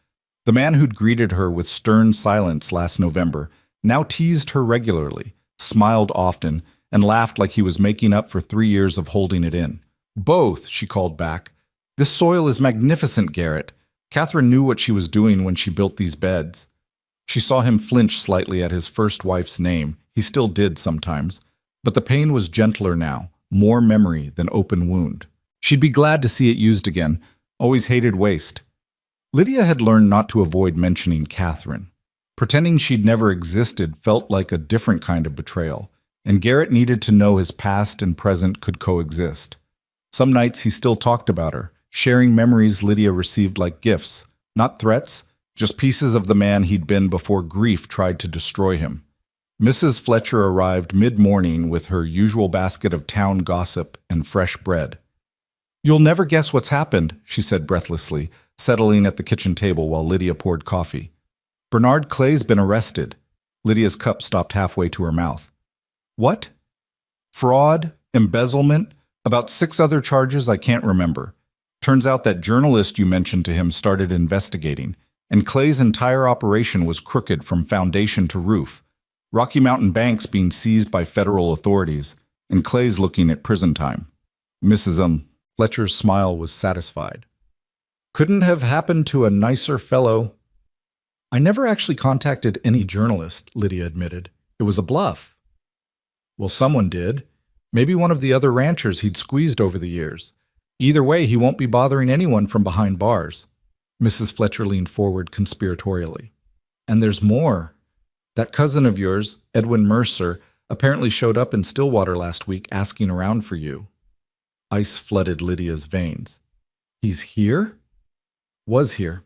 The man who'd greeted her with stern silence last November now teased her regularly, smiled often, and laughed like he was making up for 3 years of holding it in. Both, she called back. This soil is magnificent, Garrett. Catherine knew what she was doing when she built these beds. She saw him flinch slightly at his first wife's name. He still did sometimes. But the pain was gentler now, more memory than open wound. She'd be glad to see it used again. Always hated waste. Lydia had learned not to avoid mentioning Catherine. Pretending she'd never existed felt like a different kind of betrayal, and Garrett needed to know his past and present could coexist. Some nights he still talked about her, sharing memories Lydia received like gifts, not threats, just pieces of the man he'd been before grief tried to destroy him. Mrs. Fletcher arrived mid-morning with her usual basket of town gossip and fresh bread. You'll never guess what's happened, she said breathlessly, settling at the kitchen table while Lydia poured coffee. Bernard Clay's been arrested. Lydia's cup stopped halfway to her mouth. What? Fraud, embezzlement, about 6 other charges I can't remember. Turns out that journalist you mentioned to him started investigating, and Clay's entire operation was crooked from foundation to roof. Rocky Mountain Bank's being seized by federal authorities, and Clay's looking at prison time. Mrs. Fletcher's smile was satisfied. Couldn't have happened to a nicer fellow. I never actually contacted any journalist, Lydia admitted. It was a bluff. Well, someone did. Maybe one of the other ranchers he'd squeezed over the years. Either way, he won't be bothering anyone from behind bars. Mrs. Fletcher leaned forward conspiratorially. And there's more. That cousin of yours, Edwin Mercer, apparently showed up in Stillwater last week asking around for you. Ice flooded Lydia's veins. He's here? Was here.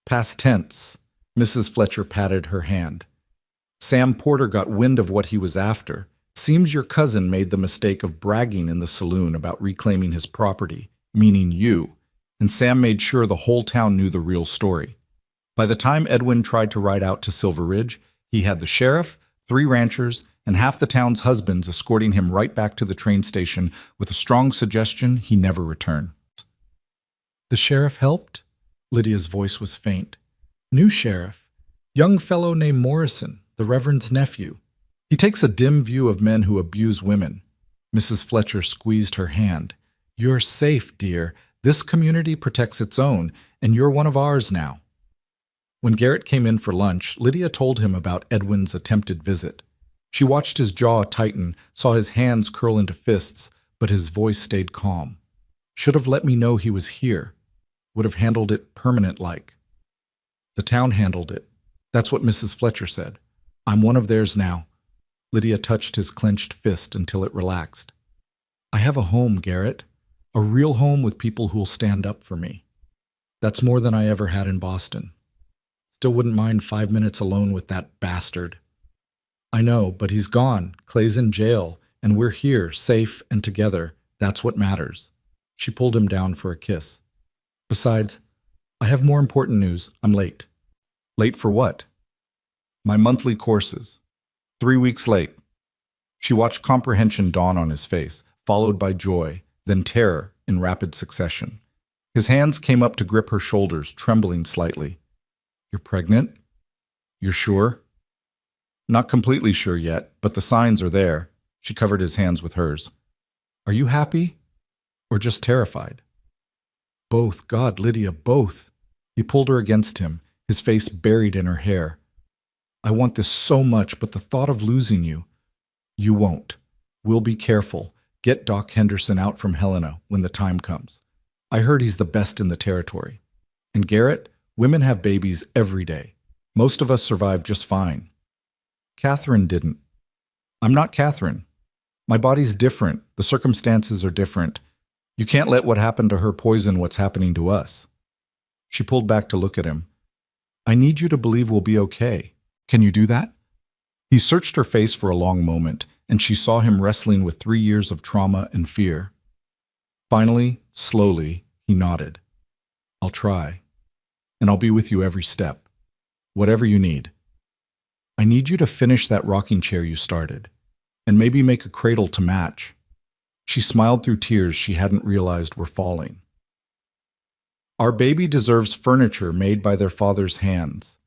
Past tense. Mrs. Fletcher patted her hand. Sam Porter got wind of what he was after. Seems your cousin made the mistake of bragging in the saloon about reclaiming his property, meaning you, and Sam made sure the whole town knew the real story. By the time Edwin tried to ride out to Silver Ridge, he had the sheriff, 3 ranchers, and half the town's husbands escorting him right back to the train station with a strong suggestion he never return. The sheriff helped? Lydia's voice was faint. New sheriff. Young fellow named Morrison, the Reverend's nephew. He takes a dim view of men who abuse women. Mrs. Fletcher squeezed her hand. You're safe, dear. This community protects its own, and you're one of ours now. When Garrett came in for lunch, Lydia told him about Edwin's attempted visit. She watched his jaw tighten, saw his hands curl into fists, but his voice stayed calm. Should have let me know he was here. Would have handled it permanent-like. The town handled it. That's what Mrs. Fletcher said. I'm one of theirs now. Lydia touched his clenched fist until it relaxed. I have a home, Garrett. A real home with people who'll stand up for me. That's more than I ever had in Boston. Still wouldn't mind 5 minutes alone with that bastard. I know, but he's gone. Clay's in jail, and we're here, safe and together. That's what matters. She pulled him down for a kiss. Besides, I have more important news. I'm late. Late for what? My monthly courses. 3 weeks late. She watched comprehension dawn on his face, followed by joy, then terror in rapid succession. His hands came up to grip her shoulders, trembling slightly. You're pregnant? You're sure? Not completely sure yet, but the signs are there. She covered his hands with hers. Are you happy? Or just terrified? Both. God, Lydia, both. He pulled her against him, his face buried in her hair. I want this so much, but the thought of losing you. You won't. We'll be careful. Get Doc Henderson out from Helena when the time comes. I heard he's the best in the territory. And Garrett, women have babies every day. Most of us survive just fine. Catherine didn't. I'm not Catherine. My body's different. The circumstances are different. You can't let what happened to her poison what's happening to us. She pulled back to look at him. I need you to believe we'll be okay. Can you do that? He searched her face for a long moment, and she saw him wrestling with 3 years of trauma and fear. Finally, slowly, he nodded. I'll try. And I'll be with you every step. Whatever you need. I need you to finish that rocking chair you started, and maybe make a cradle to match. She smiled through tears she hadn't realized were falling. Our baby deserves furniture made by their father's hands.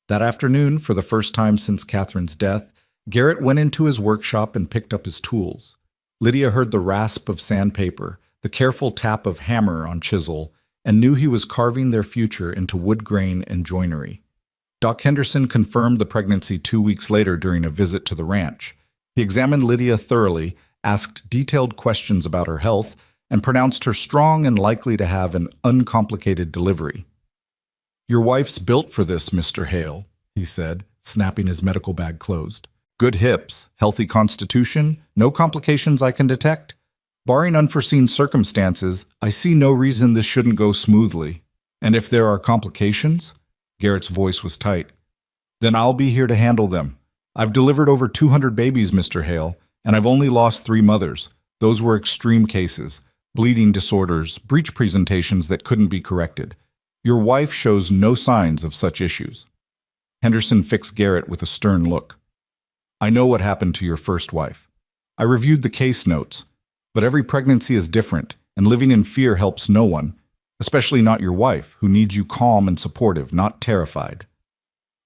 That afternoon, for the first time since Catherine's death, Garrett went into his workshop and picked up his tools. Lydia heard the rasp of sandpaper, the careful tap of hammer on chisel, and knew he was carving their future into wood grain and joinery. Doc Henderson confirmed the pregnancy 2 weeks later during a visit to the ranch. He examined Lydia thoroughly, asked detailed questions about her health, and pronounced her strong and likely to have an uncomplicated delivery. Your wife's built for this, Mr. Hale, he said, snapping his medical bag closed. Good hips, healthy constitution, no complications I can detect. Barring unforeseen circumstances, I see no reason this shouldn't go smoothly. And if there are complications, Garrett's voice was tight, then I'll be here to handle them. I've delivered over 200 babies, Mr. Hale, and I've only lost 3 mothers. Those were extreme cases, bleeding disorders, breech presentations that couldn't be corrected. Your wife shows no signs of such issues. Henderson fixed Garrett with a stern look. I know what happened to your first wife. I reviewed the case notes, but every pregnancy is different, and living in fear helps no one, especially not your wife, who needs you calm and supportive, not terrified.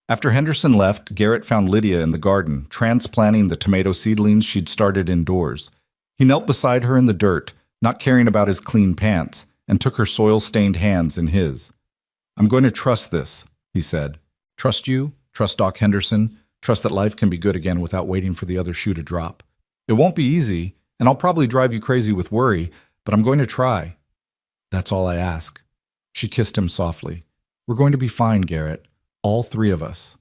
After Henderson left, Garrett found Lydia in the garden, transplanting the tomato seedlings she'd started indoors. He knelt beside her in the dirt, not caring about his clean pants, and took her soil-stained hands in his. I'm going to trust this, he said. Trust you, trust Doc Henderson, trust that life can be good again without waiting for the other shoe to drop. It won't be easy, and I'll probably drive you crazy with worry, but I'm going to try. That's all I ask. She kissed him softly. We're going to be fine, Garrett. All 3 of us.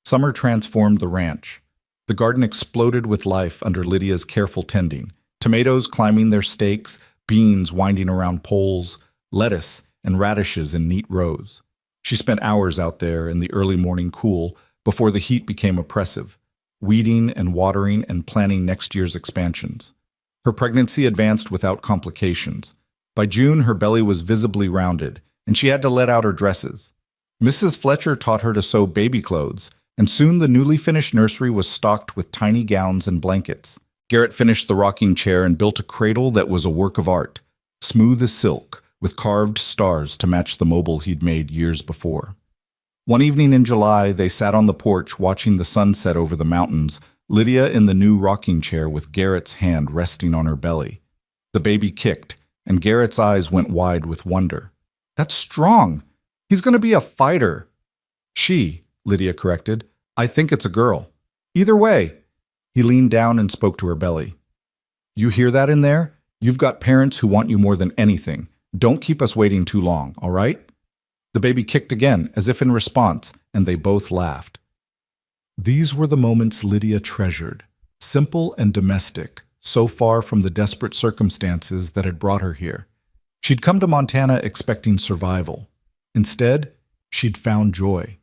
Summer transformed the ranch. The garden exploded with life under Lydia's careful tending. Tomatoes climbing their stakes, beans winding around poles, lettuce and radishes in neat rows. She spent hours out there in the early morning cool before the heat became oppressive, weeding and watering and planning next year's expansions. Her pregnancy advanced without complications. By June, her belly was visibly rounded, and she had to let out her dresses. Mrs. Fletcher taught her to sew baby clothes, and soon the newly finished nursery was stocked with tiny gowns and blankets. Garrett finished the rocking chair and built a cradle that was a work of art, smooth as silk, with carved stars to match the mobile he'd made years before. One evening in July, they sat on the porch watching the sunset over the mountains, Lydia in the new rocking chair with Garrett's hand resting on her belly. The baby kicked, and Garrett's eyes went wide with wonder. That's strong! He's going to be a fighter. She, Lydia corrected. I think it's a girl. Either way. He leaned down and spoke to her belly. You hear that in there? You've got parents who want you more than anything. Don't keep us waiting too long, all right? The baby kicked again, as if in response, and they both laughed. These were the moments Lydia treasured, simple and domestic, so far from the desperate circumstances that had brought her here. She'd come to Montana expecting survival. Instead, she'd found joy.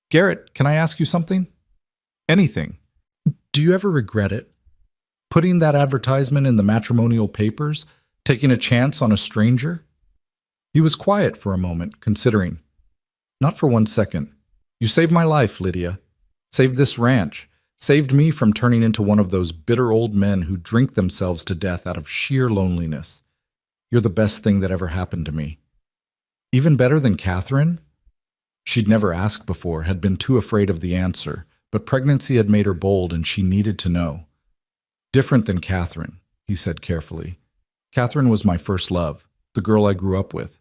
Garrett, can I ask you something? Anything. Do you ever regret it? Putting that advertisement in the matrimonial papers? Taking a chance on a stranger? He was quiet for a moment, considering. Not for 1 second. You saved my life, Lydia. Saved this ranch. Saved me from turning into one of those bitter old men who drink themselves to death out of sheer loneliness. You're the best thing that ever happened to me. Even better than Catherine? She'd never asked before, had been too afraid of the answer, but pregnancy had made her bold and she needed to know. Different than Catherine, he said carefully. Catherine was my first love, the girl I grew up with.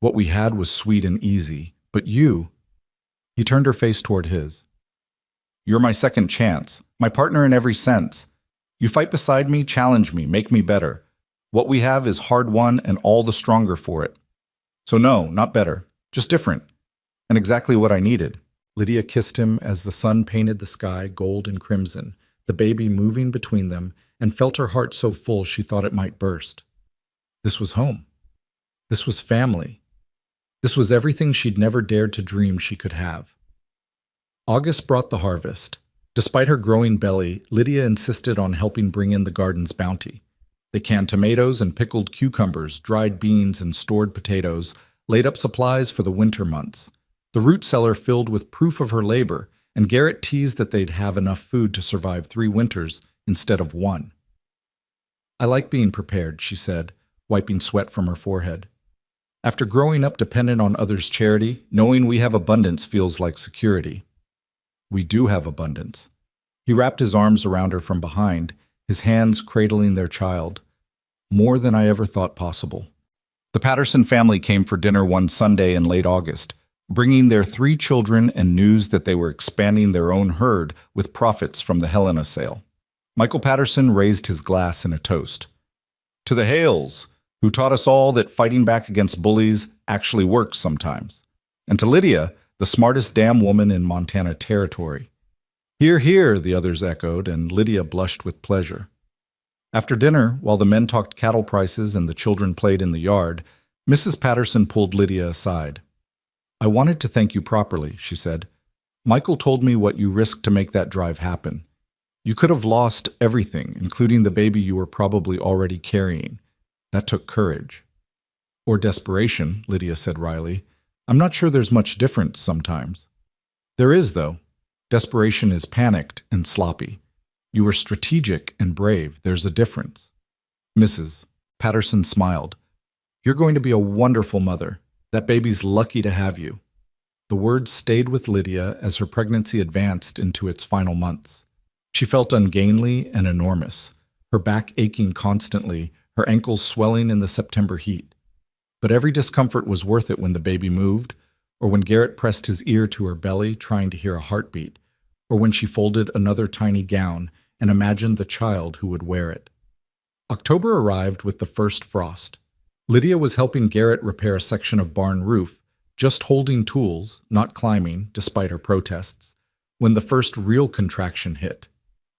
What we had was sweet and easy, but you... He turned her face toward his. You're my second chance, my partner in every sense. You fight beside me, challenge me, make me better. What we have is hard-won and all the stronger for it. So no, not better, just different. And exactly what I needed. Lydia kissed him as the sun painted the sky gold and crimson, the baby moving between them, and felt her heart so full she thought it might burst. This was home. This was family. This was everything she'd never dared to dream she could have. August brought the harvest. Despite her growing belly, Lydia insisted on helping bring in the garden's bounty. They canned tomatoes and pickled cucumbers, dried beans and stored potatoes, laid up supplies for the winter months. The root cellar filled with proof of her labor, and Garrett teased that they'd have enough food to survive 3 winters instead of 1. I like being prepared, she said, wiping sweat from her forehead. After growing up dependent on others' charity, knowing we have abundance feels like security. We do have abundance. He wrapped his arms around her from behind, his hands cradling their child. More than I ever thought possible. The Patterson family came for dinner one Sunday in late August, bringing their 3 children and news that they were expanding their own herd with profits from the Helena sale. Michael Patterson raised his glass in a toast. To the Hales, who taught us all that fighting back against bullies actually works sometimes. And to Lydia, the smartest damn woman in Montana territory. Hear, hear, the others echoed, and Lydia blushed with pleasure. After dinner, while the men talked cattle prices and the children played in the yard, Mrs. Patterson pulled Lydia aside. I wanted to thank you properly, she said. Michael told me what you risked to make that drive happen. You could have lost everything, including the baby you were probably already carrying. That took courage. Or desperation, Lydia said wryly. I'm not sure there's much difference sometimes. There is, though. Desperation is panicked and sloppy. You were strategic and brave. There's a difference. Mrs. Patterson smiled. You're going to be a wonderful mother. That baby's lucky to have you. The words stayed with Lydia as her pregnancy advanced into its final months. She felt ungainly and enormous, her back aching constantly, her ankles swelling in the September heat. But every discomfort was worth it when the baby moved, or when Garrett pressed his ear to her belly trying to hear a heartbeat, or when she folded another tiny gown and imagined the child who would wear it. October arrived with the first frost. Lydia was helping Garrett repair a section of barn roof, just holding tools, not climbing, despite her protests, when the first real contraction hit.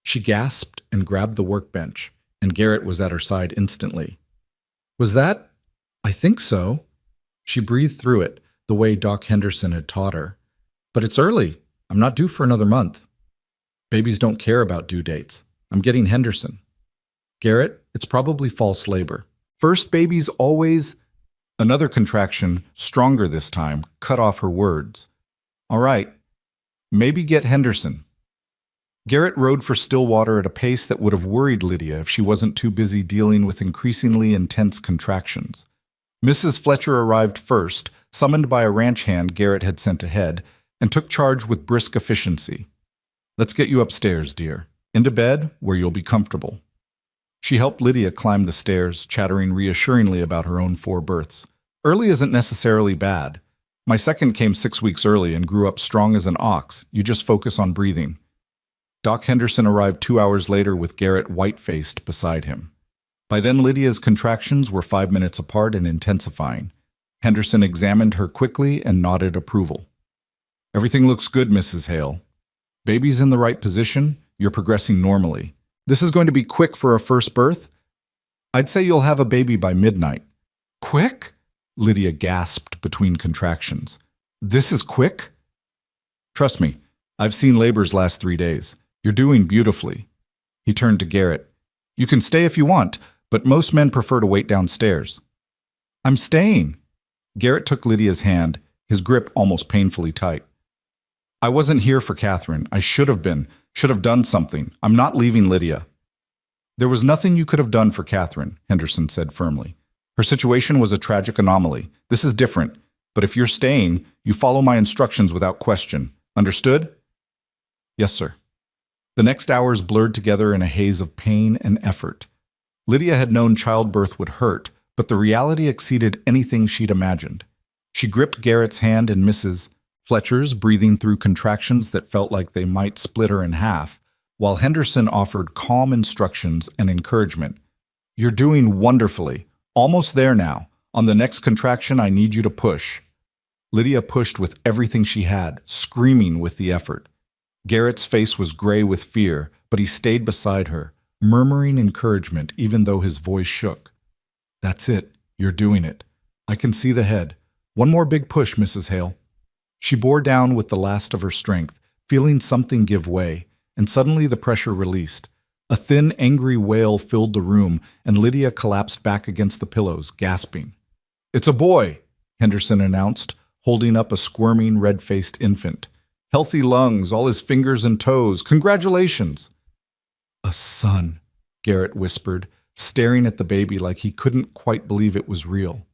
She gasped and grabbed the workbench, and Garrett was at her side instantly. Was that? I think so. She breathed through it, the way Doc Henderson had taught her. But it's early. I'm not due for another month. Babies don't care about due dates. I'm getting Henderson. Garrett, it's probably false labor. First babies always... Another contraction, stronger this time, cut off her words. All right, maybe get Henderson. Garrett rode for Stillwater at a pace that would have worried Lydia if she wasn't too busy dealing with increasingly intense contractions. Mrs. Fletcher arrived first, summoned by a ranch hand Garrett had sent ahead, and took charge with brisk efficiency. Let's get you upstairs, dear. Into bed, where you'll be comfortable. She helped Lydia climb the stairs, chattering reassuringly about her own 4 births. Early isn't necessarily bad. My second came 6 weeks early and grew up strong as an ox. You just focus on breathing. Doc Henderson arrived 2 hours later with Garrett white-faced beside him. By then, Lydia's contractions were 5 minutes apart and intensifying. Henderson examined her quickly and nodded approval. Everything looks good, Mrs. Hale. Baby's in the right position. You're progressing normally. This is going to be quick for a first birth. I'd say you'll have a baby by midnight. Quick? Lydia gasped between contractions. This is quick? Trust me, I've seen labors last 3 days. You're doing beautifully. He turned to Garrett. You can stay if you want, but most men prefer to wait downstairs. I'm staying. Garrett took Lydia's hand, his grip almost painfully tight. I wasn't here for Catherine. I should have been. Should have done something. I'm not leaving Lydia. There was nothing you could have done for Catherine, Henderson said firmly. Her situation was a tragic anomaly. This is different. But if you're staying, you follow my instructions without question. Understood? Yes, sir. The next hours blurred together in a haze of pain and effort. Lydia had known childbirth would hurt, but the reality exceeded anything she'd imagined. She gripped Garrett's hand and Mrs. Fletcher's, breathing through contractions that felt like they might split her in half, while Henderson offered calm instructions and encouragement. You're doing wonderfully. Almost there now. On the next contraction, I need you to push. Lydia pushed with everything she had, screaming with the effort. Garrett's face was gray with fear, but he stayed beside her, murmuring encouragement even though his voice shook. That's it. You're doing it. I can see the head. One more big push, Mrs. Hale. She bore down with the last of her strength, feeling something give way, and suddenly the pressure released. A thin, angry wail filled the room, and Lydia collapsed back against the pillows, gasping. It's a boy, Henderson announced, holding up a squirming, red-faced infant. Healthy lungs, all his fingers and toes. Congratulations! A son, Garrett whispered, staring at the baby like he couldn't quite believe it was real.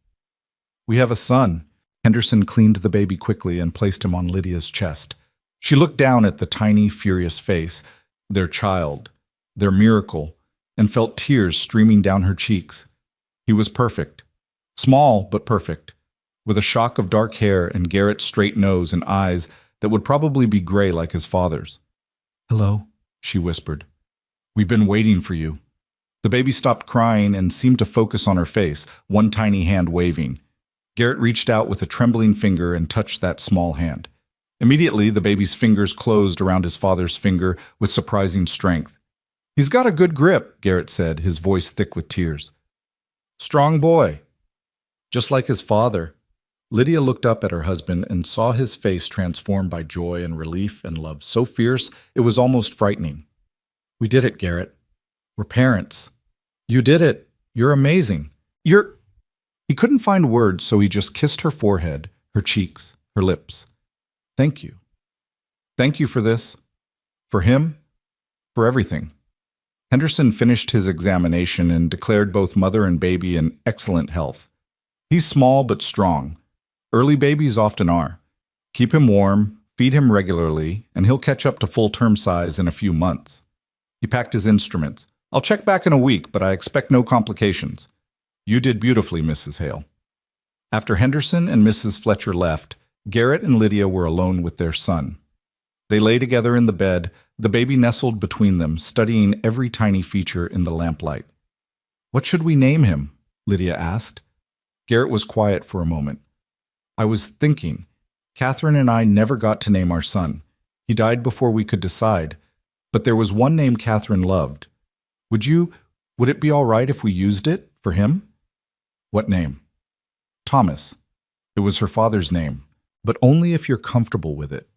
We have a son. Henderson cleaned the baby quickly and placed him on Lydia's chest. She looked down at the tiny, furious face, their child, their miracle, and felt tears streaming down her cheeks. He was perfect. Small, but perfect, with a shock of dark hair and Garrett's straight nose and eyes that would probably be gray like his father's. Hello, she whispered. We've been waiting for you. The baby stopped crying and seemed to focus on her face, one tiny hand waving. Garrett reached out with a trembling finger and touched that small hand. Immediately, the baby's fingers closed around his father's finger with surprising strength. He's got a good grip, Garrett said, his voice thick with tears. Strong boy. Just like his father. Lydia looked up at her husband and saw his face transformed by joy and relief and love so fierce it was almost frightening. We did it, Garrett. We're parents. You did it. You're amazing. He couldn't find words, so he just kissed her forehead, her cheeks, her lips. Thank you. Thank you for this. For him. For everything. Henderson finished his examination and declared both mother and baby in excellent health. He's small but strong. Early babies often are. Keep him warm, feed him regularly, and he'll catch up to full-term size in a few months. He packed his instruments. I'll check back in a week, but I expect no complications. You did beautifully, Mrs. Hale. After Henderson and Mrs. Fletcher left, Garrett and Lydia were alone with their son. They lay together in the bed, the baby nestled between them, studying every tiny feature in the lamplight. What should we name him? Lydia asked. Garrett was quiet for a moment. I was thinking. Catherine and I never got to name our son. He died before we could decide. But there was one name Catherine loved. Would it be all right if we used it for him? What name? Thomas. It was her father's name, but only if you're comfortable with it.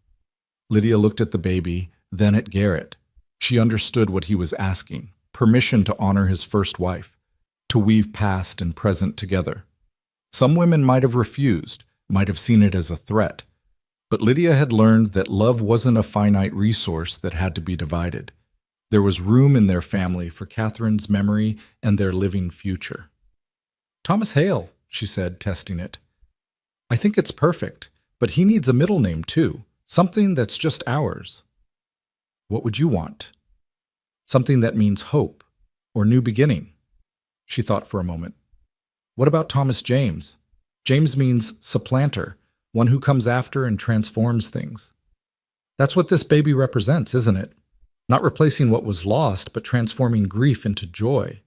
Lydia looked at the baby, then at Garrett. She understood what he was asking, permission to honor his first wife, to weave past and present together. Some women might have refused, might have seen it as a threat, but Lydia had learned that love wasn't a finite resource that had to be divided. There was room in their family for Catherine's memory and their living future. Thomas Hale, she said, testing it. I think it's perfect, but he needs a middle name too, something that's just ours. What would you want? Something that means hope or new beginning. She thought for a moment. What about Thomas James? James means supplanter, one who comes after and transforms things. That's what this baby represents, isn't it? Not replacing what was lost, but transforming grief into joy.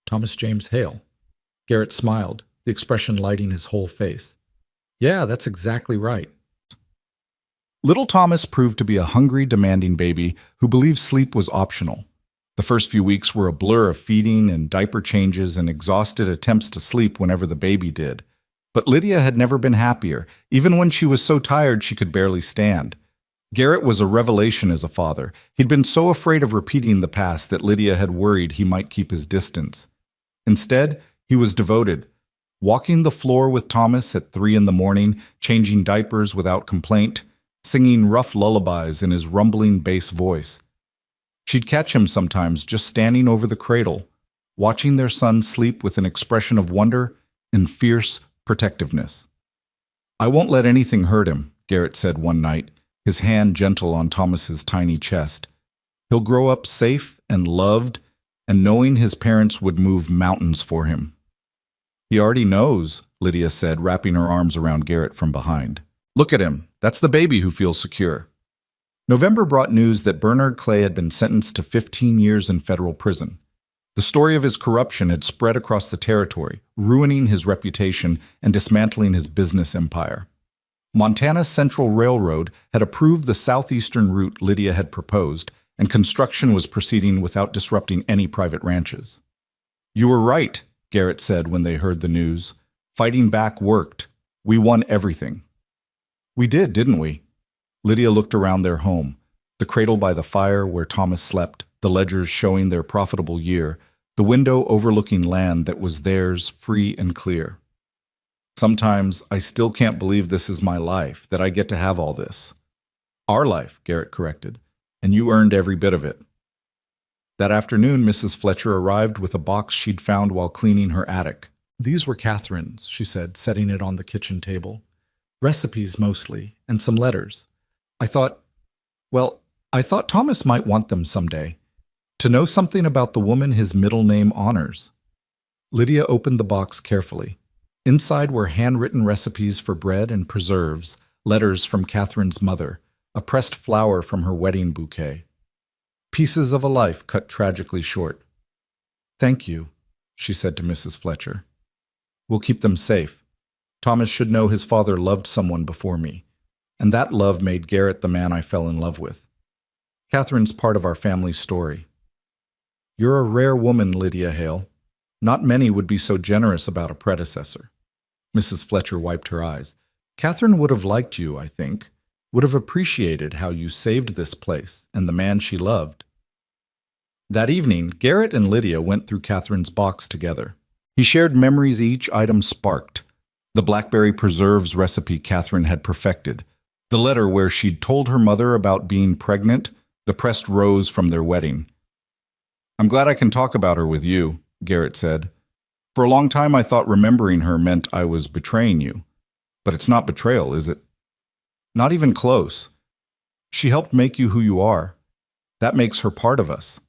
Thomas James Hale. Garrett smiled, the expression lighting his whole face. Yeah, that's exactly right. Little Thomas proved to be a hungry, demanding baby who believed sleep was optional. The first few weeks were a blur of feeding and diaper changes and exhausted attempts to sleep whenever the baby did. But Lydia had never been happier, even when she was so tired she could barely stand. Garrett was a revelation as a father. He'd been so afraid of repeating the past that Lydia had worried he might keep his distance. Instead, he was devoted, walking the floor with Thomas at 3 in the morning, changing diapers without complaint, singing rough lullabies in his rumbling bass voice. She'd catch him sometimes just standing over the cradle, watching their son sleep with an expression of wonder and fierce protectiveness. I won't let anything hurt him, Garrett said one night, his hand gentle on Thomas's tiny chest. He'll grow up safe and loved, and knowing his parents would move mountains for him. He already knows, Lydia said, wrapping her arms around Garrett from behind. Look at him. That's the baby who feels secure. November brought news that Bernard Clay had been sentenced to 15 years in federal prison. The story of his corruption had spread across the territory, ruining his reputation and dismantling his business empire. Montana's Central Railroad had approved the southeastern route Lydia had proposed, and construction was proceeding without disrupting any private ranches. You were right, Garrett said when they heard the news. Fighting back worked. We won everything. We did, didn't we? Lydia looked around their home, the cradle by the fire where Thomas slept, the ledgers showing their profitable year, the window overlooking land that was theirs free and clear. Sometimes I still can't believe this is my life, that I get to have all this. Our life, Garrett corrected, and you earned every bit of it. That afternoon, Mrs. Fletcher arrived with a box she'd found while cleaning her attic. These were Catherine's, she said, setting it on the kitchen table. Recipes mostly, and some letters. I thought Thomas might want them someday. To know something about the woman his middle name honors. Lydia opened the box carefully. Inside were handwritten recipes for bread and preserves, letters from Catherine's mother, a pressed flower from her wedding bouquet. Pieces of a life cut tragically short. Thank you, she said to Mrs. Fletcher. We'll keep them safe. Thomas should know his father loved someone before me, and that love made Garrett the man I fell in love with. Catherine's part of our family story. You're a rare woman, Lydia Hale. Not many would be so generous about a predecessor. Mrs. Fletcher wiped her eyes. Catherine would have liked you, I think, would have appreciated how you saved this place and the man she loved. That evening, Garrett and Lydia went through Catherine's box together. He shared memories each item sparked. The blackberry preserves recipe Catherine had perfected, the letter where she'd told her mother about being pregnant, the pressed rose from their wedding. I'm glad I can talk about her with you, Garrett said. For a long time I thought remembering her meant I was betraying you. But it's not betrayal, is it? Not even close. She helped make you who you are. That makes her part of us.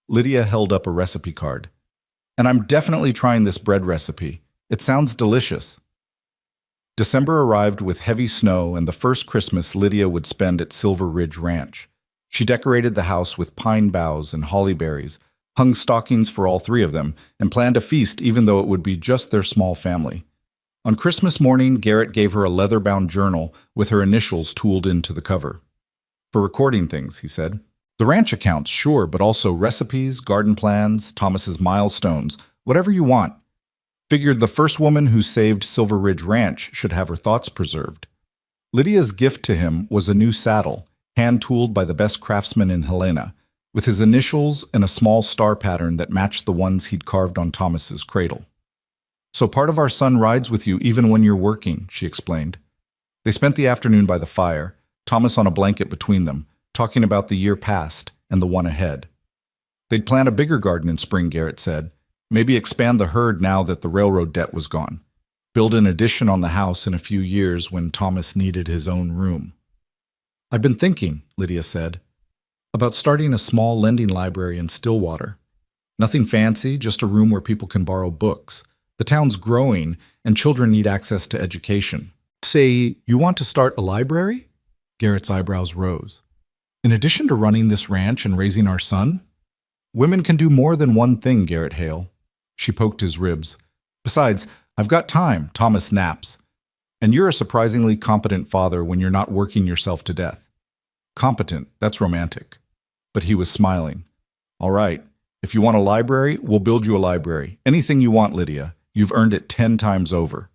Lydia held up a recipe card. And I'm definitely trying this bread recipe. It sounds delicious. December arrived with heavy snow and the first Christmas Lydia would spend at Silver Ridge Ranch. She decorated the house with pine boughs and holly berries, hung stockings for all three of them, and planned a feast even though it would be just their small family. On Christmas morning, Garrett gave her a leather-bound journal with her initials tooled into the cover. For recording things, he said. The ranch accounts, sure, but also recipes, garden plans, Thomas's milestones, whatever you want. Figured the first woman who saved Silver Ridge Ranch should have her thoughts preserved. Lydia's gift to him was a new saddle, hand-tooled by the best craftsman in Helena, with his initials and a small star pattern that matched the ones he'd carved on Thomas's cradle. So part of our son rides with you even when you're working, she explained. They spent the afternoon by the fire, Thomas on a blanket between them, talking about the year past and the one ahead. They'd plan a bigger garden in spring, Garrett said. Maybe expand the herd now that the railroad debt was gone. Build an addition on the house in a few years when Thomas needed his own room. I've been thinking, Lydia said, about starting a small lending library in Stillwater. Nothing fancy, just a room where people can borrow books. The town's growing, and children need access to education. Say, you want to start a library? Garrett's eyebrows rose. In addition to running this ranch and raising our son? Women can do more than one thing, Garrett Hale. She poked his ribs. Besides, I've got time, Thomas naps. And you're a surprisingly competent father when you're not working yourself to death. Competent, that's romantic. But he was smiling. All right, if you want a library, we'll build you a library. Anything you want, Lydia. You've earned it 10 times over.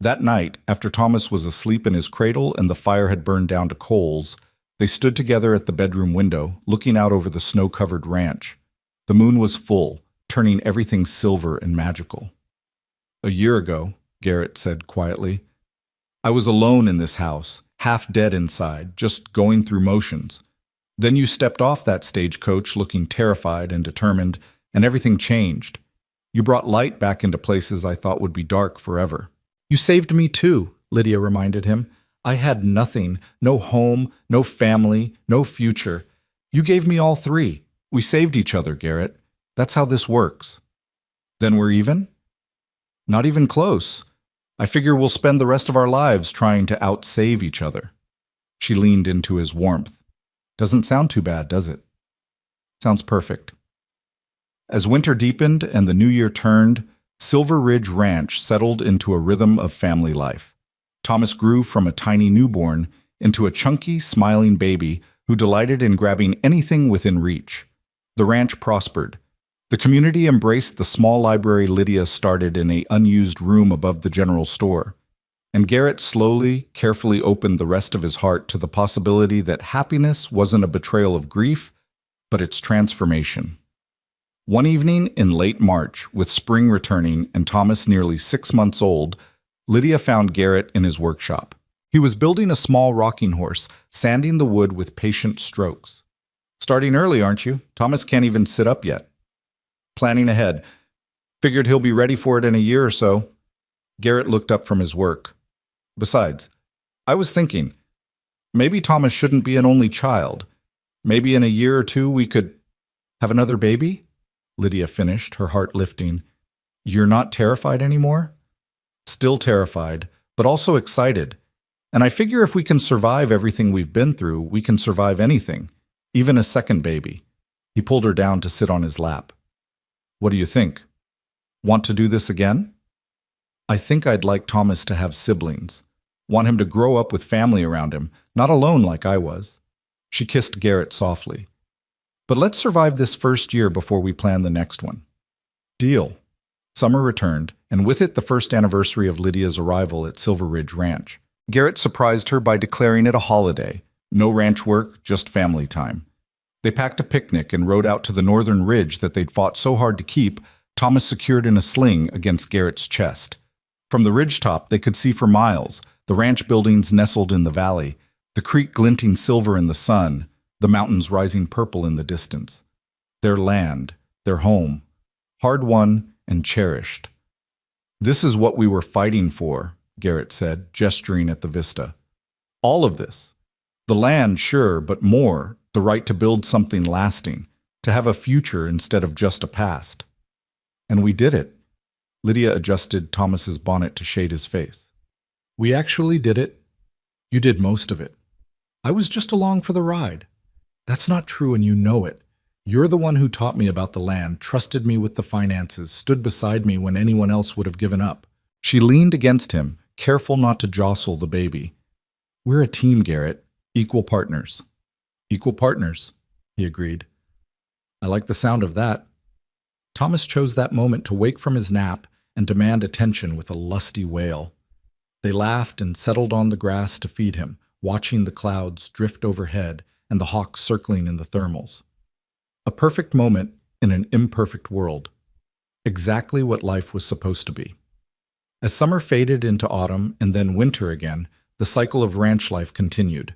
That night, after Thomas was asleep in his cradle and the fire had burned down to coals, they stood together at the bedroom window, looking out over the snow-covered ranch. The moon was full, turning everything silver and magical. A year ago, Garrett said quietly, I was alone in this house, half dead inside, just going through motions. Then you stepped off that stagecoach looking terrified and determined, and everything changed. You brought light back into places I thought would be dark forever. You saved me too, Lydia reminded him. I had nothing, no home, no family, no future. You gave me all three. We saved each other, Garrett. That's how this works. Then we're even? Not even close. I figure we'll spend the rest of our lives trying to outsave each other. She leaned into his warmth. Doesn't sound too bad, does it? Sounds perfect. As winter deepened and the new year turned, Silver Ridge Ranch settled into a rhythm of family life. Thomas grew from a tiny newborn into a chunky, smiling baby who delighted in grabbing anything within reach. The ranch prospered. The community embraced the small library Lydia started in an unused room above the general store. And Garrett slowly, carefully opened the rest of his heart to the possibility that happiness wasn't a betrayal of grief, but its transformation. One evening in late March, with spring returning and Thomas nearly 6 months old, Lydia found Garrett in his workshop. He was building a small rocking horse, sanding the wood with patient strokes. Starting early, aren't you? Thomas can't even sit up yet. Planning ahead. Figured he'll be ready for it in a year or so. Garrett looked up from his work. Besides, I was thinking, maybe Thomas shouldn't be an only child. Maybe in a year or two we could have another baby? Lydia finished, her heart lifting. You're not terrified anymore? Still terrified, but also excited. And I figure if we can survive everything we've been through, we can survive anything, even a second baby. He pulled her down to sit on his lap. What do you think? Want to do this again? I think I'd like Thomas to have siblings. Want him to grow up with family around him, not alone like I was. She kissed Garrett softly. But let's survive this first year before we plan the next one. Deal. Summer returned, and with it the first anniversary of Lydia's arrival at Silver Ridge Ranch. Garrett surprised her by declaring it a holiday. No ranch work, just family time. They packed a picnic and rode out to the northern ridge that they'd fought so hard to keep, Thomas secured in a sling against Garrett's chest. From the ridgetop they could see for miles, the ranch buildings nestled in the valley, the creek glinting silver in the sun, the mountains rising purple in the distance. Their land, their home, hard-won and cherished. This is what we were fighting for, Garrett said, gesturing at the vista. All of this. The land, sure, but more, the right to build something lasting, to have a future instead of just a past. And we did it. Lydia adjusted Thomas's bonnet to shade his face. We actually did it. You did most of it. I was just along for the ride. That's not true and you know it. You're the one who taught me about the land, trusted me with the finances, stood beside me when anyone else would have given up. She leaned against him, careful not to jostle the baby. We're a team, Garrett. Equal partners. Equal partners, he agreed. I like the sound of that. Thomas chose that moment to wake from his nap and demand attention with a lusty wail. They laughed and settled on the grass to feed him, watching the clouds drift overhead and the hawks circling in the thermals. A perfect moment in an imperfect world. Exactly what life was supposed to be. As summer faded into autumn and then winter again, the cycle of ranch life continued.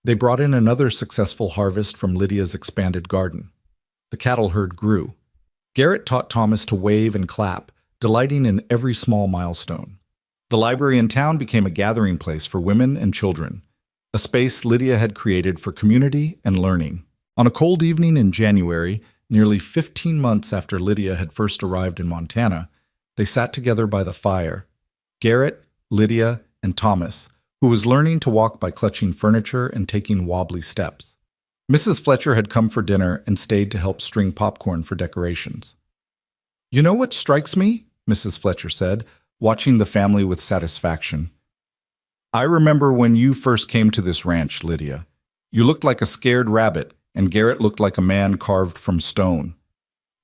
They brought in another successful harvest from Lydia's expanded garden. The cattle herd grew. Garrett taught Thomas to wave and clap, delighting in every small milestone. The library in town became a gathering place for women and children, a space Lydia had created for community and learning. On a cold evening in January, nearly 15 months after Lydia had first arrived in Montana, they sat together by the fire. Garrett, Lydia, and Thomas, who was learning to walk by clutching furniture and taking wobbly steps. Mrs. Fletcher had come for dinner and stayed to help string popcorn for decorations. You know what strikes me? Mrs. Fletcher said. watching the family with satisfaction. I remember when you first came to this ranch, Lydia. You looked like a scared rabbit, and Garrett looked like a man carved from stone.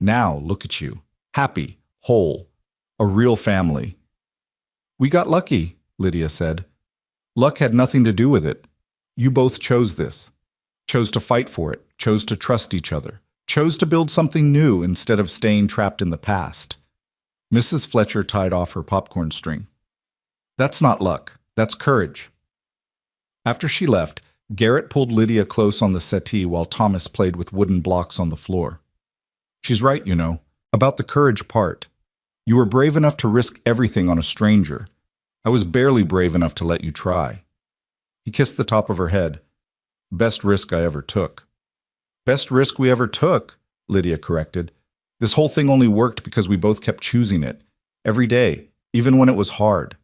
Now, look at you. Happy, whole, a real family. We got lucky, Lydia said. Luck had nothing to do with it. You both chose this. Chose to fight for it, chose to trust each other, chose to build something new instead of staying trapped in the past. Mrs. Fletcher tied off her popcorn string. That's not luck. That's courage. After she left, Garrett pulled Lydia close on the settee while Thomas played with wooden blocks on the floor. She's right, you know, about the courage part. You were brave enough to risk everything on a stranger. I was barely brave enough to let you try. He kissed the top of her head. Best risk I ever took. Best risk we ever took, Lydia corrected. This whole thing only worked because we both kept choosing it. Every day, even when it was hard.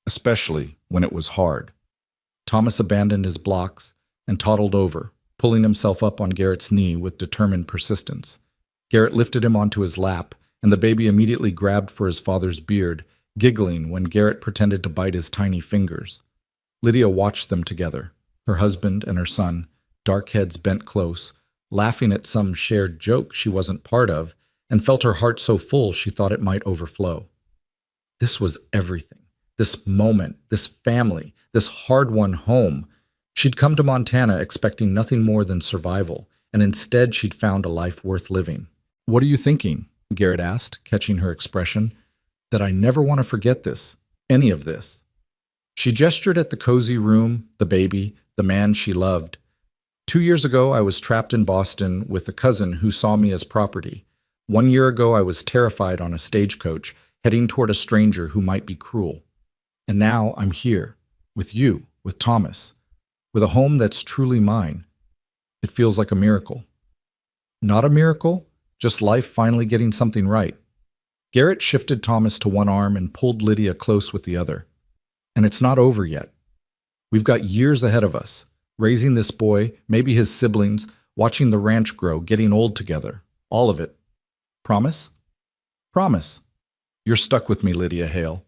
Especially when it was hard. Thomas abandoned his blocks and toddled over, pulling himself up on Garrett's knee with determined persistence. Garrett lifted him onto his lap, and the baby immediately grabbed for his father's beard, giggling when Garrett pretended to bite his tiny fingers. Lydia watched them together, her husband and her son, dark heads bent close, laughing at some shared joke she wasn't part of, and felt her heart so full she thought it might overflow. This was everything. This moment, this family, this hard-won home. She'd come to Montana expecting nothing more than survival, and instead she'd found a life worth living. What are you thinking? Garrett asked, catching her expression. That I never want to forget this, any of this. She gestured at the cozy room, the baby, the man she loved. 2 years ago, I was trapped in Boston with a cousin who saw me as property. 1 year ago, I was terrified on a stagecoach, heading toward a stranger who might be cruel. And now I'm here, with you, with Thomas, with a home that's truly mine. It feels like a miracle. Not a miracle, just life finally getting something right. Garrett shifted Thomas to one arm and pulled Lydia close with the other. And it's not over yet. We've got years ahead of us, raising this boy, maybe his siblings, watching the ranch grow, getting old together. All of it. Promise? Promise. You're stuck with me, Lydia Hale.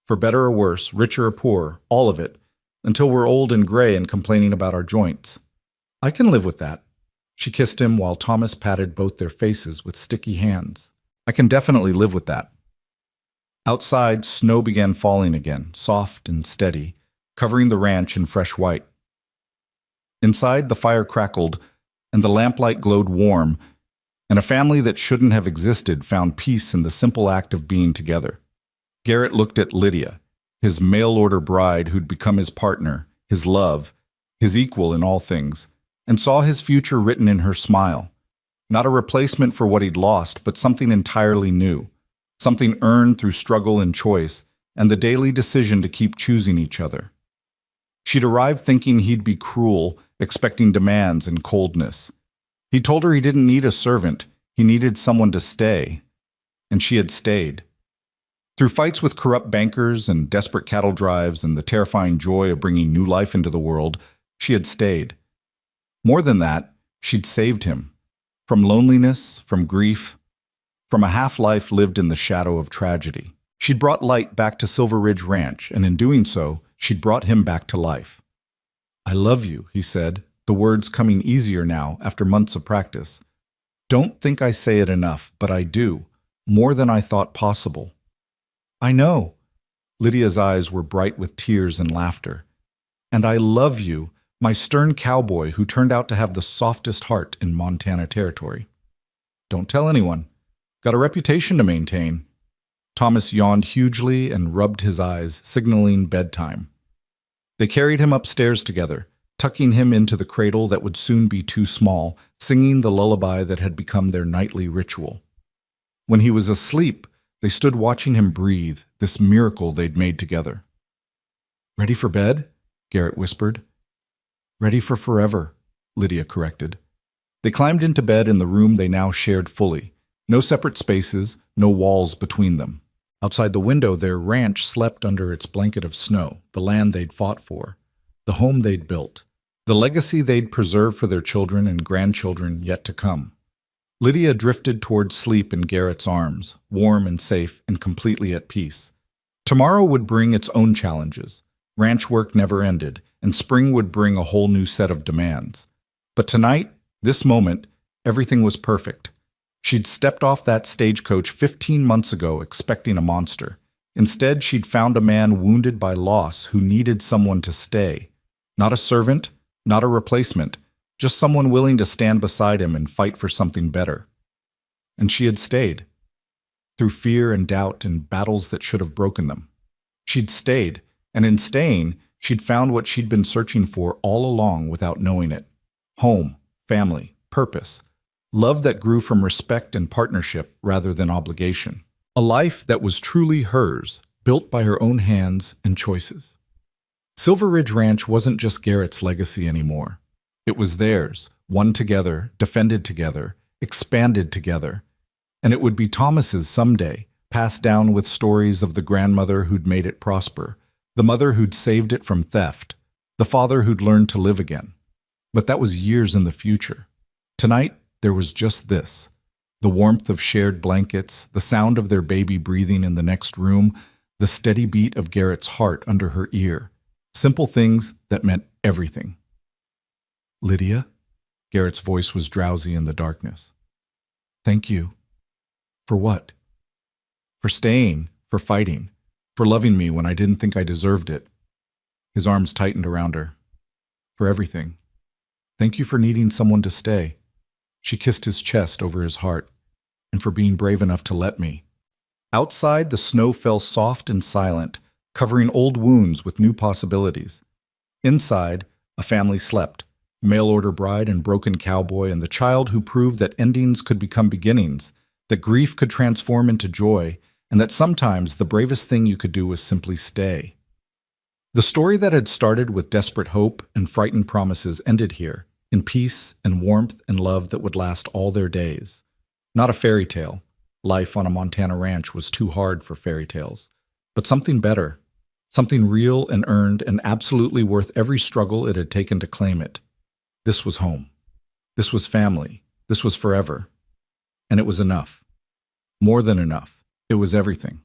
For better or worse, richer or poor, all of it, until we're old and gray and complaining about our joints. I can live with that. She kissed him while Thomas patted both their faces with sticky hands. I can definitely live with that. Outside, snow began falling again, soft and steady, covering the ranch in fresh white. Inside, the fire crackled, and the lamplight glowed warm, and a family that shouldn't have existed found peace in the simple act of being together. Garrett looked at Lydia, his mail-order bride who'd become his partner, his love, his equal in all things, and saw his future written in her smile. Not a replacement for what he'd lost, but something entirely new, something earned through struggle and choice, and the daily decision to keep choosing each other. She'd arrived thinking he'd be cruel, expecting demands and coldness. He told her he didn't need a servant, he needed someone to stay. And she had stayed. Through fights with corrupt bankers and desperate cattle drives and the terrifying joy of bringing new life into the world, she had stayed. More than that, she'd saved him. From loneliness, from grief, from a half-life lived in the shadow of tragedy. She'd brought light back to Silver Ridge Ranch, and in doing so, she'd brought him back to life. I love you, he said, the words coming easier now after months of practice. Don't think I say it enough, but I do, more than I thought possible. I know. Lydia's eyes were bright with tears and laughter. And I love you, my stern cowboy who turned out to have the softest heart in Montana territory. Don't tell anyone. Got a reputation to maintain. Thomas yawned hugely and rubbed his eyes, signaling bedtime. They carried him upstairs together, tucking him into the cradle that would soon be too small, singing the lullaby that had become their nightly ritual. When he was asleep, they stood watching him breathe, this miracle they'd made together. Ready for bed? Garrett whispered. Ready for forever, Lydia corrected. They climbed into bed in the room they now shared fully. No separate spaces, no walls between them. Outside the window, their ranch slept under its blanket of snow, the land they'd fought for, the home they'd built, the legacy they'd preserve for their children and grandchildren yet to come. Lydia drifted toward sleep in Garrett's arms, warm and safe and completely at peace. Tomorrow would bring its own challenges. Ranch work never ended, and spring would bring a whole new set of demands. But tonight, this moment, everything was perfect. She'd stepped off that stagecoach 15 months ago expecting a monster. Instead, she'd found a man wounded by loss who needed someone to stay. Not a servant, not a replacement, just someone willing to stand beside him and fight for something better. And she had stayed. Through fear and doubt and battles that should have broken them. She'd stayed, and in staying, she'd found what she'd been searching for all along without knowing it. Home, family, purpose. Love that grew from respect and partnership rather than obligation. A life that was truly hers, built by her own hands and choices. Silver Ridge Ranch wasn't just Garrett's legacy anymore. It was theirs, won together, defended together, expanded together. And it would be Thomas's someday, passed down with stories of the grandmother who'd made it prosper, the mother who'd saved it from theft, the father who'd learned to live again. But that was years in the future. Tonight, there was just this. The warmth of shared blankets, the sound of their baby breathing in the next room, the steady beat of Garrett's heart under her ear. Simple things that meant everything. Lydia? Garrett's voice was drowsy in the darkness. Thank you. For what? For staying, for fighting, for loving me when I didn't think I deserved it. His arms tightened around her. For everything. Thank you for needing someone to stay. She kissed his chest over his heart, and for being brave enough to let me. Outside, the snow fell soft and silent, covering old wounds with new possibilities. Inside, a family slept, mail-order bride and broken cowboy and the child who proved that endings could become beginnings, that grief could transform into joy, and that sometimes the bravest thing you could do was simply stay. The story that had started with desperate hope and frightened promises ended here, in peace and warmth and love that would last all their days. Not a fairy tale. Life on a Montana ranch was too hard for fairy tales. But something better. Something real and earned and absolutely worth every struggle it had taken to claim it. This was home. This was family. This was forever. And it was enough. More than enough. It was everything.